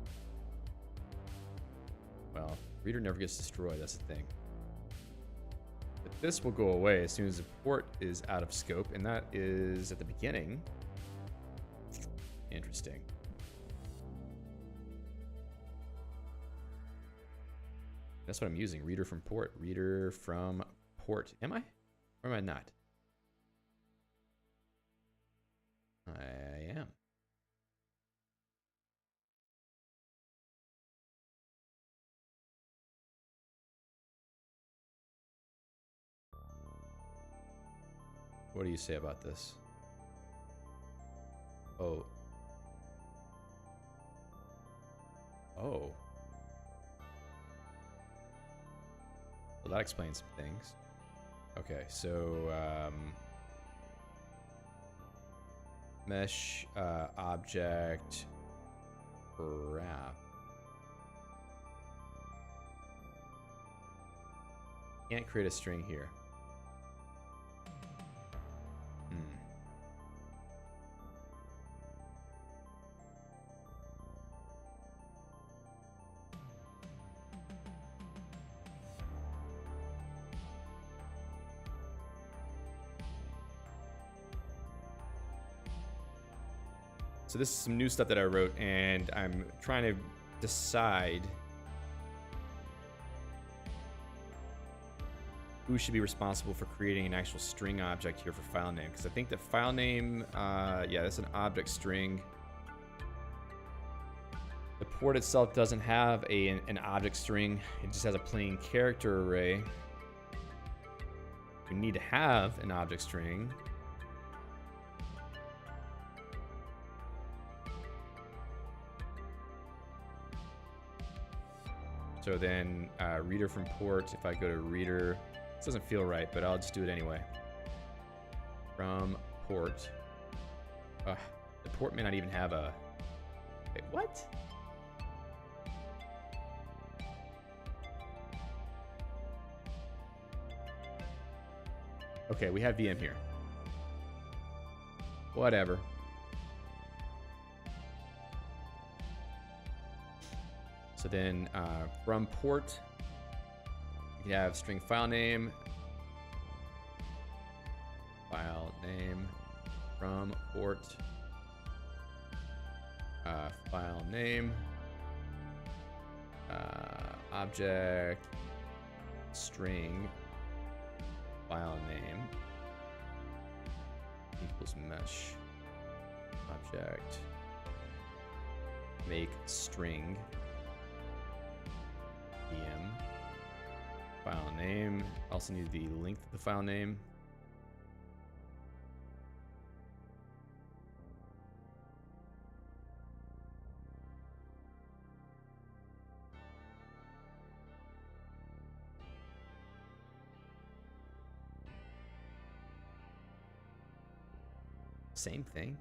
well, reader never gets destroyed, that's the thing. But this will go away as soon as the port is out of scope, and that is at the beginning. Interesting. That's what I'm using. Reader from port. Reader from port. Am I? Or am I not? I am. What do you say about this? Oh. Oh. Well, that explains some things. Okay, so mesh object wrap. Can't create a string here. So this is some new stuff that I wrote, and I'm trying to decide who should be responsible for creating an actual string object here for file name. Because I think the file name, yeah, that's an object string. The port itself doesn't have an object string. It just has a plain character array. We need to have an object string. So then reader from port, if I go to reader, this doesn't feel right, but I'll just do it anyway. From port. The port may not even have a... Wait, what? Okay, we have VM here. Whatever. So then from port, you can have string file name, from port, file name, object, string, file name, equals mesh, object, make string, VM, file name. Also need the length of the file name. Same thing.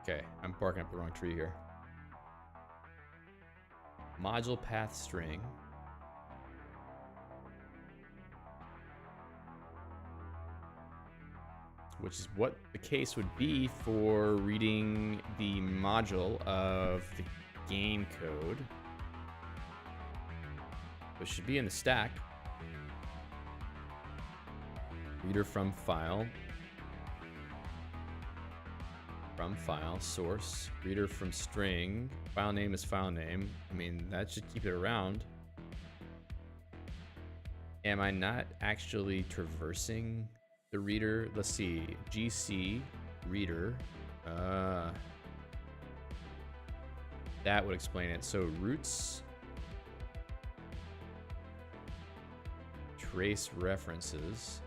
Okay, I'm barking up the wrong tree here. Module path string. Which is what the case would be for reading the module of the game code. It should be in the stack. Reader from file. From file, source, reader from string, file name is file name. I mean, that should keep it around. Am I not actually traversing the reader? Let's see, GC, reader. That would explain it. So roots, trace references,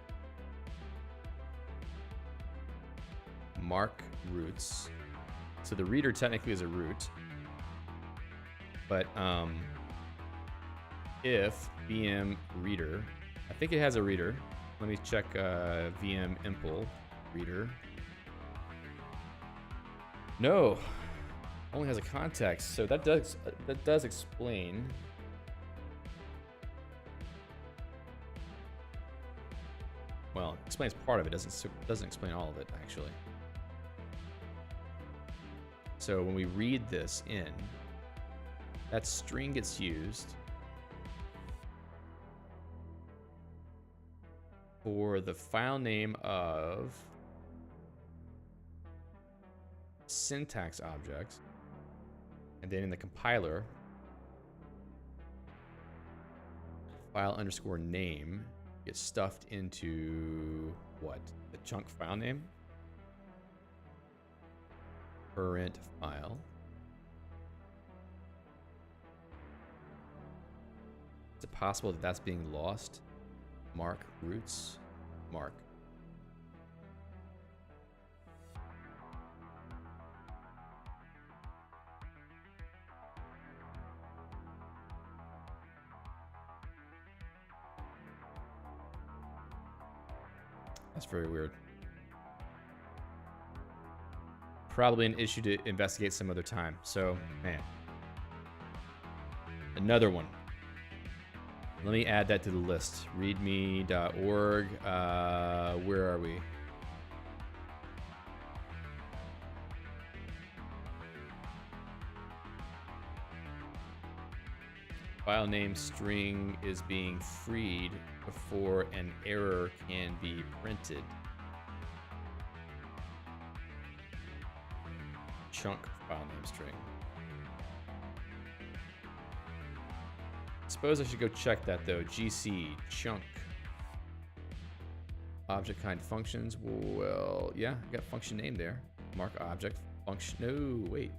mark roots. So the reader technically is a root, but if VM reader, I think it has a reader. Let me check VM impl reader. No, Only has a context, so that does explain. Well, it explains part of it. Doesn't explain all of it actually. So when we read this in, that string gets used for the file name of syntax objects, and then in the compiler, file underscore name gets stuffed into what? The chunk file name? Current file. Is it possible that that's being lost? Mark roots, mark. That's very weird. Probably an issue to investigate some other time. So, man. Another one. Let me add that to the list. readme.org. Where are we? File name string is being freed before an error can be printed. Chunk file name string. Suppose I should go check that though. GC chunk. Object kind functions. Well, yeah, I got function name there. Mark object function. No, wait.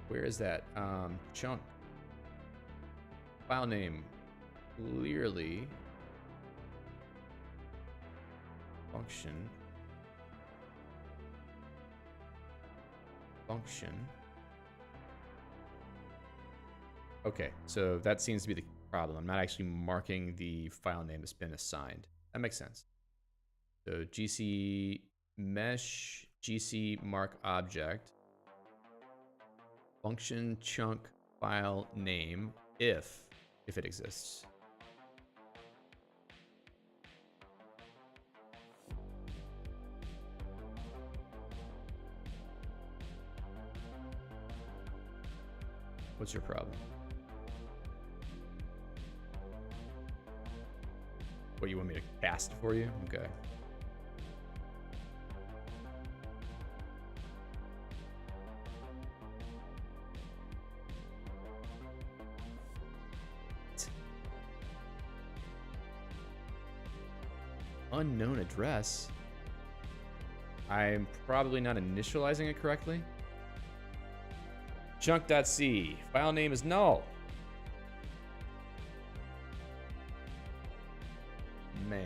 Where is that? Chunk. File name. Clearly. Function. Function. Okay, so that seems to be the problem. I'm not actually marking the file name that's been assigned. That makes sense. So GC mesh, GC mark object, function chunk file name if it exists. What's your problem? What, you want me to cast for you? Okay. Unknown address? I'm probably not initializing it correctly. Chunk.c. File name is null. Man.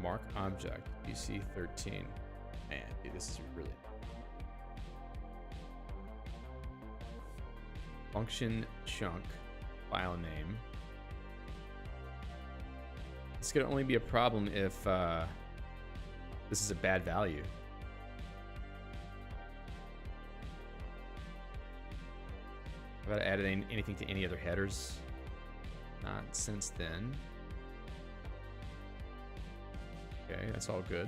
Mark object, BC13. Man, dude, this is really... Function chunk file name. This could only be a problem if this is a bad value. Have I added anything to any other headers? Not since then. Okay, that's all good.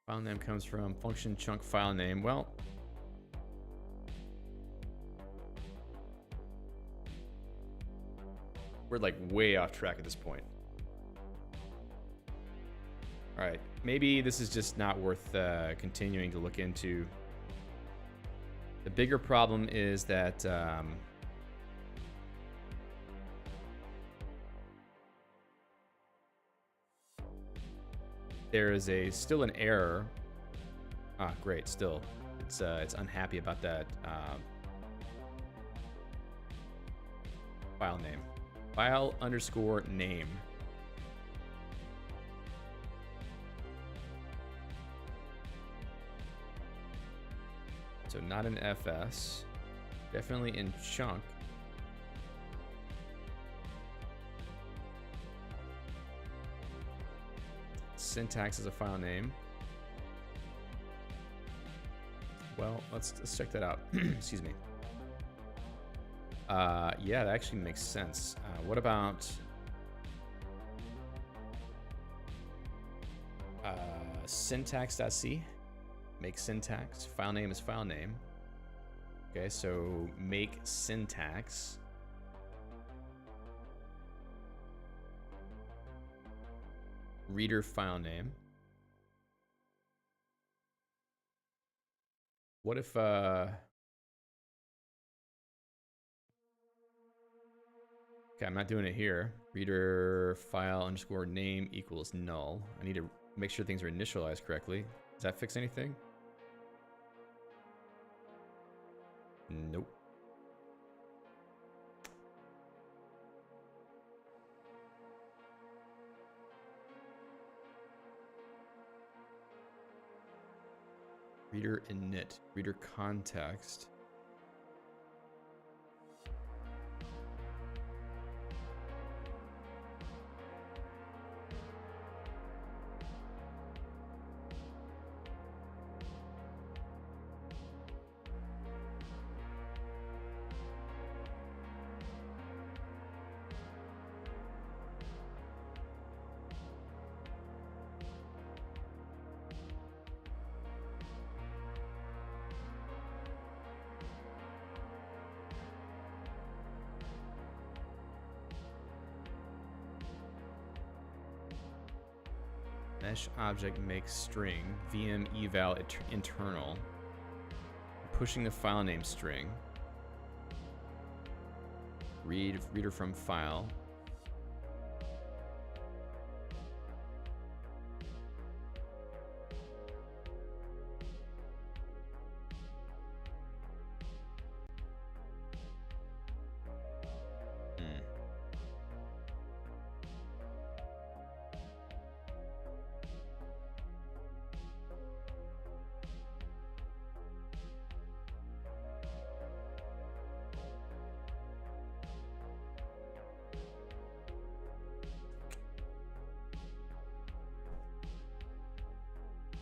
File name comes from function chunk file name. Well, We're like way off track at this point. All right, maybe this is just not worth continuing to look into. The bigger problem is that there is still an error. Ah, great, still. It's unhappy about that file name. File underscore name. So not in FS, definitely in chunk. Syntax is a file name. Well, let's check that out. Excuse me. Yeah, that actually makes sense. What about syntax.c? Make syntax. File name is file name. Okay, so make syntax. Reader file name. What if okay, I'm not doing it here. Reader file underscore name equals null. I need to make sure things are initialized correctly. Does that fix anything? Nope. Reader init, reader context. Mesh object makes string, VM eval internal, pushing the file name string, reader from file.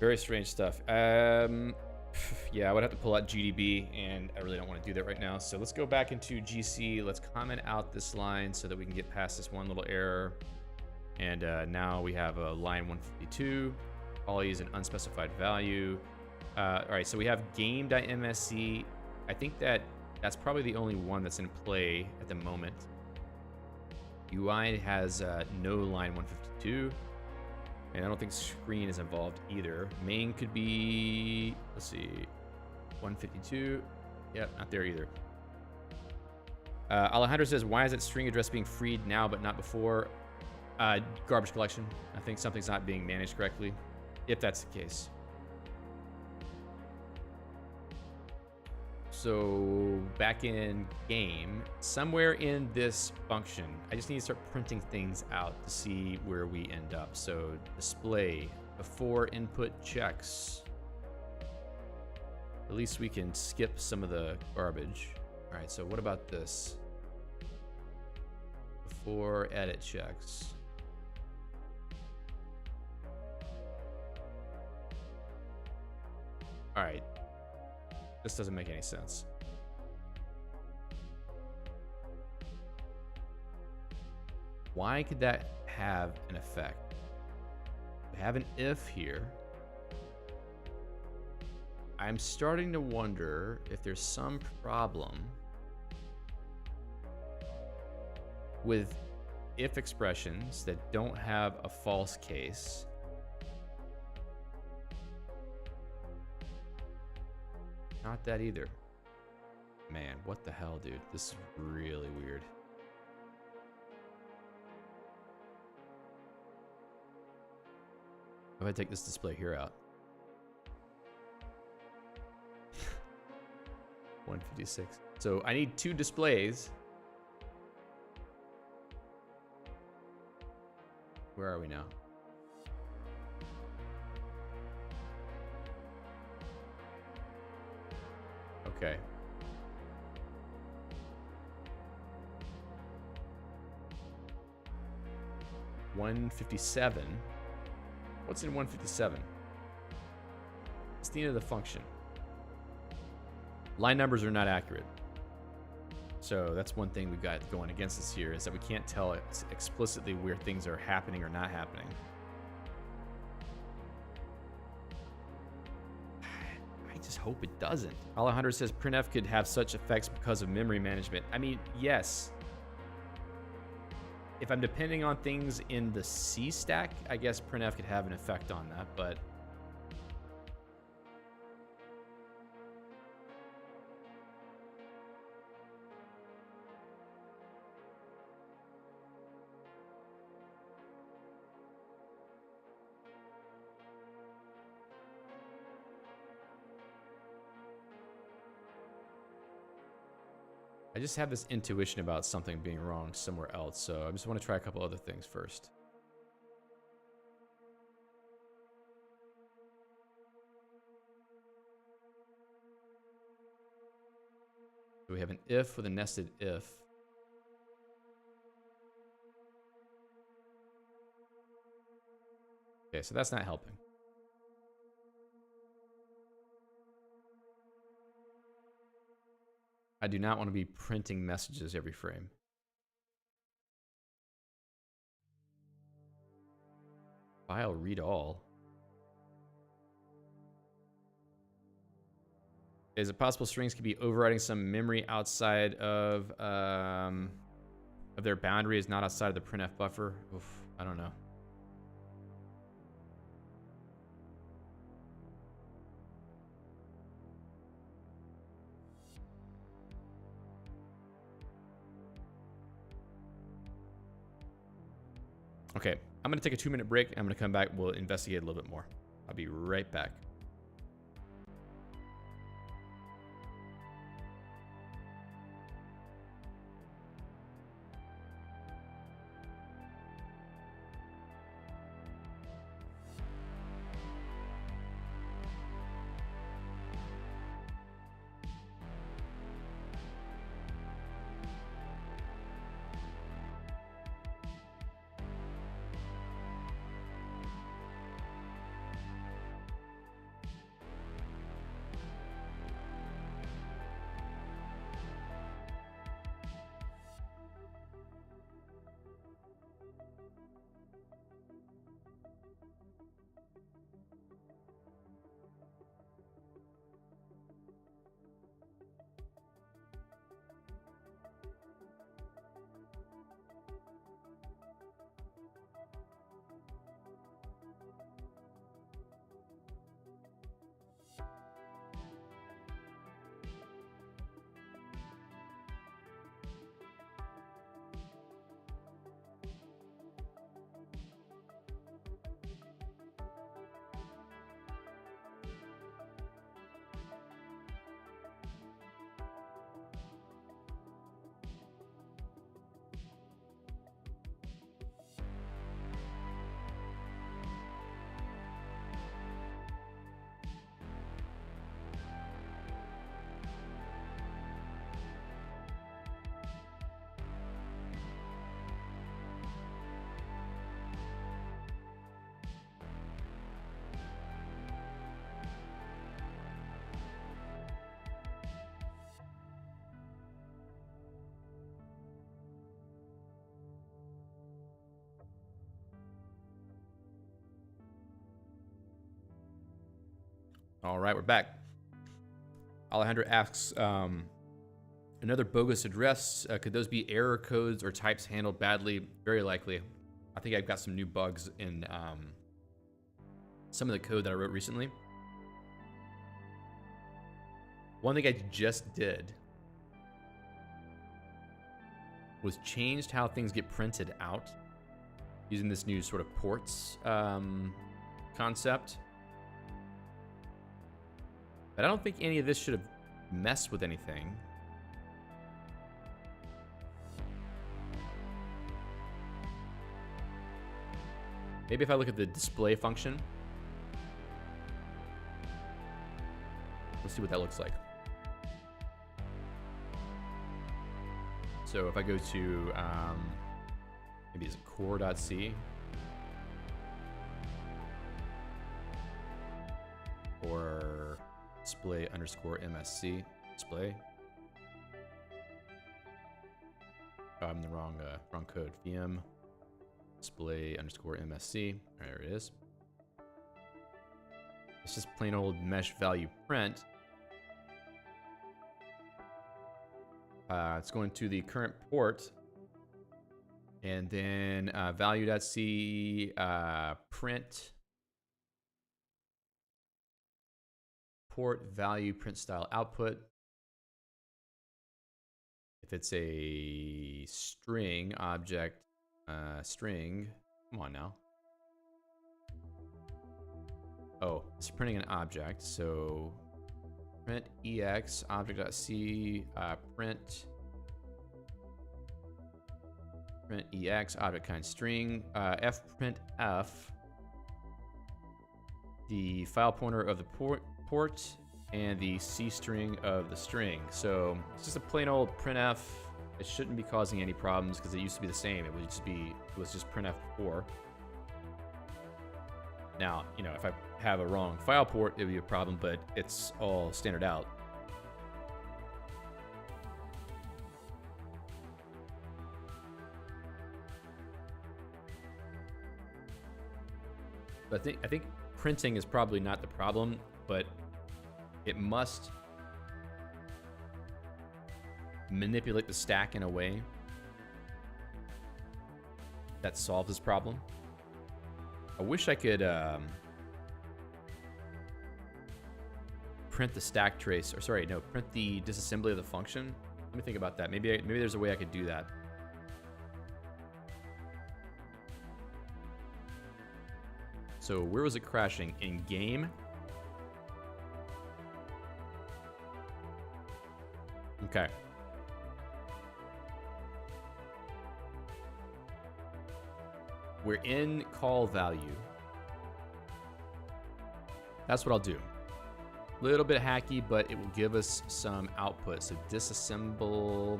Very strange stuff. Yeah, I would have to pull out GDB, and I really don't want to do that right now. So let's go back into GC. Let's comment out this line so that we can get past this one little error. And now we have a line 152. Poly is an unspecified value. All right, so we have game.msc. I think that's probably the only one that's in play at the moment. UI has no line 152. And I don't think screen is involved either. Main could be, let's see, 152. Yep, not there either. Alejandro says, why is that string address being freed now but not before? Garbage collection. I think something's not being managed correctly, if that's the case. So back in game, somewhere in this function, I just need to start printing things out to see where we end up. So display before input checks. At least we can skip some of the garbage. All right, so what about this? Before edit checks. All right. This doesn't make any sense. Why could that have an effect? We have an if here. I'm starting to wonder if there's some problem with if expressions that don't have a false case. Not that either. Man, what the hell, dude? This is really weird. If I take this display here out. 156. So I need 2 displays. Where are we now? Okay. $157. What's in 157? It's the end of the function. Line numbers are not accurate. So that's one thing we've got going against us here, is that we can't tell explicitly where things are happening or not happening. I just hope it doesn't. Alejandro says printf could have such effects because of memory management. I mean, yes. If I'm depending on things in the C stack, I guess printf could have an effect on that, but I just have this intuition about something being wrong somewhere else, so I just want to try a couple other things first. So we have an if with a nested if. Okay, so that's not helping. I do not want to be printing messages every frame. File read all. Is it possible strings could be overriding some memory outside of their boundary, is not outside of the printf buffer? Oof, I don't know. Okay, I'm gonna take a 2-minute break. I'm gonna come back. We'll investigate a little bit more. I'll be right back. All right, we're back. Alejandro asks, Another bogus address. Could those be error codes or types handled badly? Very likely. I think I've got some new bugs in some of the code that I wrote recently. One thing I just did was changed how things get printed out using this new sort of ports concept. But I don't think any of this should have messed with anything. Maybe if I look at the display function, let's see what that looks like. So if I go to, maybe it's core.c, or display underscore MSC, display. Oh, I'm in the wrong code. VM display underscore MSC. There it is. It's just plain old mesh value print. It's going to the current port, and then value.c print port value print style output. If it's a string object, string, come on now. Oh, it's printing an object, so print ex object.c print ex object kind string fprintf the file pointer of the port and the C string of the string. So it's just a plain old printf. It shouldn't be causing any problems because it used to be the same. It was just printf before. Now, you know, if I have a wrong file port, it would be a problem, but it's all standard out. But I think printing is probably not the problem, but it must manipulate the stack in a way that solves this problem. I wish I could print the stack trace, or sorry, no, print the disassembly of the function. Let me think about that. Maybe there's a way I could do that. So where was it crashing? In game? Okay. We're in call value. That's what I'll do. A little bit hacky, but it will give us some output. So disassemble.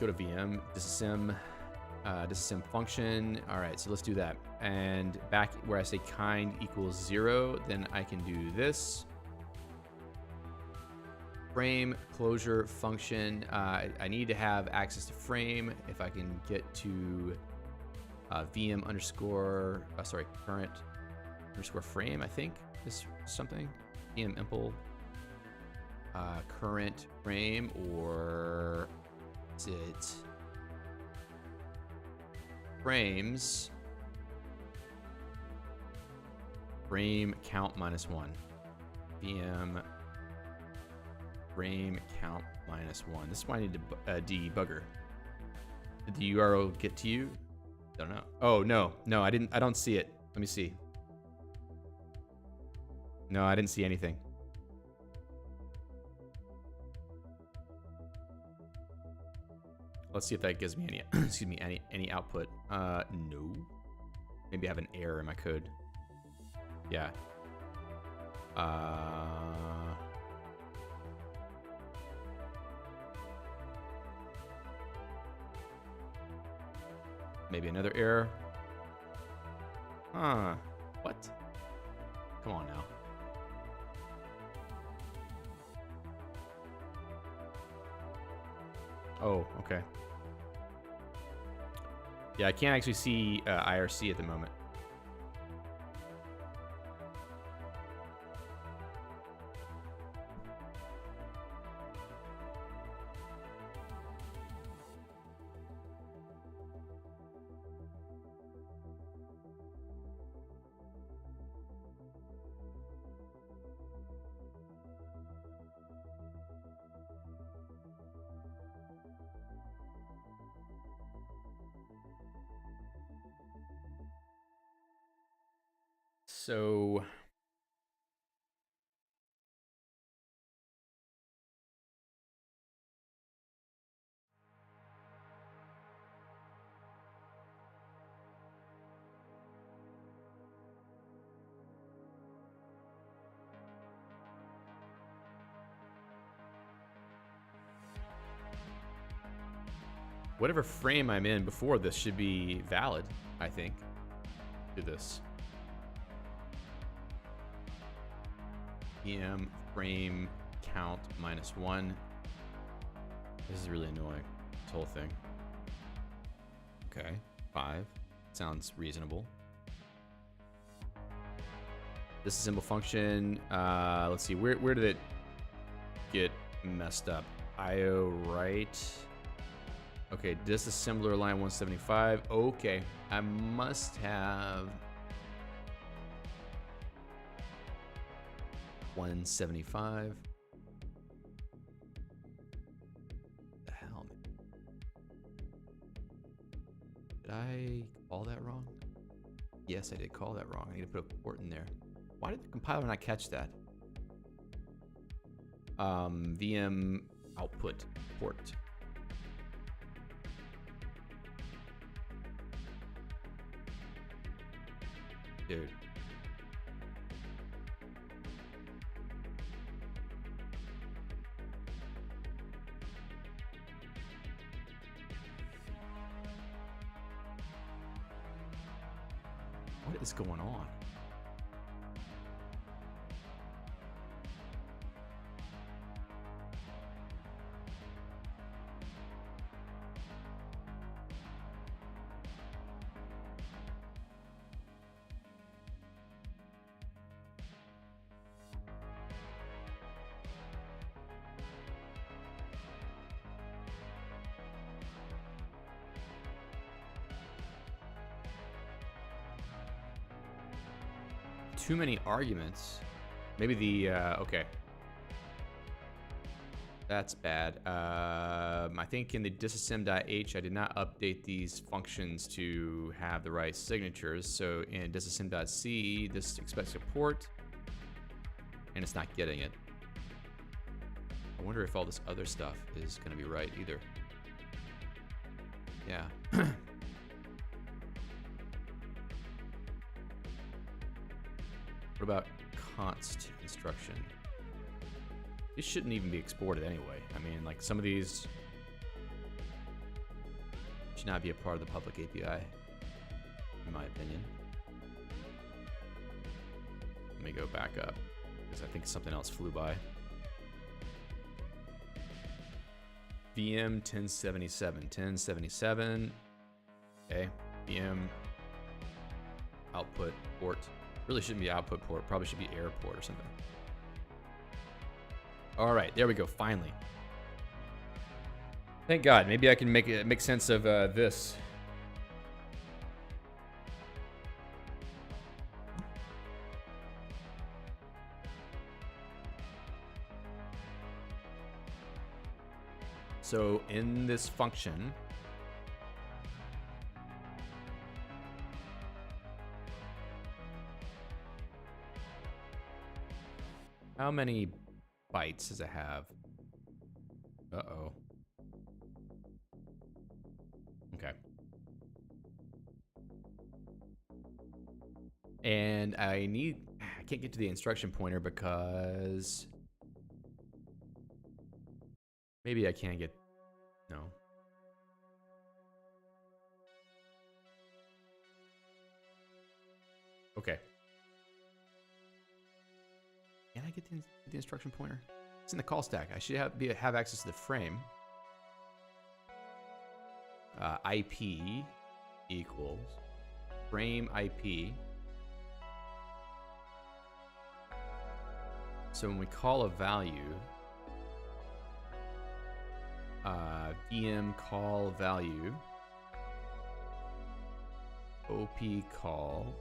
Go to VM, disassemble function. All right, so let's do that. And back where I say kind equals 0, then I can do this. Frame closure function. I need to have access to frame. If I can get to VM underscore, current underscore frame, I think is something. VM impl current frame, or is it frames frame count -1 VM frame count -1. This is why I need to debugger. Did the URL get to you? I don't know. Oh no, I didn't. I don't see it. Let me see. No, I didn't see anything. Let's see if that gives me any excuse me, any output. No. Maybe I have an error in my code. Yeah. Maybe another error. Huh. What? Come on now. Oh, okay. Yeah, I can't actually see IRC at the moment. So whatever frame I'm in before this should be valid, I think. Do this. VM frame count -1. This is really annoying, this whole thing. Okay, 5. Sounds reasonable. Disassemble function. Let's see, where did it get messed up? IO right. Okay, disassembler line 175. Okay, I must have 175. The hell, man. Did I call that wrong? Yes, I did call that wrong. I need to put a port in there. Why did the compiler not catch that? VM output port. Dude. What is going on? Too many arguments. Maybe the, okay. That's bad. I think in the disassemb.h, I did not update these functions to have the right signatures. So in disassemb.c, this expects a port, and it's not getting it. I wonder if all this other stuff is going to be right either. Yeah. What about const instruction? These shouldn't even be exported anyway. I mean, like, some of these should not be a part of the public API, in my opinion. Let me go back up, because I think something else flew by. VM 1077, 1077. Okay, VM output port. Really shouldn't be output port, probably should be air port or something. All right, there we go, finally. Thank God, maybe I can make sense of this. So in this function, how many bytes does it have? Uh-oh. Okay. And I can't get to the instruction pointer because maybe I can't get, no. Okay. Can I get the instruction pointer? It's in the call stack. I should have access to the frame. IP equals frame IP. So when we call a value, VM call value, OP call,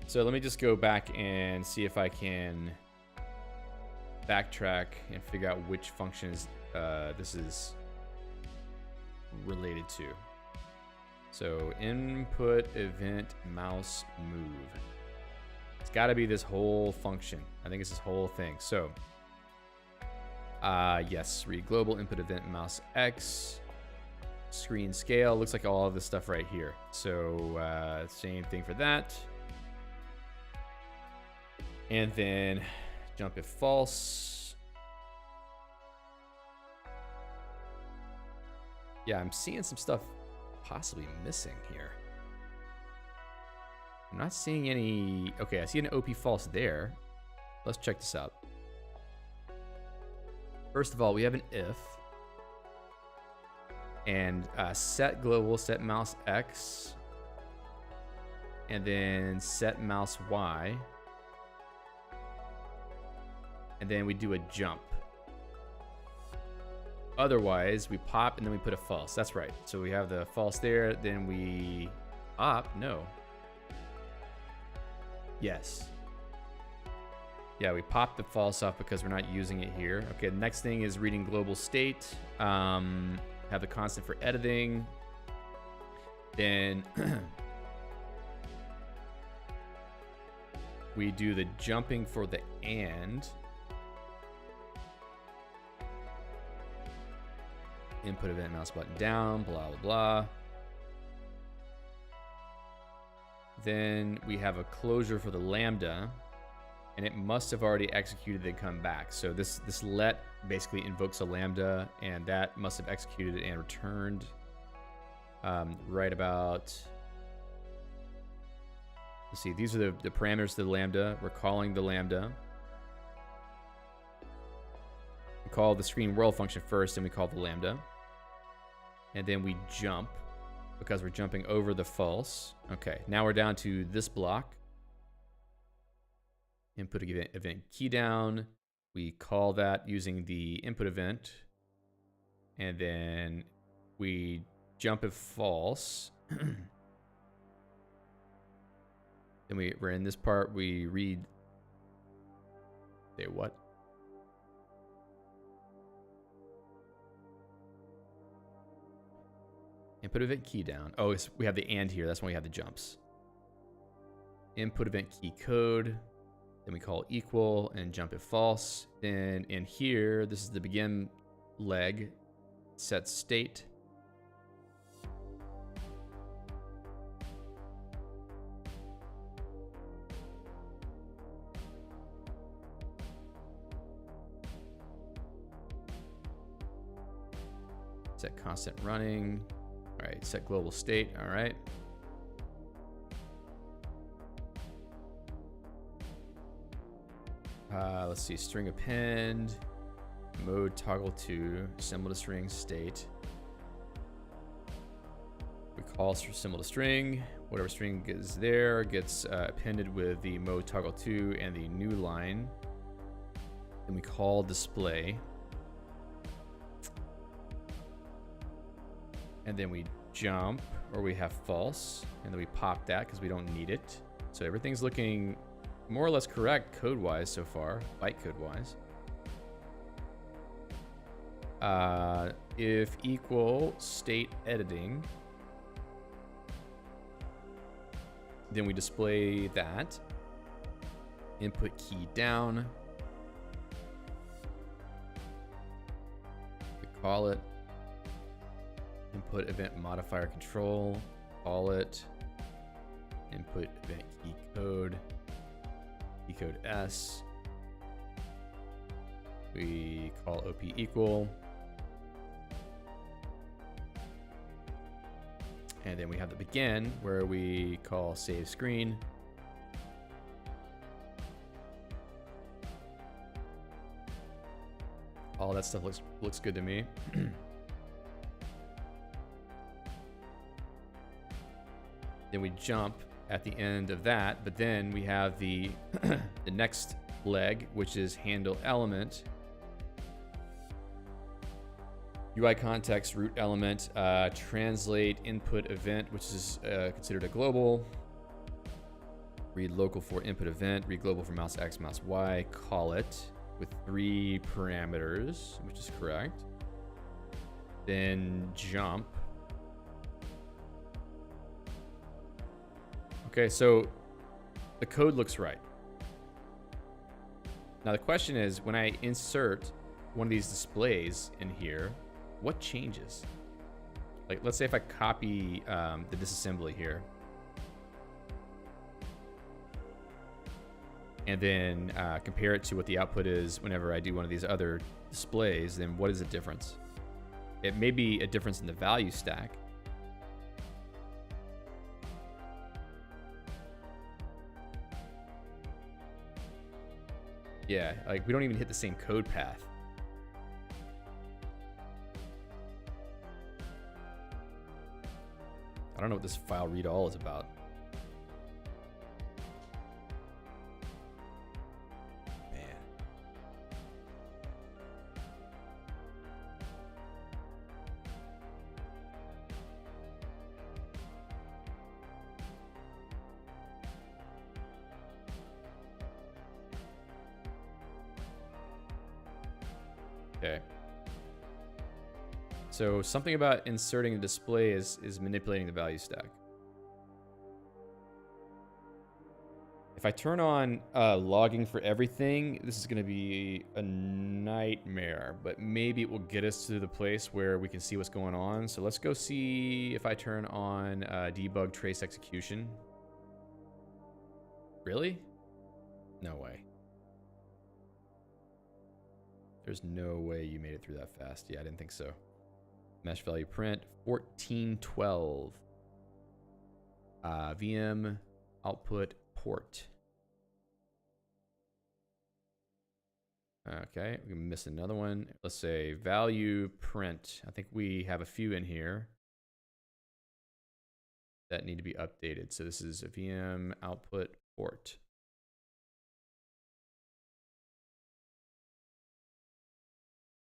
So let me just go back and see if I can backtrack and figure out which functions this is related to. So input event mouse move. It's got to be this whole function. I think it's this whole thing. So yes, read global input event mouse X. Screen scale. Looks like all of this stuff right here. So same thing for that. And then jump if false. Yeah, I'm seeing some stuff possibly missing here. I'm not seeing any. Okay, I see an OP false there. Let's check this out. First of all, we have an if. And set global, set mouse X. And then set mouse Y. And then we do a jump. Otherwise, we pop and then we put a false. That's right. So we have the false there. Then we pop. No. Yes. Yeah, we pop the false off because we're not using it here. Okay, the next thing is reading global state. Have the constant for editing. Then we do the jumping for the and. Input event mouse button down, blah, blah, blah. Then we have a closure for the lambda, and it must have already executed then come back. So this let basically invokes a lambda, and that must have executed and returned right about. Let's see, these are the parameters of the lambda. We're calling the lambda. We call the screen world function first, and we call the lambda. And then we jump because we're jumping over the false. Okay, now we're down to this block. Input event key down. We call that using the input event. And then we jump if false. Then we're in this part, we read. Say what? Input event key down. Oh, we have the and here. That's when we have the jumps. Input event key code. Then we call equal and jump if false. Then in here, this is the begin leg. Set state. Set constant running. All right, set global state. All right. Let's see, string append, mode toggle to, symbol to string, state. We call symbol to string. Whatever string is there gets appended with the mode toggle to and the new line. Then we call display. And then we jump, or we have false, and then we pop that because we don't need it. So everything's looking more or less correct code-wise so far, bytecode-wise. If equal state editing, then we display that. Input key down. We call it input event modifier control, call it input event key code S. We call OP equal. And then we have the begin where we call save screen. All that stuff looks good to me. Then we jump at the end of that, but then we have the the next leg, which is handle element. UI context root element, translate input event, which is considered a global. read local for input event, read global for mouse X, mouse Y, call it with 3 parameters, which is correct. Then jump. Okay, so the code looks right. Now the question is, when I insert one of these displays in here, what changes? Like, let's say if I copy the disassembly here, and then compare it to what the output is whenever I do one of these other displays, then what is the difference? It may be a difference in the value stack. Yeah, like we don't even hit the same code path. I don't know what this file read all is about. Okay. So something about inserting a display is manipulating the value stack. If I turn on logging for everything, this is going to be a nightmare, but maybe it will get us to the place where we can see what's going on. So let's go see if I turn on debug trace execution. Really? No way. There's no way you made it through that fast. Yeah, I didn't think so. Mesh value print 1412. VM output port. Okay, we missed another one. Let's say value print. I think we have a few in here that need to be updated. So this is a VM output port.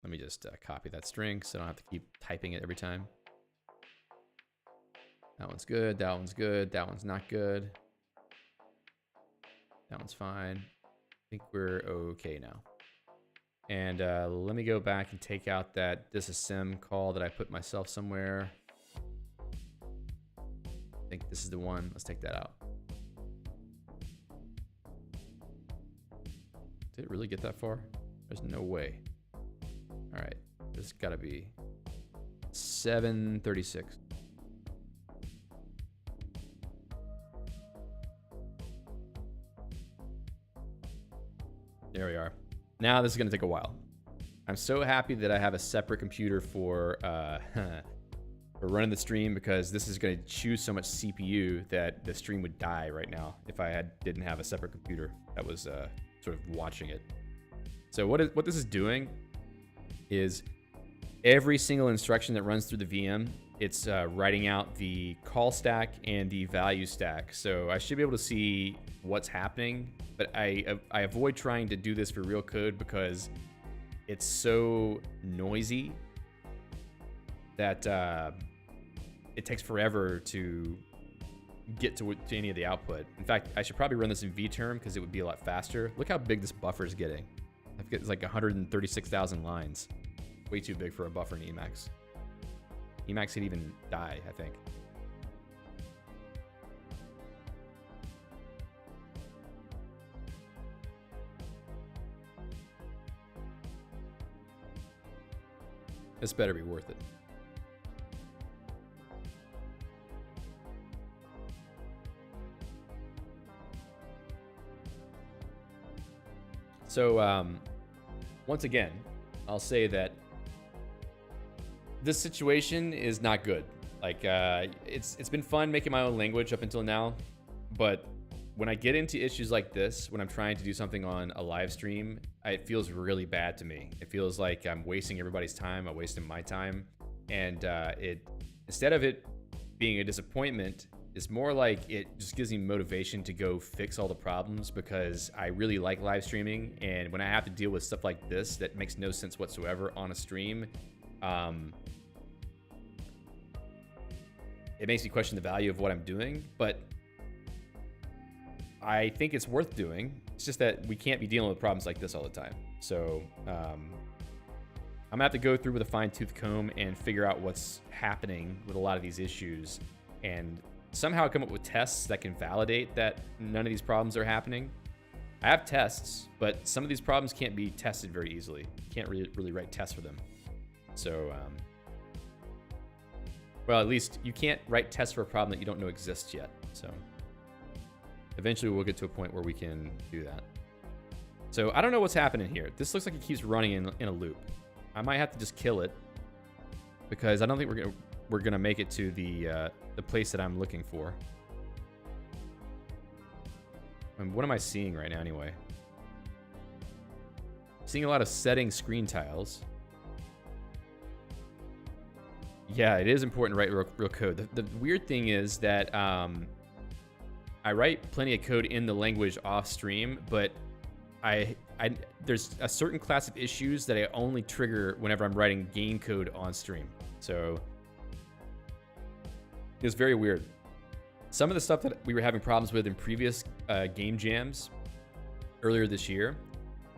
Let me just copy that string so I don't have to keep typing it every time. That one's good, that one's good, that one's not good. That one's fine. I think we're okay now. And let me go back and take out that disassemb call that I put myself somewhere. I think this is the one. Let's take that out. Did it really get that far? There's no way. All right, this gotta be 736. There we are. Now this is gonna take a while. I'm so happy that I have a separate computer for running the stream, because this is gonna chew so much CPU that the stream would die right now if I didn't have a separate computer that was sort of watching it. So what this is doing is every single instruction that runs through the VM, it's writing out the call stack and the value stack. So I should be able to see what's happening, but I avoid trying to do this for real code because it's so noisy that it takes forever to get to any of the output. In fact, I should probably run this in vterm because it would be a lot faster. Look how big this buffer is getting. I think it's like 136,000 lines. Way too big for a buffer in Emacs. Emacs could even die, I think. This better be worth it. So, once again, I'll say that this situation is not good. Like, it's been fun making my own language up until now, but when I get into issues like this, when I'm trying to do something on a live stream, it feels really bad to me. It feels like I'm wasting everybody's time, I'm wasting my time, and instead of it being a disappointment, it's more like it just gives me motivation to go fix all the problems, because I really like live streaming, and when I have to deal with stuff like this that makes no sense whatsoever on a stream, it makes me question the value of what I'm doing. But I think it's worth doing. It's just that we can't be dealing with problems like this all the time. So I'm gonna have to go through with a fine-tooth comb and figure out what's happening with a lot of these issues and somehow come up with tests that can validate that none of these problems are happening. I have tests, but some of these problems can't be tested very easily. You can't really write tests for them. So, well, at least you can't write tests for a problem that you don't know exists yet. So eventually we'll get to a point where we can do that. So I don't know what's happening here. This looks like it keeps running in a loop. I might have to just kill it because I don't think we're gonna make it to the place that I'm looking for. And what am I seeing right now anyway? Seeing a lot of setting screen tiles. Yeah, it is important to write real code. The weird thing is that I write plenty of code in the language off stream, but there's a certain class of issues that I only trigger whenever I'm writing game code on stream. So it's very weird. Some of the stuff that we were having problems with in previous game jams earlier this year,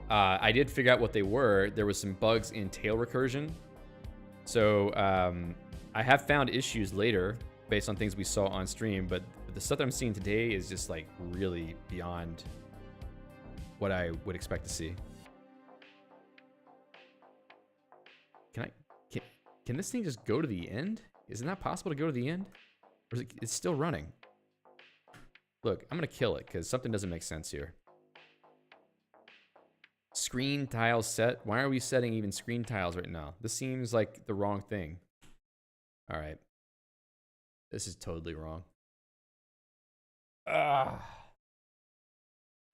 I did figure out what they were. There was some bugs in tail recursion. So I have found issues later based on things we saw on stream, but the stuff that I'm seeing today is just like really beyond what I would expect to see. Can this thing just go to the end? Is it not possible to go to the end? Or is it's still running? Look, I'm gonna kill it because something doesn't make sense here. Screen tiles set. Why are we setting even screen tiles right now? This seems like the wrong thing. All right. This is totally wrong.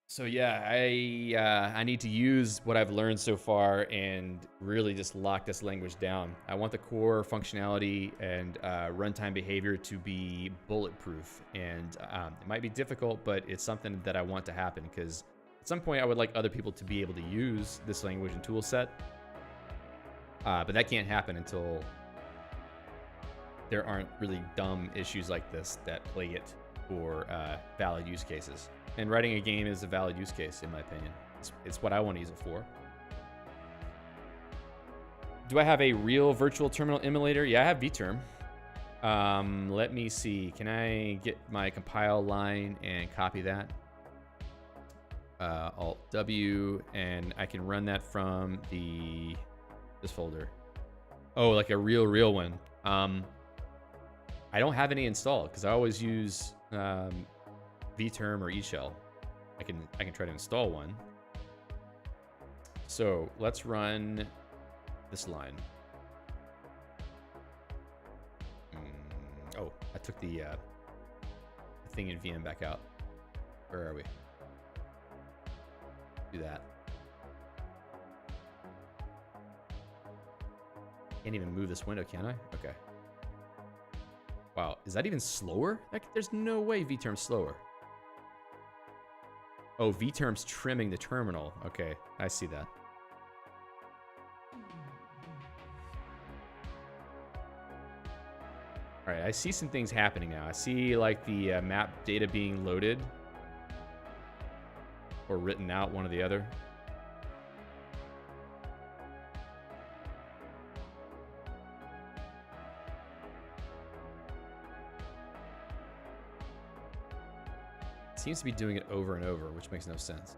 So yeah, I need to use what I've learned so far and really just lock this language down. I want the core functionality and runtime behavior to be bulletproof. And it might be difficult, but it's something that I want to happen because at some point I would like other people to be able to use this language and tool set. But that can't happen until there aren't really dumb issues like this that plague it for valid use cases. And writing a game is a valid use case, in my opinion. It's what I want to use it for. Do I have a real virtual terminal emulator? Yeah, I have vterm. Let me see. Can I get my compile line and copy that? Alt-W, and I can run that from this folder. Oh, like a real one. I don't have any installed because I always use vterm or eShell. I can try to install one. So let's run this line. Oh, I took the thing in VM back out. Where are we? Do that. Can't even move this window, can I? Okay. Wow, is that even slower? There's no way vterm's slower. Oh, vterm's trimming the terminal. Okay, I see that. All right, I see some things happening now. I see like the map data being loaded or written out, one or the other. Seems to be doing it over and over, which makes no sense.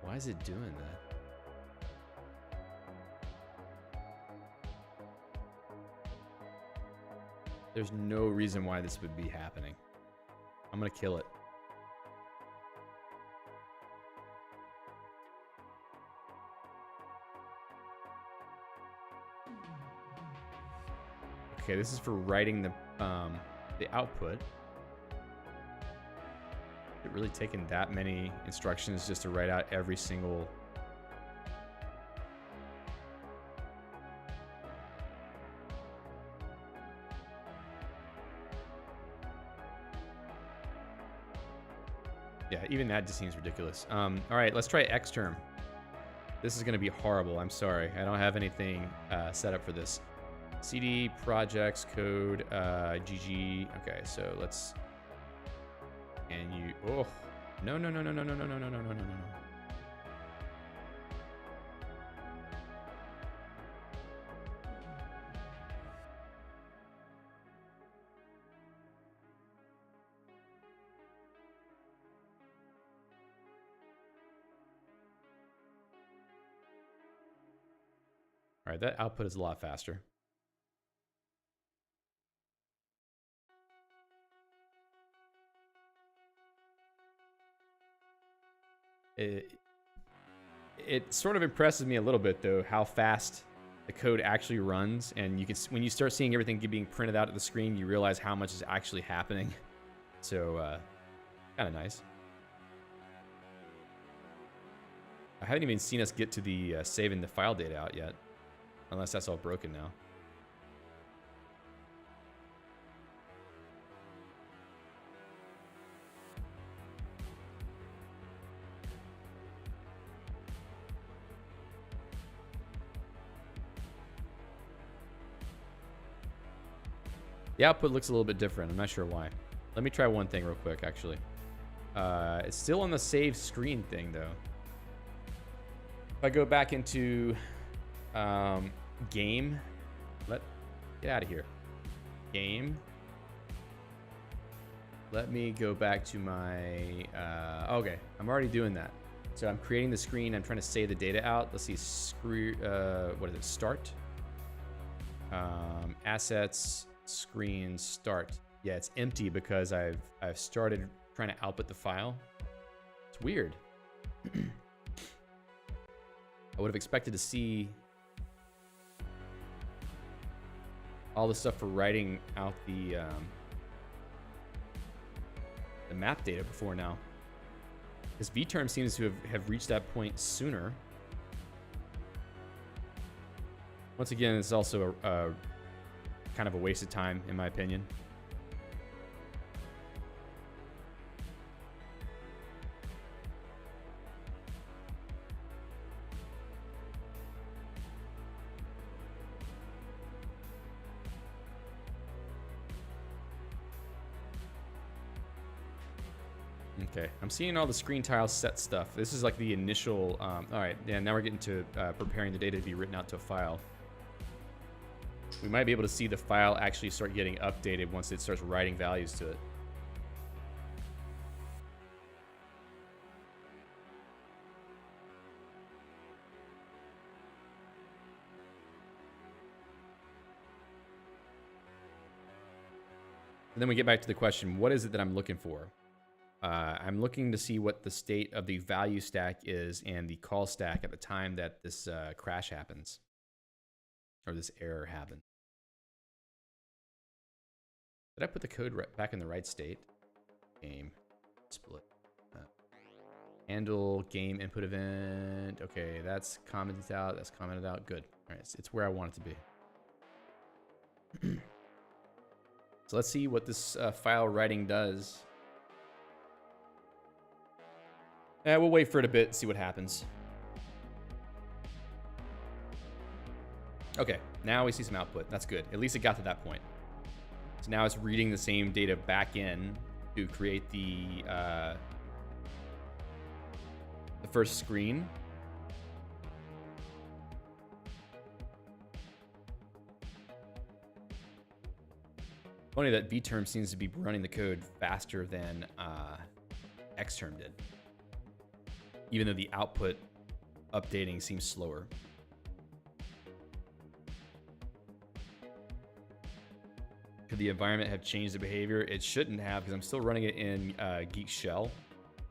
Why is it doing that? There's no reason why this would be happening. I'm gonna kill it. Okay, this is for writing the output. Is it really taken that many instructions just to write out every single? Yeah, even that just seems ridiculous. All right, let's try xterm. This is going to be horrible. I'm sorry. I don't have anything set up for this. CD projects code GG. Okay, so let's. And you. Oh no no no no no no no no no no no no no. All right, that output is a lot faster. It sort of impresses me a little bit, though, how fast the code actually runs. And you can, when you start seeing everything being printed out at the screen, you realize how much is actually happening. So, kind of nice. I haven't even seen us get to the saving the file data out yet. Unless that's all broken now. The output looks a little bit different. I'm not sure why. Let me try one thing real quick, actually. It's still on the save screen thing, though. If I go back into game, get out of here. Game. Let me go back to my, okay, I'm already doing that. So I'm creating the screen. I'm trying to save the data out. Let's see, what is it? Start. Assets, screen, start. Yeah, it's empty because I've started trying to output the file. It's weird. I would have expected to see all the stuff for writing out the map data before now. This vterm seems to have reached that point sooner. Once again, it's also a kind of a waste of time, in my opinion. Okay, I'm seeing all the screen tile set stuff. This is like the initial, all right, yeah, now we're getting to preparing the data to be written out to a file. We might be able to see the file actually start getting updated once it starts writing values to it. And then we get back to the question, what is it that I'm looking for? I'm looking to see what the state of the value stack is and the call stack at the time that this crash happens, or this error happens. Did I put the code back in the right state? Game, split. Handle, game, input event. Okay, that's commented out, that's commented out. Good. All right, it's where I want it to be. So let's see what this file writing does. We'll wait for it a bit, see what happens. Okay, now we see some output. That's good. At least it got to that point. So now it's reading the same data back in to create the first screen. Funny that vterm seems to be running the code faster than xterm did, even though the output updating seems slower. Could the environment have changed the behavior? It shouldn't have, because I'm still running it in Geek Shell.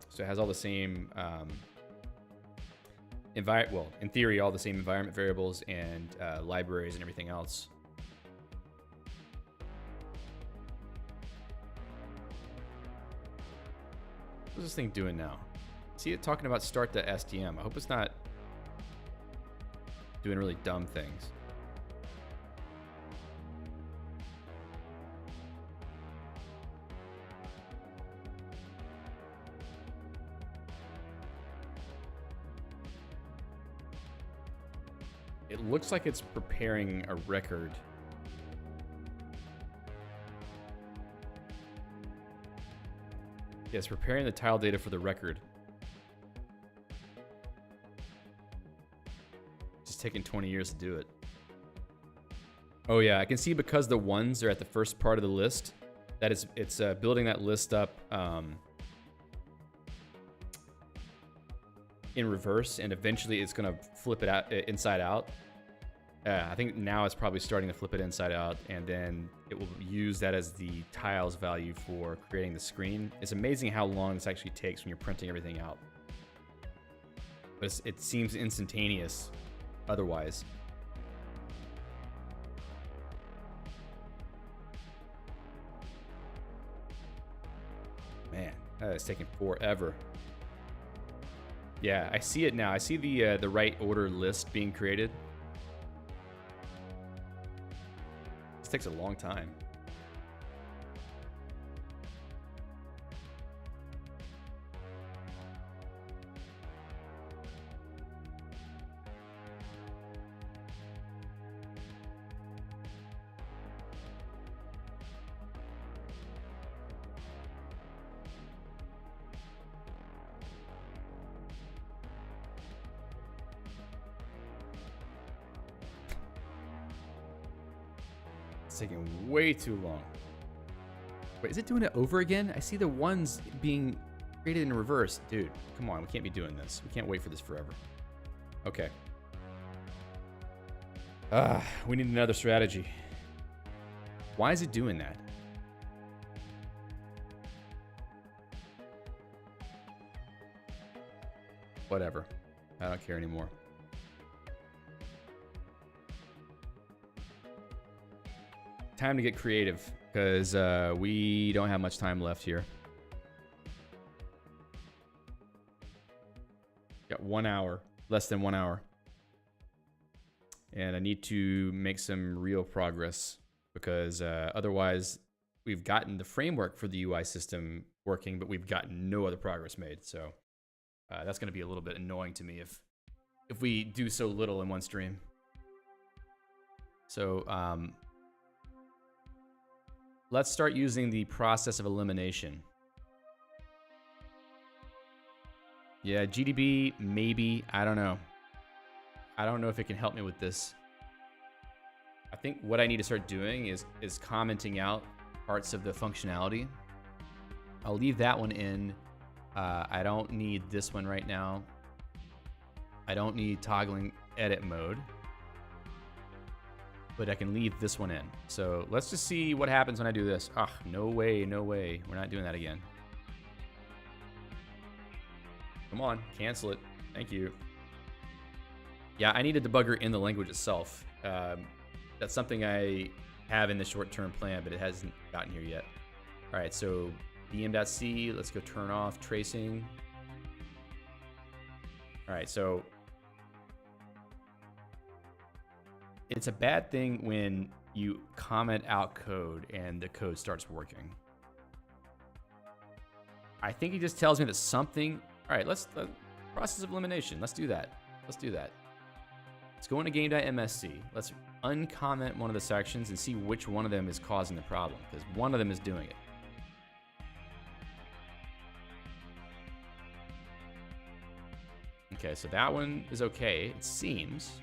So it has all the same, well, in theory, all the same environment variables and libraries and everything else. What's this thing doing now? See it talking about start.stm. I hope it's not doing really dumb things. It looks like it's preparing a record. Yeah, it's preparing the tile data for the record. It's taking 20 years to do it. Oh yeah, I can see because the ones are at the first part of the list, that it's building that list up in reverse, and eventually it's gonna flip it out inside out. I think now it's probably starting to flip it inside out, and then it will use that as the tiles value for creating the screen. It's amazing how long this actually takes when you're printing everything out. But it seems instantaneous otherwise. Man, that is taking forever. Yeah, I see it now. I see the right order list being created. This takes a long time. It's taking way too long. Wait, is it doing it over again? I see the ones being created in reverse. Dude, come on, we can't be doing this. We can't wait for this forever. Okay. We need another strategy. Why is it doing that? Whatever. I don't care anymore. Time to get creative, because we don't have much time left here. Got 1 hour, less than 1 hour. And I need to make some real progress, because otherwise we've gotten the framework for the UI system working, but we've gotten no other progress made. So that's going to be a little bit annoying to me if we do so little in one stream. So let's start using the process of elimination. Yeah, GDB, maybe. I don't know. I don't know if it can help me with this. I think what I need to start doing is commenting out parts of the functionality. I'll leave that one in. I don't need this one right now. I don't need toggling edit mode. But I can leave this one in. So let's just see what happens when I do this. Ah, no way, no way. We're not doing that again. Come on, cancel it. Thank you. Yeah, I need a debugger in the language itself. That's something I have in the short-term plan, but it hasn't gotten here yet. All right, so dm.c, let's go turn off tracing. All right, so it's a bad thing when you comment out code and the code starts working. I think he just tells me that something. All right, let's process of elimination. Let's do that. Let's do that. Let's go into game.msc. Let's uncomment one of the sections and see which one of them is causing the problem, because one of them is doing it. Okay, so that one is okay, it seems.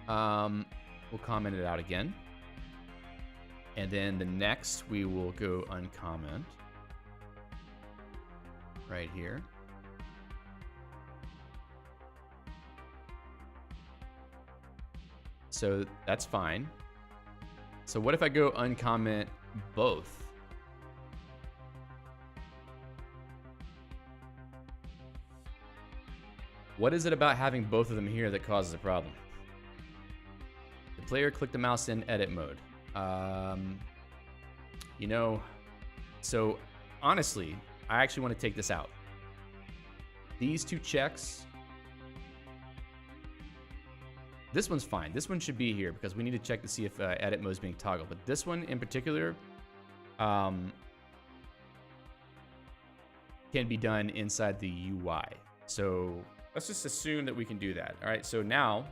We'll comment it out again. And then the next we will go uncomment. Right here. So that's fine. So what if I go uncomment both? What is it about having both of them here that causes a problem? The player clicked the mouse in edit mode. You know, so honestly, I actually want to take this out. These two checks. This one's fine. This one should be here because we need to check to see if edit mode is being toggled. But this one in particular can be done inside the UI. So let's just assume that we can do that. All right, so now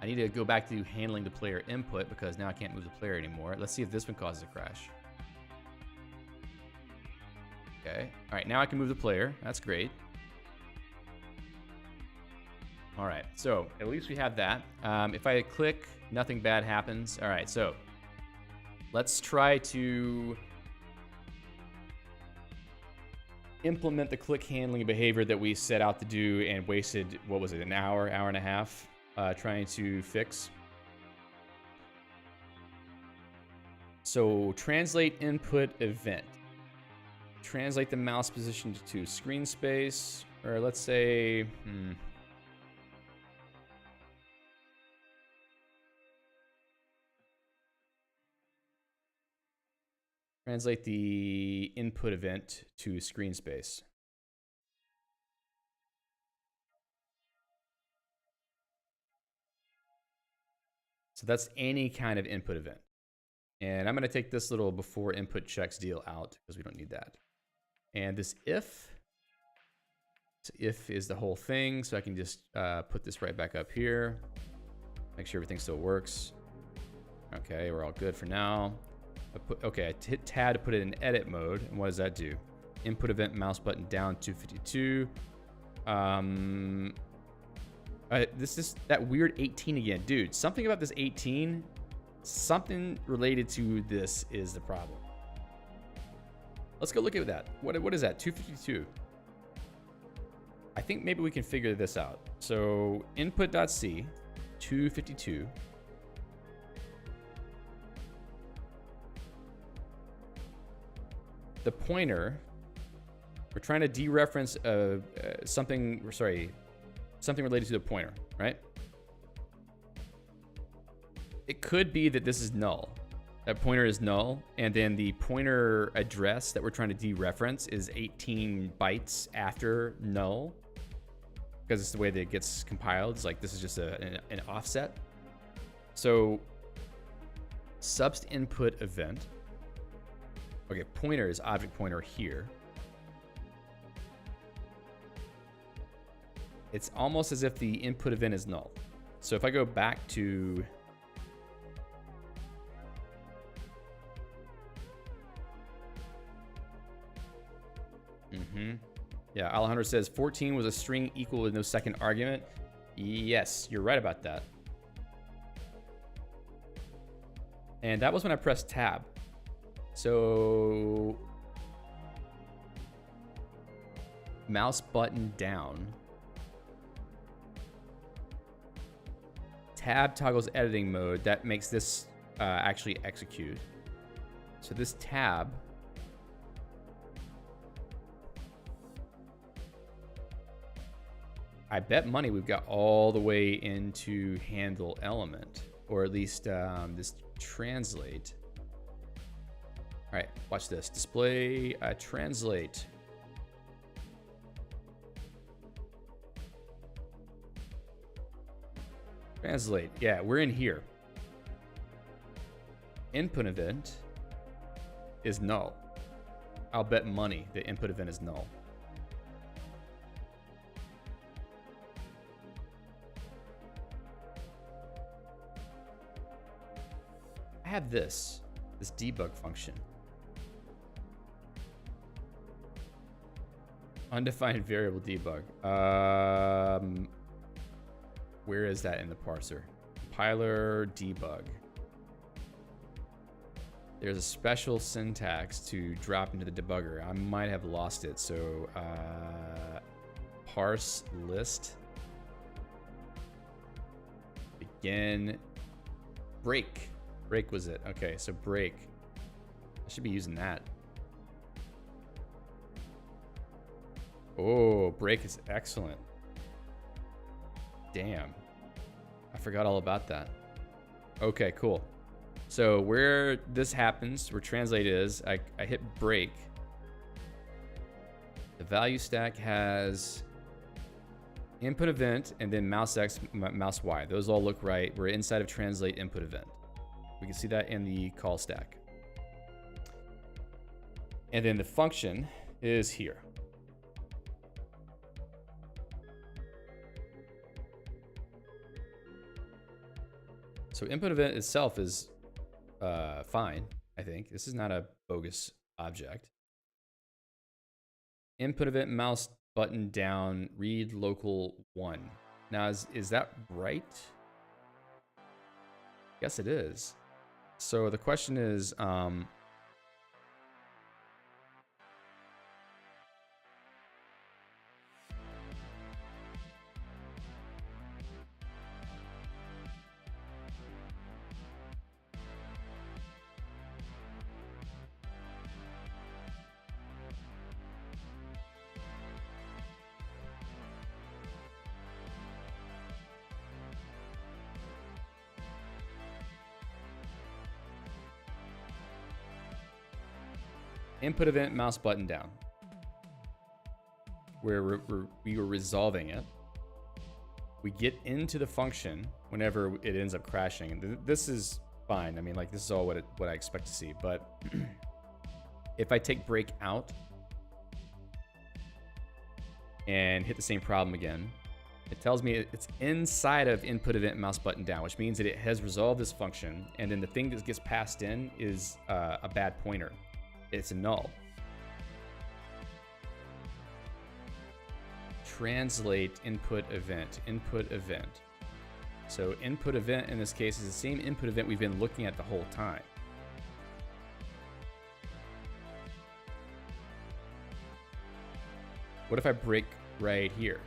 I need to go back to handling the player input because now I can't move the player anymore. Let's see if this one causes a crash. Okay. All right, now I can move the player. That's great. All right, so at least we have that. If I click, nothing bad happens. All right, so let's try to implement the click handling behavior that we set out to do and wasted, what was it, an hour and a half trying to fix. So translate input event. Translate the mouse position to screen space, or let's say, translate the input event to screen space. So that's any kind of input event. And I'm going to take this little before input checks deal out because we don't need that. And this if, so if is the whole thing. So I can just put this right back up here. Make sure everything still works. Okay, we're all good for now. I hit tab to put it in edit mode. And what does that do? Input event mouse button down 252. This is that weird 18 again. Dude, something about this 18, something related to this is the problem. Let's go look at that. What is that? 252. I think maybe we can figure this out. So input.c, 252. The pointer, we're trying to dereference something related to the pointer, right? It could be that this is null. That pointer is null, and then the pointer address that we're trying to dereference is 18 bytes after null, because it's the way that it gets compiled. It's like this is just an offset. So subst input event. Okay, pointer is object pointer here. It's almost as if the input event is null. So if I go back to yeah, Alejandro says 14 was a string equal with no second argument. Yes, you're right about that. And that was when I pressed tab. So mouse button down. Tab toggles editing mode. That makes this actually execute. So this tab I bet money we've got all the way into handle element, or at least this translate. All right, watch this. Display translate. Translate. Yeah, we're in here. Input event is null. I'll bet money the input event is null. I have this debug function. Undefined variable debug. Where is that in the parser? Compiler debug. There's a special syntax to drop into the debugger. I might have lost it. So parse list. Begin. Break. Break was it. Okay, so break. I should be using that. Oh, break is excellent. Damn. I forgot all about that. Okay, cool. So where this happens, where translate is, I hit break. The value stack has input event and then mouse X, mouse Y. Those all look right. We're inside of translate input event. We can see that in the call stack. And then the function is here. So input event itself is fine, I think. This is not a bogus object. Input event mouse button down, read local 1. Now, is that right? Yes, it is. So the question is, input event mouse button down, where we were resolving it. We get into the function whenever it ends up crashing. And this is fine. I mean, like, this is all what I expect to see. But if I take break out and hit the same problem again, it tells me it's inside of input event mouse button down, which means that it has resolved this function. And then the thing that gets passed in is a bad pointer. It's a null. Translate input event. So input event in this case is the same input event we've been looking at the whole time. What if I break right here?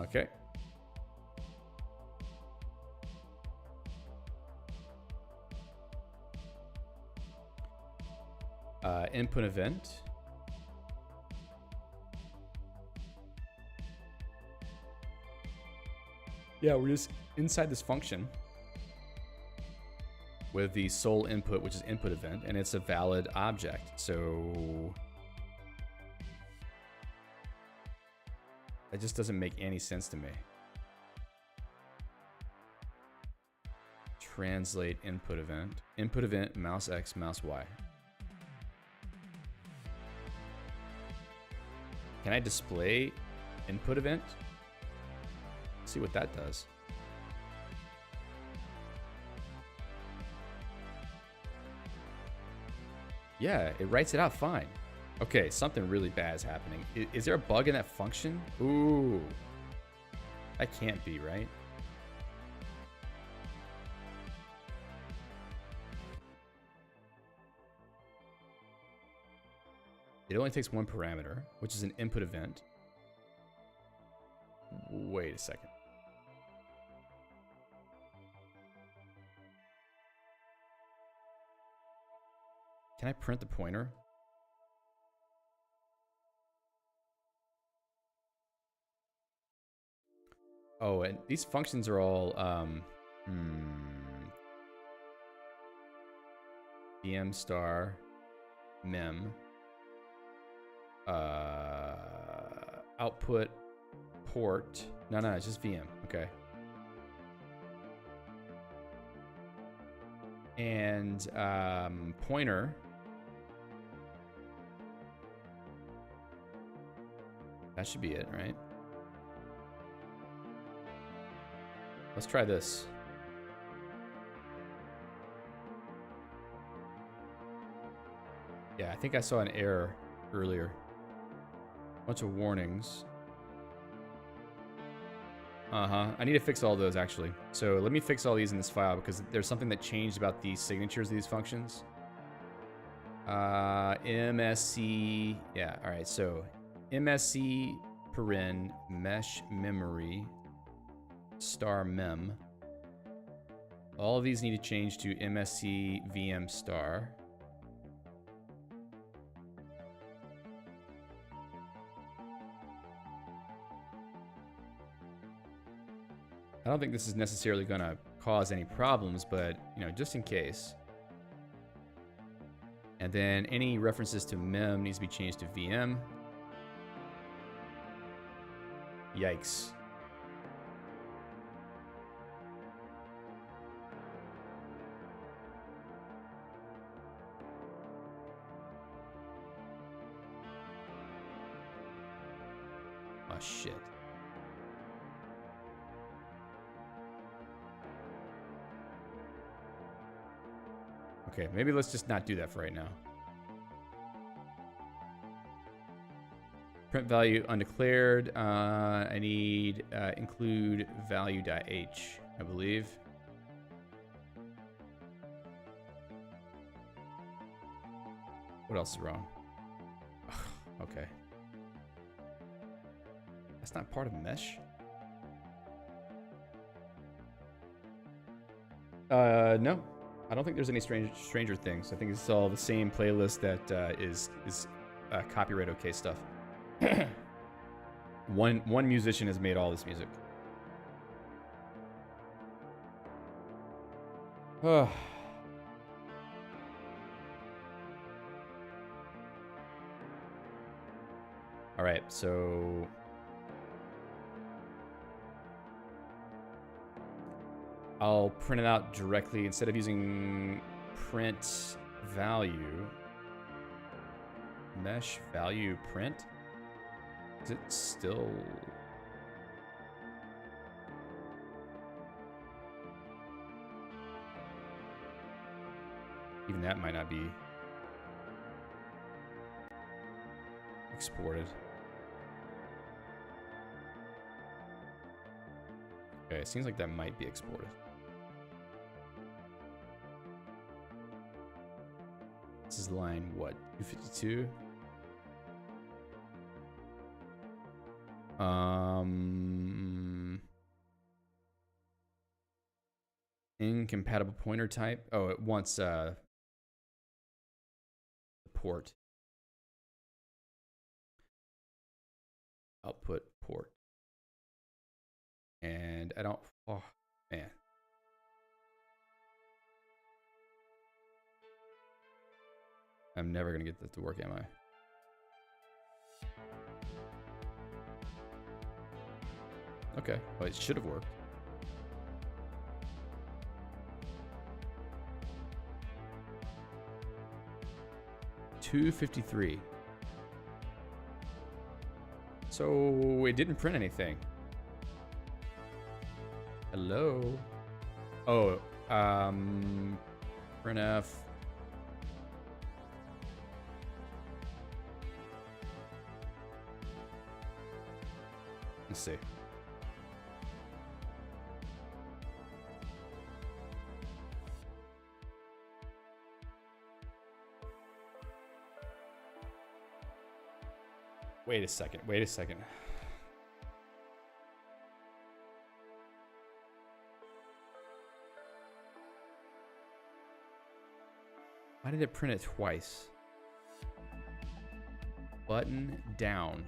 Okay. Input event. Yeah, we're just inside this function with the sole input, which is input event, and it's a valid object. So it just doesn't make any sense to me. Translate input event. Input event, mouse X, mouse Y. Can I display input event? Let's see what that does. Yeah, it writes it out fine. Okay, something really bad is happening. Is there a bug in that function? Ooh. That can't be, right? It only takes one parameter, which is an input event. Wait a second. Can I print the pointer? Oh, and these functions are all VM star mem output port. No, it's just VM. Okay. And pointer. That should be it, right? Let's try this. Yeah, I think I saw an error earlier. Bunch of warnings. I need to fix all those, actually. So let me fix all these in this file because there's something that changed about the signatures of these functions. MSC. Yeah, all right. So MSC paren mesh memory star mem. All of these need to change to MSC VM star. I don't think this is necessarily going to cause any problems, but, you know, just in case. And then any references to mem needs to be changed to VM. Yikes. Okay, maybe let's just not do that for right now. Print value undeclared. I need include value.h, I believe. What else is wrong? Okay. That's not part of mesh? No. I don't think there's any stranger things. I think it's all the same playlist that is copyright okay stuff. One musician has made all this music. All right, so I'll print it out directly instead of using print value. Mesh value print. Is it still? Even that might not be exported. Okay, it seems like that might be exported. This is line what? 252? Incompatible pointer type. Oh, it wants port. Output port. And I don't, oh man. I'm never gonna get that to work, am I? Okay, well, it should have worked. $2.53. So it didn't print anything. Hello? Oh, printf. Let's see. Wait a second. Wait a second. Why did it print it twice? Button down.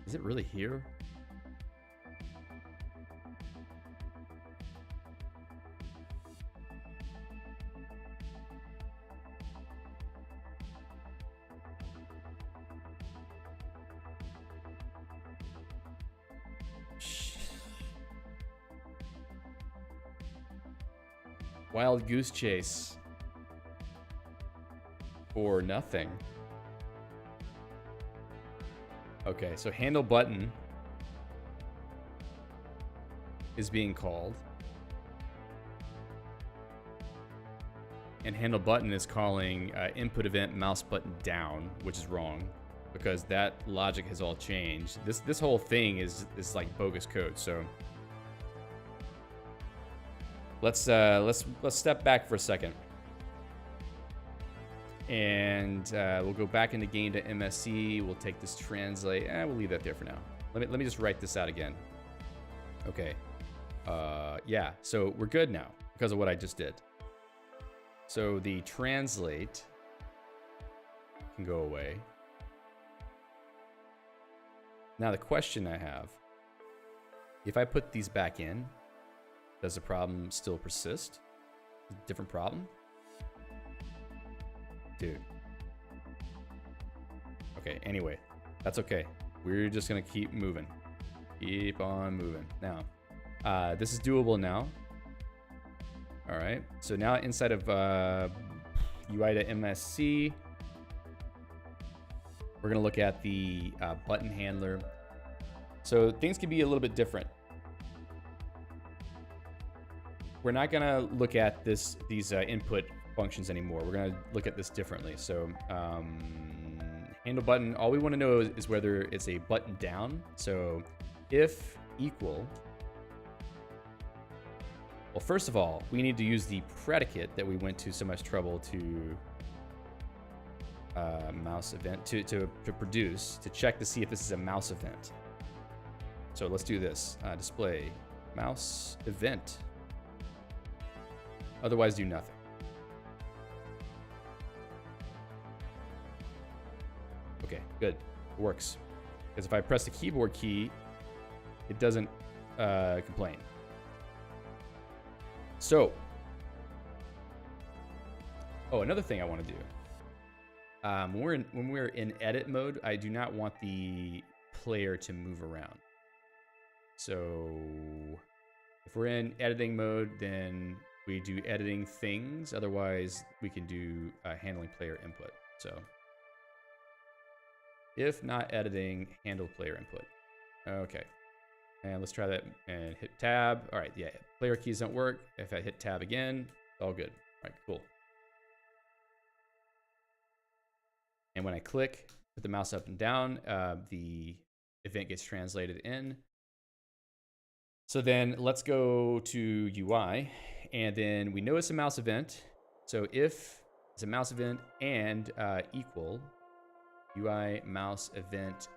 Is it really here? Wild goose chase. For nothing. Okay, so handle button is being called. And handle button is calling input event mouse button down, which is wrong because that logic has all changed. This whole thing is like bogus code. So let's step back for a second. And we'll go back into game.msc. We'll take this translate. We'll leave that there for now. Let me just write this out again. Okay. Yeah, so we're good now because of what I just did. So the translate can go away. Now the question I have, if I put these back in, does the problem still persist? Different problem? Dude. Okay, anyway, that's okay. We're just gonna keep moving. Keep on moving. Now, this is doable now. All right, so now inside of UI to MSC, We're going to look at the button handler. So things can be a little bit different. We're not going to look at these input functions anymore. We're going to look at this differently. So handle button, all we want to know is whether it's a button down. So if equal, well, first of all, we need to use the predicate that we went to so much trouble to mouse event to produce, to check to see if this is a mouse event. So let's do this. Display mouse event. Otherwise, do nothing. Okay, good. It works. Because if I press the keyboard key, it doesn't complain. So, another thing I want to do. When we're in edit mode, I do not want the player to move around. So, if we're in editing mode, then we do editing things. Otherwise, we can do handling player input. So, if not editing, handle player input. Okay. And let's try that and hit tab. All right, yeah, player keys don't work. If I hit tab again, all good. All right, cool. And when I click, put the mouse up and down, the event gets translated in. So then let's go to UI, and then we know it's a mouse event. So if it's a mouse event and equal, UI mouse event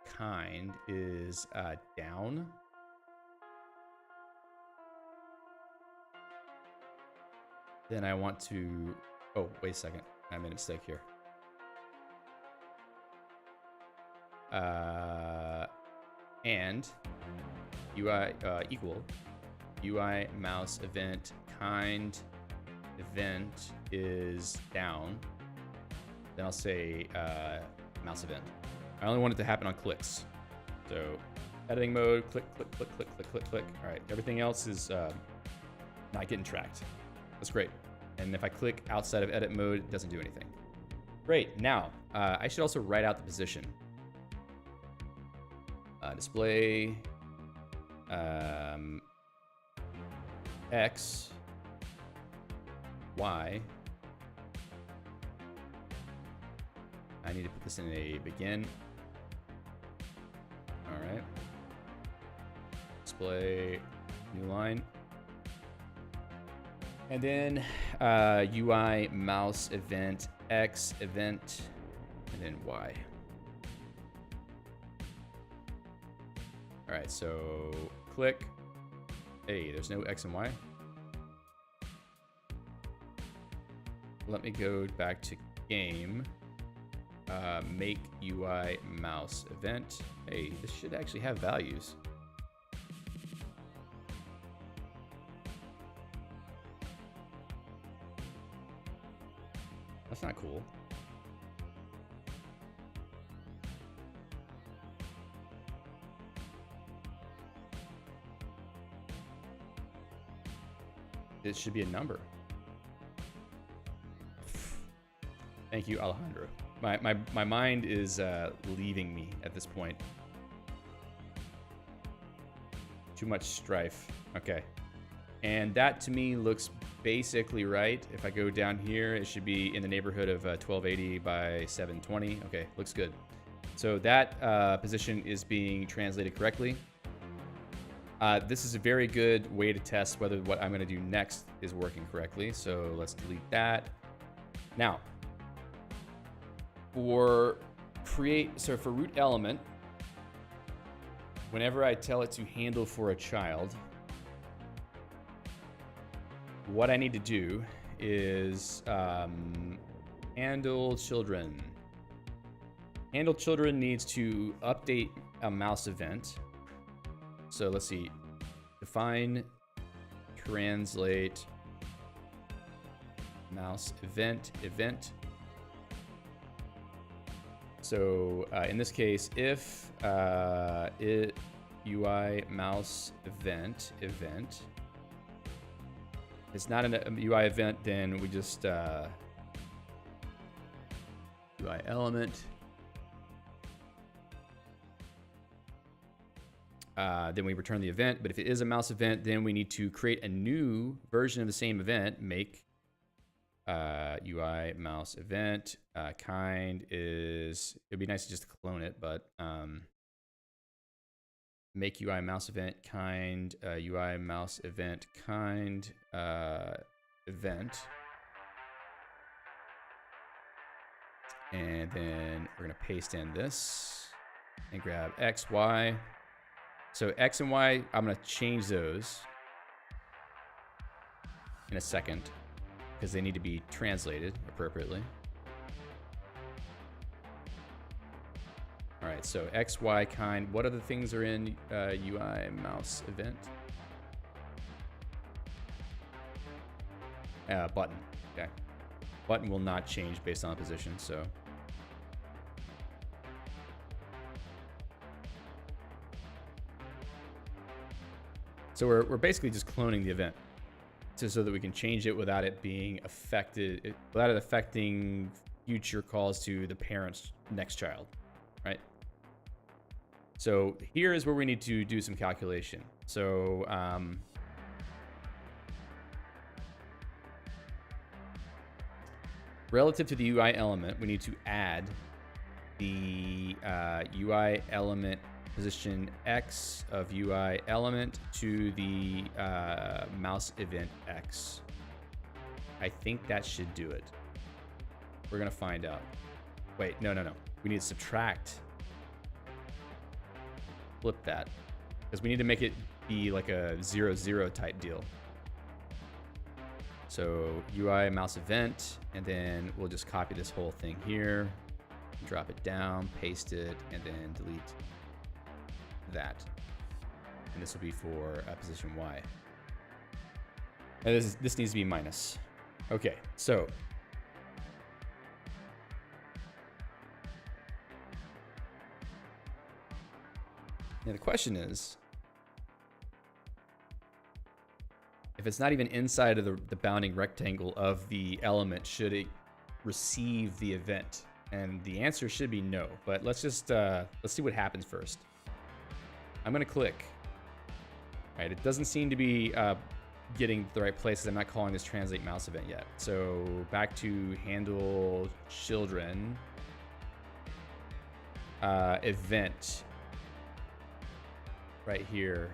kind is down. Then I want to, oh, wait a second. I made a mistake here. And UI equal UI mouse event kind event is down. Then I'll say mouse event. I only want it to happen on clicks. So editing mode, click, click, click, click, click, click, click. All right, everything else is not getting tracked. That's great. And if I click outside of edit mode, it doesn't do anything. Great. Now, I should also write out the position. Display X, Y. I need to put this in a begin. All right. Display new line. And then UI mouse event X event, and then Y. All right, so click. Hey, there's no X and Y. Let me go back to game. Make UI mouse event. Hey, this should actually have values. That's not cool. It should be a number. Thank you, Alejandro. My mind is leaving me at this point. Too much strife. Okay. And that to me looks basically right. If I go down here, it should be in the neighborhood of 1280 by 720. Okay, looks good. So that position is being translated correctly. This is a very good way to test whether what I'm going to do next is working correctly. So let's delete that. Now, for root element, whenever I tell it to handle for a child, what I need to do is handle children. Handle children needs to update a mouse event. So let's see, define, translate, mouse event. So in this case, if it UI mouse event, it's not a UI event, then we just UI element then we return the event. But if it is a mouse event, then we need to create a new version of the same event. Make UI mouse event. Kind is, it'd be nice to just clone it, but make UI mouse event kind, UI mouse event kind event. And then we're gonna paste in this and grab X, Y. So X and Y, I'm gonna change those in a second because they need to be translated appropriately. All right, so X, Y, kind. What other things are in UI mouse event? Button, okay. Button will not change based on position, so. So we're basically just cloning the event so that we can change it without it being affected, without it affecting future calls to the parent's next child, right? So here is where we need to do some calculation. So relative to the UI element, we need to add the UI element position X of UI element to the mouse event X. I think that should do it. We're gonna find out. Wait, no. We need to subtract. Flip that, because we need to make it be like a 0-0 type deal. So UI mouse event, and then we'll just copy this whole thing here, drop it down, paste it, and then delete that. And this will be for position Y. And this needs to be minus. Okay, so now the question is, if it's not even inside of the bounding rectangle of the element, should it receive the event? And the answer should be no, but let's just, let's see what happens first. I'm gonna click. All right, it doesn't seem to be getting the right places. I'm not calling this translate mouse event yet. So back to handle children. Event. Right here.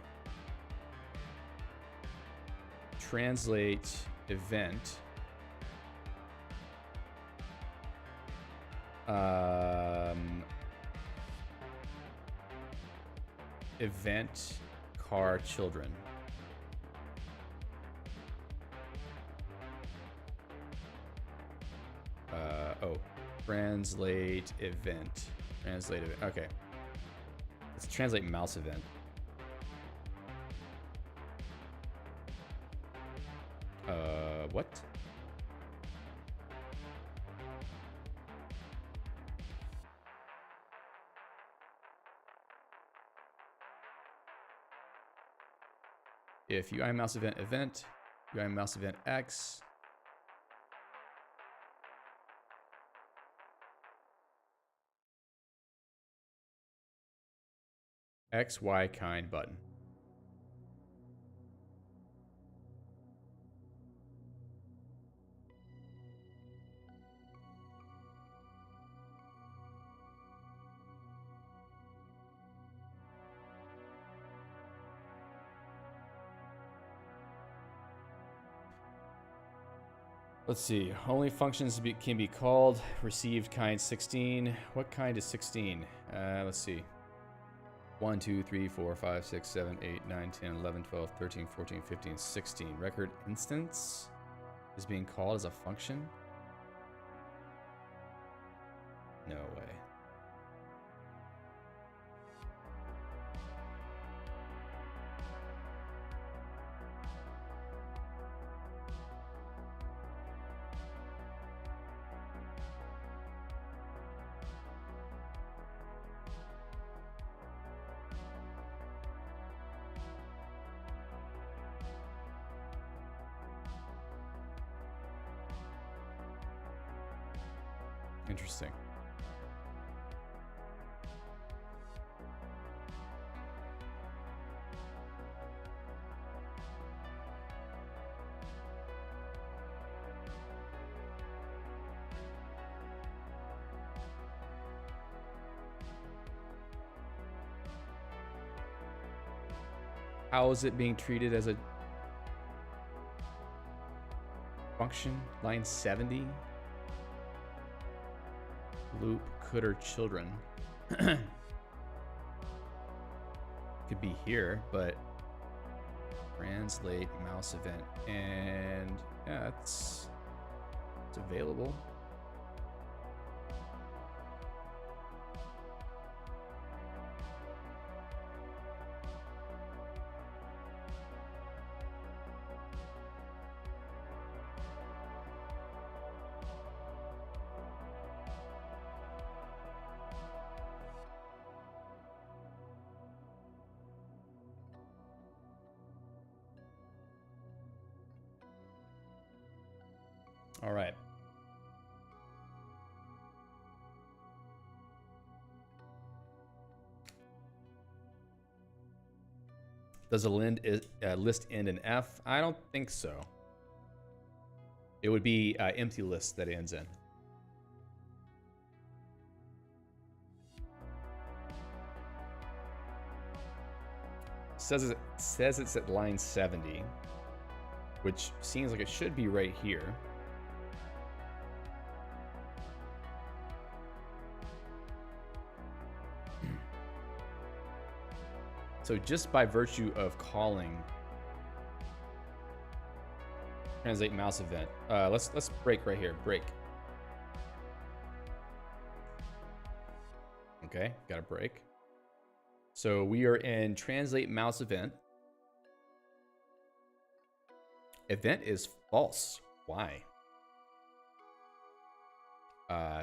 Translate event. Event car children. Translate event. Translate event. Okay. Let's translate mouse event. What? If UI mouse event event, UI mouse event X, X, Y, kind button. Let's see. Only functions can be called. Received kind 16. What kind is 16? Let's see. 1, 2, 3, 4, 5, 6, 7, 8, 9, 10, 11, 12, 13, 14, 15, 16. Record instance is being called as a function? No way. Interesting. How is it being treated as a function? Line 70. Loop could children. Could be here, but translate mouse event, and yeah, it's available. All right. Does a list end in F? I don't think so. It would be empty list that ends in. Says it's at line 70, which seems like it should be right here. So just by virtue of calling translate mouse event, let's break right here. Break. Okay, got a break. So we are in translate mouse event. Event is false. Why?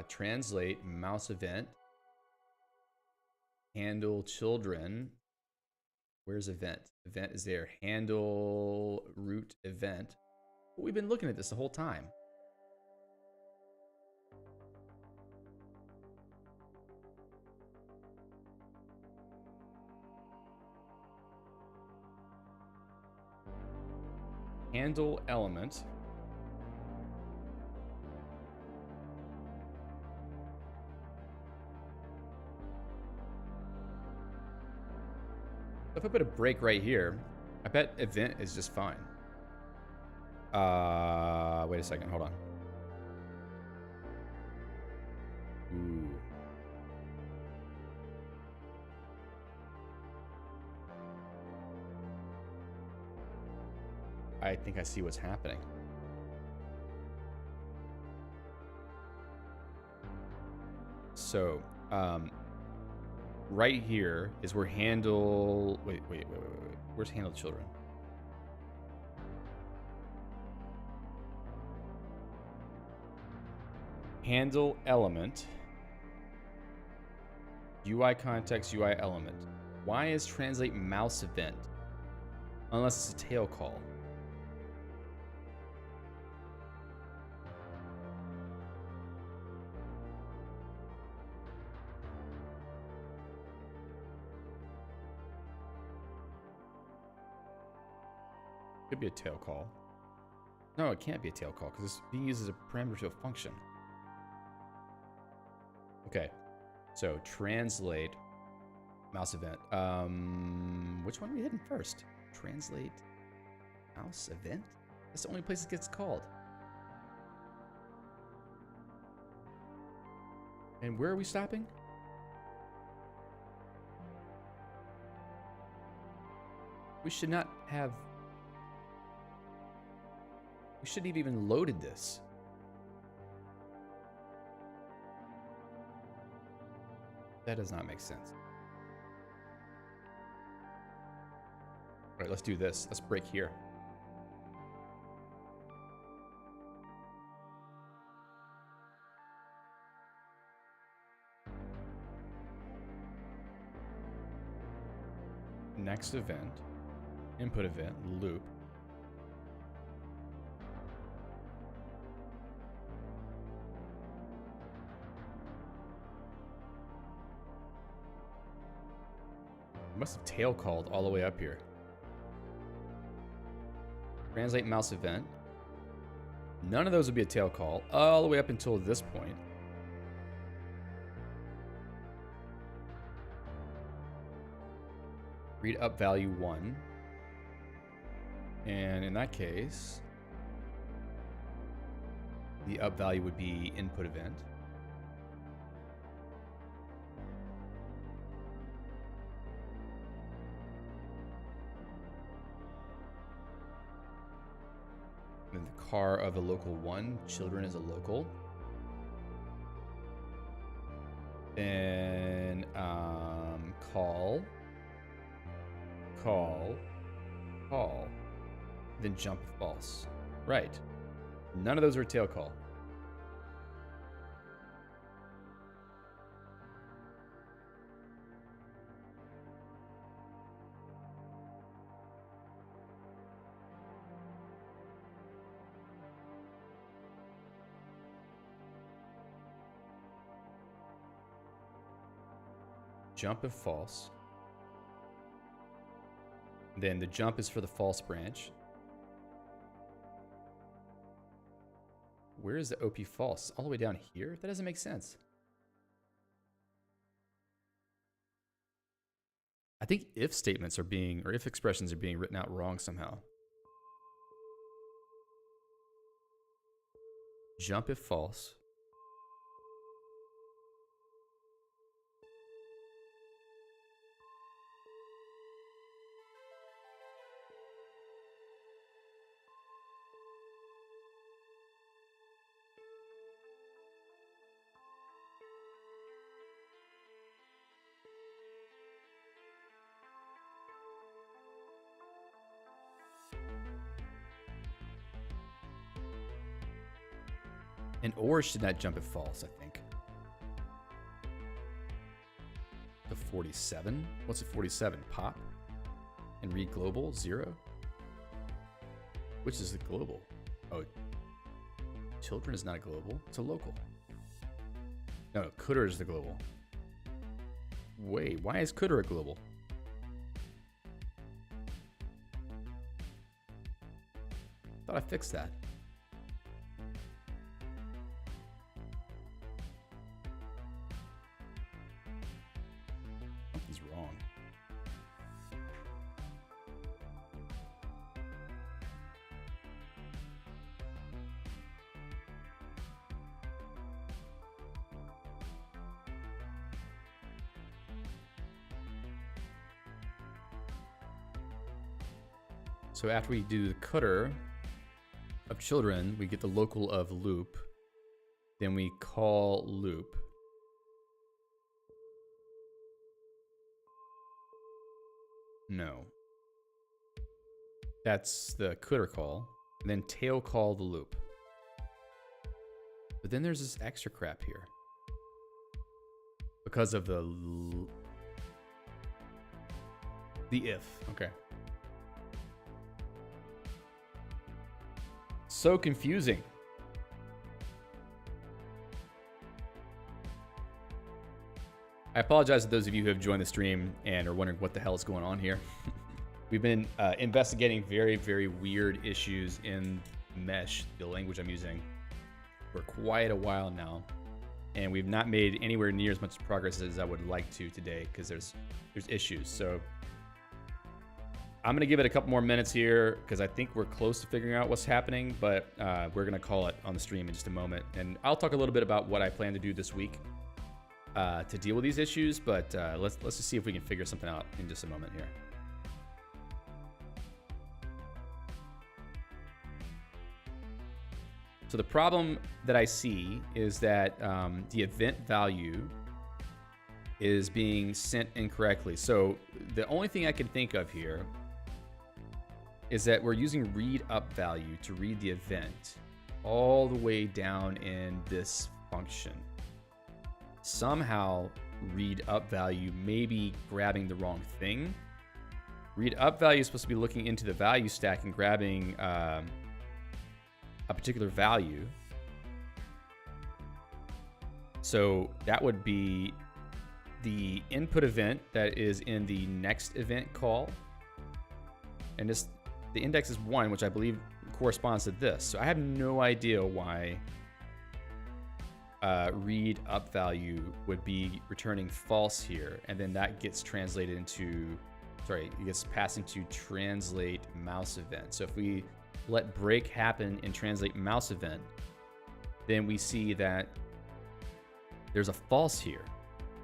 Translate mouse event. Handle children. Where's event? Event is there. Handle root event. Well, we've been looking at this the whole time. Handle element. If I put a break right here, I bet event is just fine. Wait a second, hold on. Ooh. I think I see what's happening. So, right here is where handle. Wait. Where's handle children? Handle element. UI context, UI element. Why is translate mouse event? Unless it's a tail call. Could be a tail call. No, it can't be a tail call because it's being used as a parameter to a function. Okay, so translate mouse event. Which one are we hitting first? Translate mouse event? That's the only place it gets called. And where are we stopping? We should not have... We shouldn't have even loaded this. That does not make sense. All right, let's do this. Let's break here. Next event, input event, loop. Must have tail called all the way up here. Translate mouse event. None of those would be a tail call all the way up until this point. Read up value 1. And in that case, the up value would be input event. And then the car of a local 1, children is a local. Then call, then jump if false. Right. None of those are a tail call. Jump if false. Then the jump is for the false branch. Where is the OP false? All the way down here? That doesn't make sense. I think if statements are being, or if expressions are being written out wrong somehow. Jump if false. And or should not jump if false, I think. The 47? What's a 47? Pop? And read global? 0? Which is the global? Oh, children is not a global. It's a local. No, Cooter is the global. Wait, why is Cooter a global? Thought I fixed that. Something's wrong. So after we do the Cooter of children, we get the local of loop. Then we call loop. No. That's the Cooter call. And then tail call the loop. But then there's this extra crap here. Because of the if. Okay. So confusing. I apologize to those of you who have joined the stream and are wondering what the hell is going on here. We've been investigating very, very weird issues in Mesh, the language I'm using, for quite a while now. And we've not made anywhere near as much progress as I would like to today because there's issues. So I'm going to give it a couple more minutes here because I think we're close to figuring out what's happening, but we're going to call it on the stream in just a moment. And I'll talk a little bit about what I plan to do this week to deal with these issues, but let's just see if we can figure something out in just a moment here. So the problem that I see is that the event value is being sent incorrectly. So the only thing I can think of here is that we're using read up value to read the event all the way down in this function. Somehow read up value may be grabbing the wrong thing. Read up value is supposed to be looking into the value stack and grabbing a particular value. So that would be the input event that is in the next event call. And this, the index is 1, which I believe corresponds to this. So I have no idea why read up value would be returning false here. And then that gets translated into sorry, it gets passed into translate mouse event. So if we let break happen in translate mouse event, then we see that there's a false here.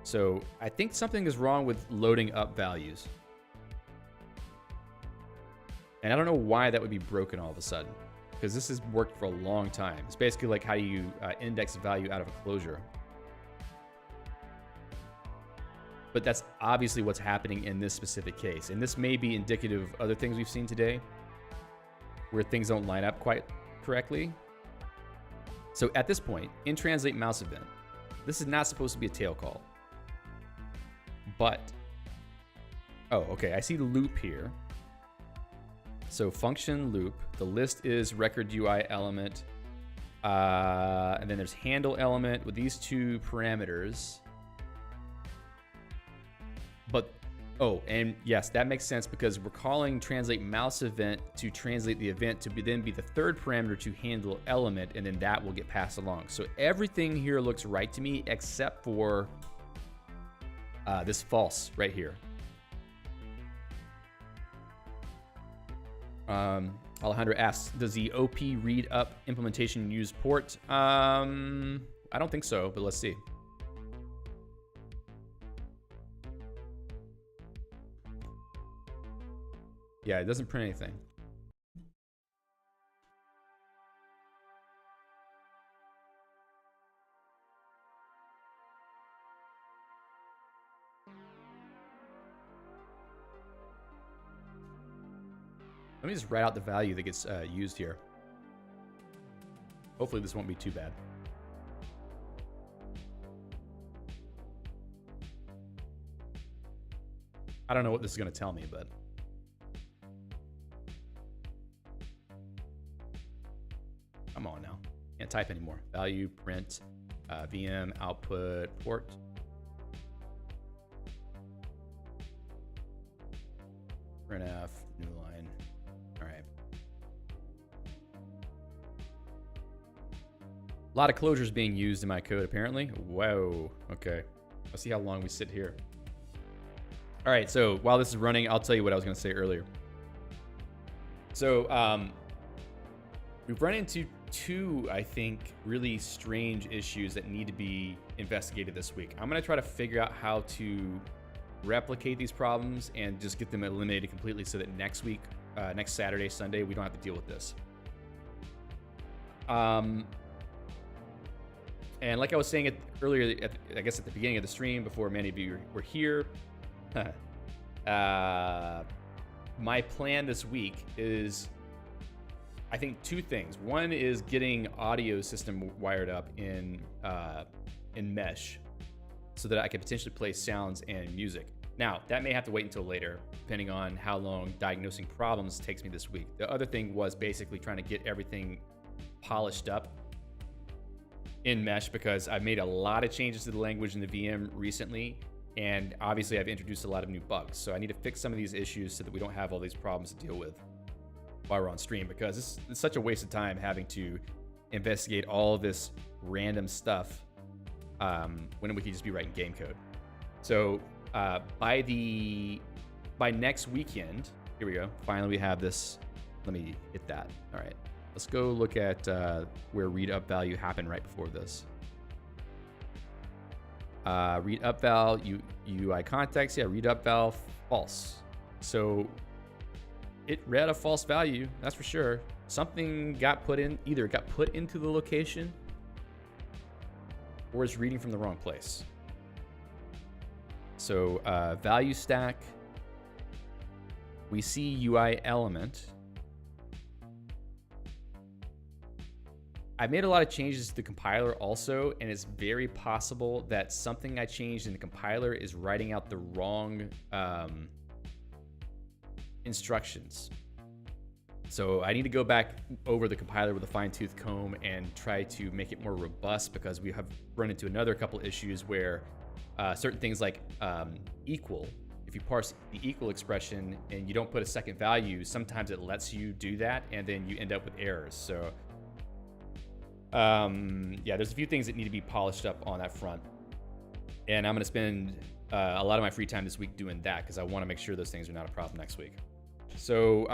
So I think something is wrong with loading up values. And I don't know why that would be broken all of a sudden, because this has worked for a long time. It's basically like how you index value out of a closure. But that's obviously what's happening in this specific case. And this may be indicative of other things we've seen today where things don't line up quite correctly. So at this point, in translate mouse event, this is not supposed to be a tail call. But, oh, okay, I see the loop here. So function loop, the list is record UI element, and then there's handle element with these two parameters. But, oh, and yes, that makes sense because we're calling translate mouse event to translate the event to then be the third parameter to handle element, and then that will get passed along. So everything here looks right to me except for this false right here. Alejandro asks, does the OP read up implementation use port? I don't think so, but let's see. Yeah, it doesn't print anything. Let me just write out the value that gets used here. Hopefully this won't be too bad. I don't know what this is going to tell me, but come on now. Can't type anymore. Value, print, VM, output, port. Printf, new line. All right. A lot of closures being used in my code, apparently. Whoa. Okay. Let's see how long we sit here. All right. So while this is running, I'll tell you what I was going to say earlier. So we've run into two, I think, really strange issues that need to be investigated this week. I'm going to try to figure out how to replicate these problems and just get them eliminated completely so that next week, next Saturday, Sunday, we don't have to deal with this. And like I was saying earlier, I guess at the beginning of the stream, before many of you were here, my plan this week is, I think, two things. One is getting audio system wired up in Mesh so that I can potentially play sounds and music. Now, that may have to wait until later, depending on how long diagnosing problems takes me this week. The other thing was basically trying to get everything polished up in Mesh because I've made a lot of changes to the language in the VM recently, and obviously I've introduced a lot of new bugs. So I need to fix some of these issues so that we don't have all these problems to deal with while we're on stream, because it's such a waste of time having to investigate all of this random stuff when we could just be writing game code. So by next weekend, here we go. Finally, we have this. Let me hit that. All right, let's go look at where read up value happened right before this. Read up val UI context. Yeah, read up val false. So it read a false value, that's for sure. Something got put in, either it got put into the location or it's reading from the wrong place. So value stack, we see UI element. I made a lot of changes to the compiler also, and it's very possible that something I changed in the compiler is writing out the wrong instructions. So I need to go back over the compiler with a fine-tooth comb and try to make it more robust, because we have run into another couple issues where certain things like equal, if you parse the equal expression and you don't put a second value, sometimes it lets you do that and then you end up with errors. So yeah, there's a few things that need to be polished up on that front. And I'm going to spend a lot of my free time this week doing that because I want to make sure those things are not a problem next week. So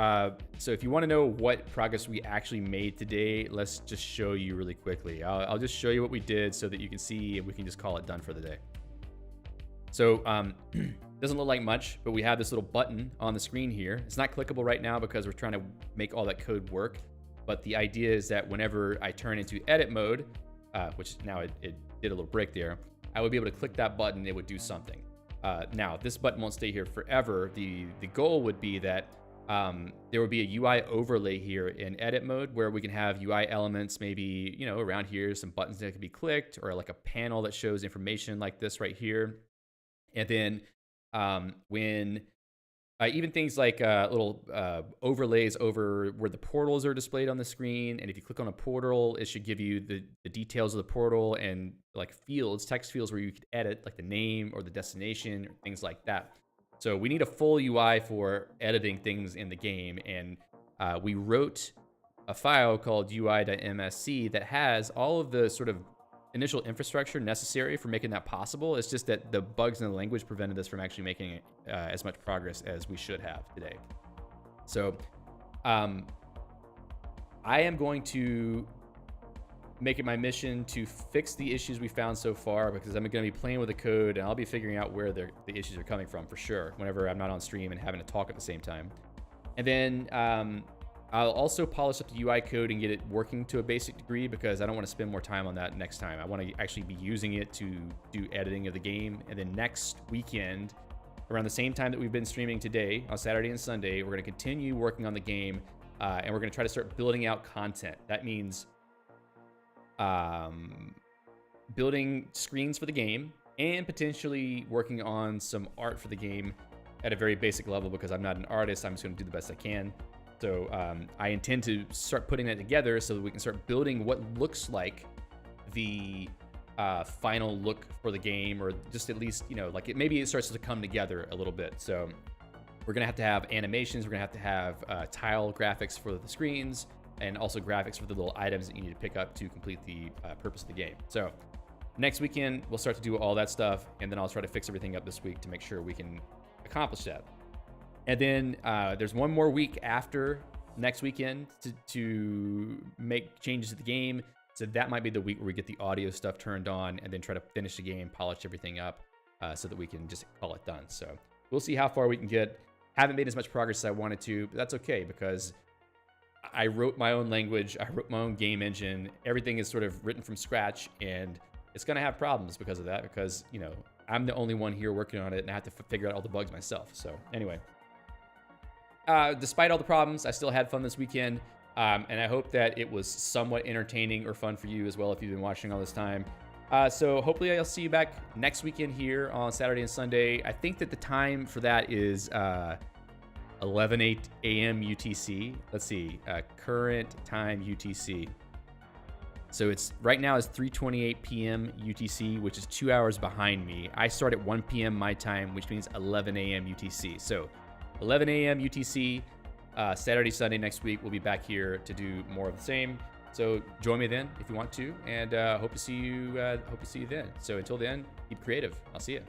so if you want to know what progress we actually made today, let's just show you really quickly. I'll just show you what we did so that you can see and we can just call it done for the day. So doesn't look like much, but we have this little button on the screen here. It's not clickable right now because we're trying to make all that code work. But the idea is that whenever I turn into edit mode, which now it did a little break there, I would be able to click that button, it would do something. Now, this button won't stay here forever. The goal would be that there would be a UI overlay here in edit mode where we can have UI elements, maybe, you know, around here, some buttons that can be clicked, or like a panel that shows information like this right here. And then when even things like little overlays over where the portals are displayed on the screen. And if you click on a portal, it should give you the details of the portal and like fields, text fields where you could edit like the name or the destination or things like that. So we need a full UI for editing things in the game. And we wrote a file called ui.msc that has all of the sort of initial infrastructure necessary for making that possible. It's just that the bugs in the language prevented us from actually making as much progress as we should have today. So I am going to make it my mission to fix the issues we found so far, because I'm going to be playing with the code and I'll be figuring out where the issues are coming from for sure whenever I'm not on stream and having to talk at the same time. And then I'll also polish up the UI code and get it working to a basic degree, because I don't want to spend more time on that next time. I want to actually be using it to do editing of the game. And then next weekend, around the same time that we've been streaming today, on Saturday and Sunday, we're going to continue working on the game, and we're going to try to start building out content. That means building screens for the game and potentially working on some art for the game at a very basic level, because I'm not an artist. I'm just going to do the best I can. So I intend to start putting that together so that we can start building what looks like the final look for the game, or just at least, you know, like maybe it starts to come together a little bit. So we're going to have animations. We're going to have tile graphics for the screens, and also graphics for the little items that you need to pick up to complete the purpose of the game. So next weekend, we'll start to do all that stuff, and then I'll try to fix everything up this week to make sure we can accomplish that. And then there's one more week after next weekend to make changes to the game. So that might be the week where we get the audio stuff turned on and then try to finish the game, polish everything up so that we can just call it done. So we'll see how far we can get. Haven't made as much progress as I wanted to, but that's okay, because I wrote my own language. I wrote my own game engine. Everything is sort of written from scratch, and it's going to have problems because of that, because, you know, I'm the only one here working on it, and I have to figure out all the bugs myself. So anyway. Despite all the problems, I still had fun this weekend, and I hope that it was somewhat entertaining or fun for you as well if you've been watching all this time. So hopefully I'll see you back next weekend here on Saturday and Sunday. I think that the time for that is 11 a.m. UTC. Let's see, current time UTC. So it's right now is 3:28 p.m. UTC, which is 2 hours behind me. I start at 1 p.m. my time, which means 11 a.m. UTC. So 11 a.m. UTC, Saturday, Sunday next week, we'll be back here to do more of the same. So join me then if you want to, and hope to see you then. So until then, keep creative. I'll see you.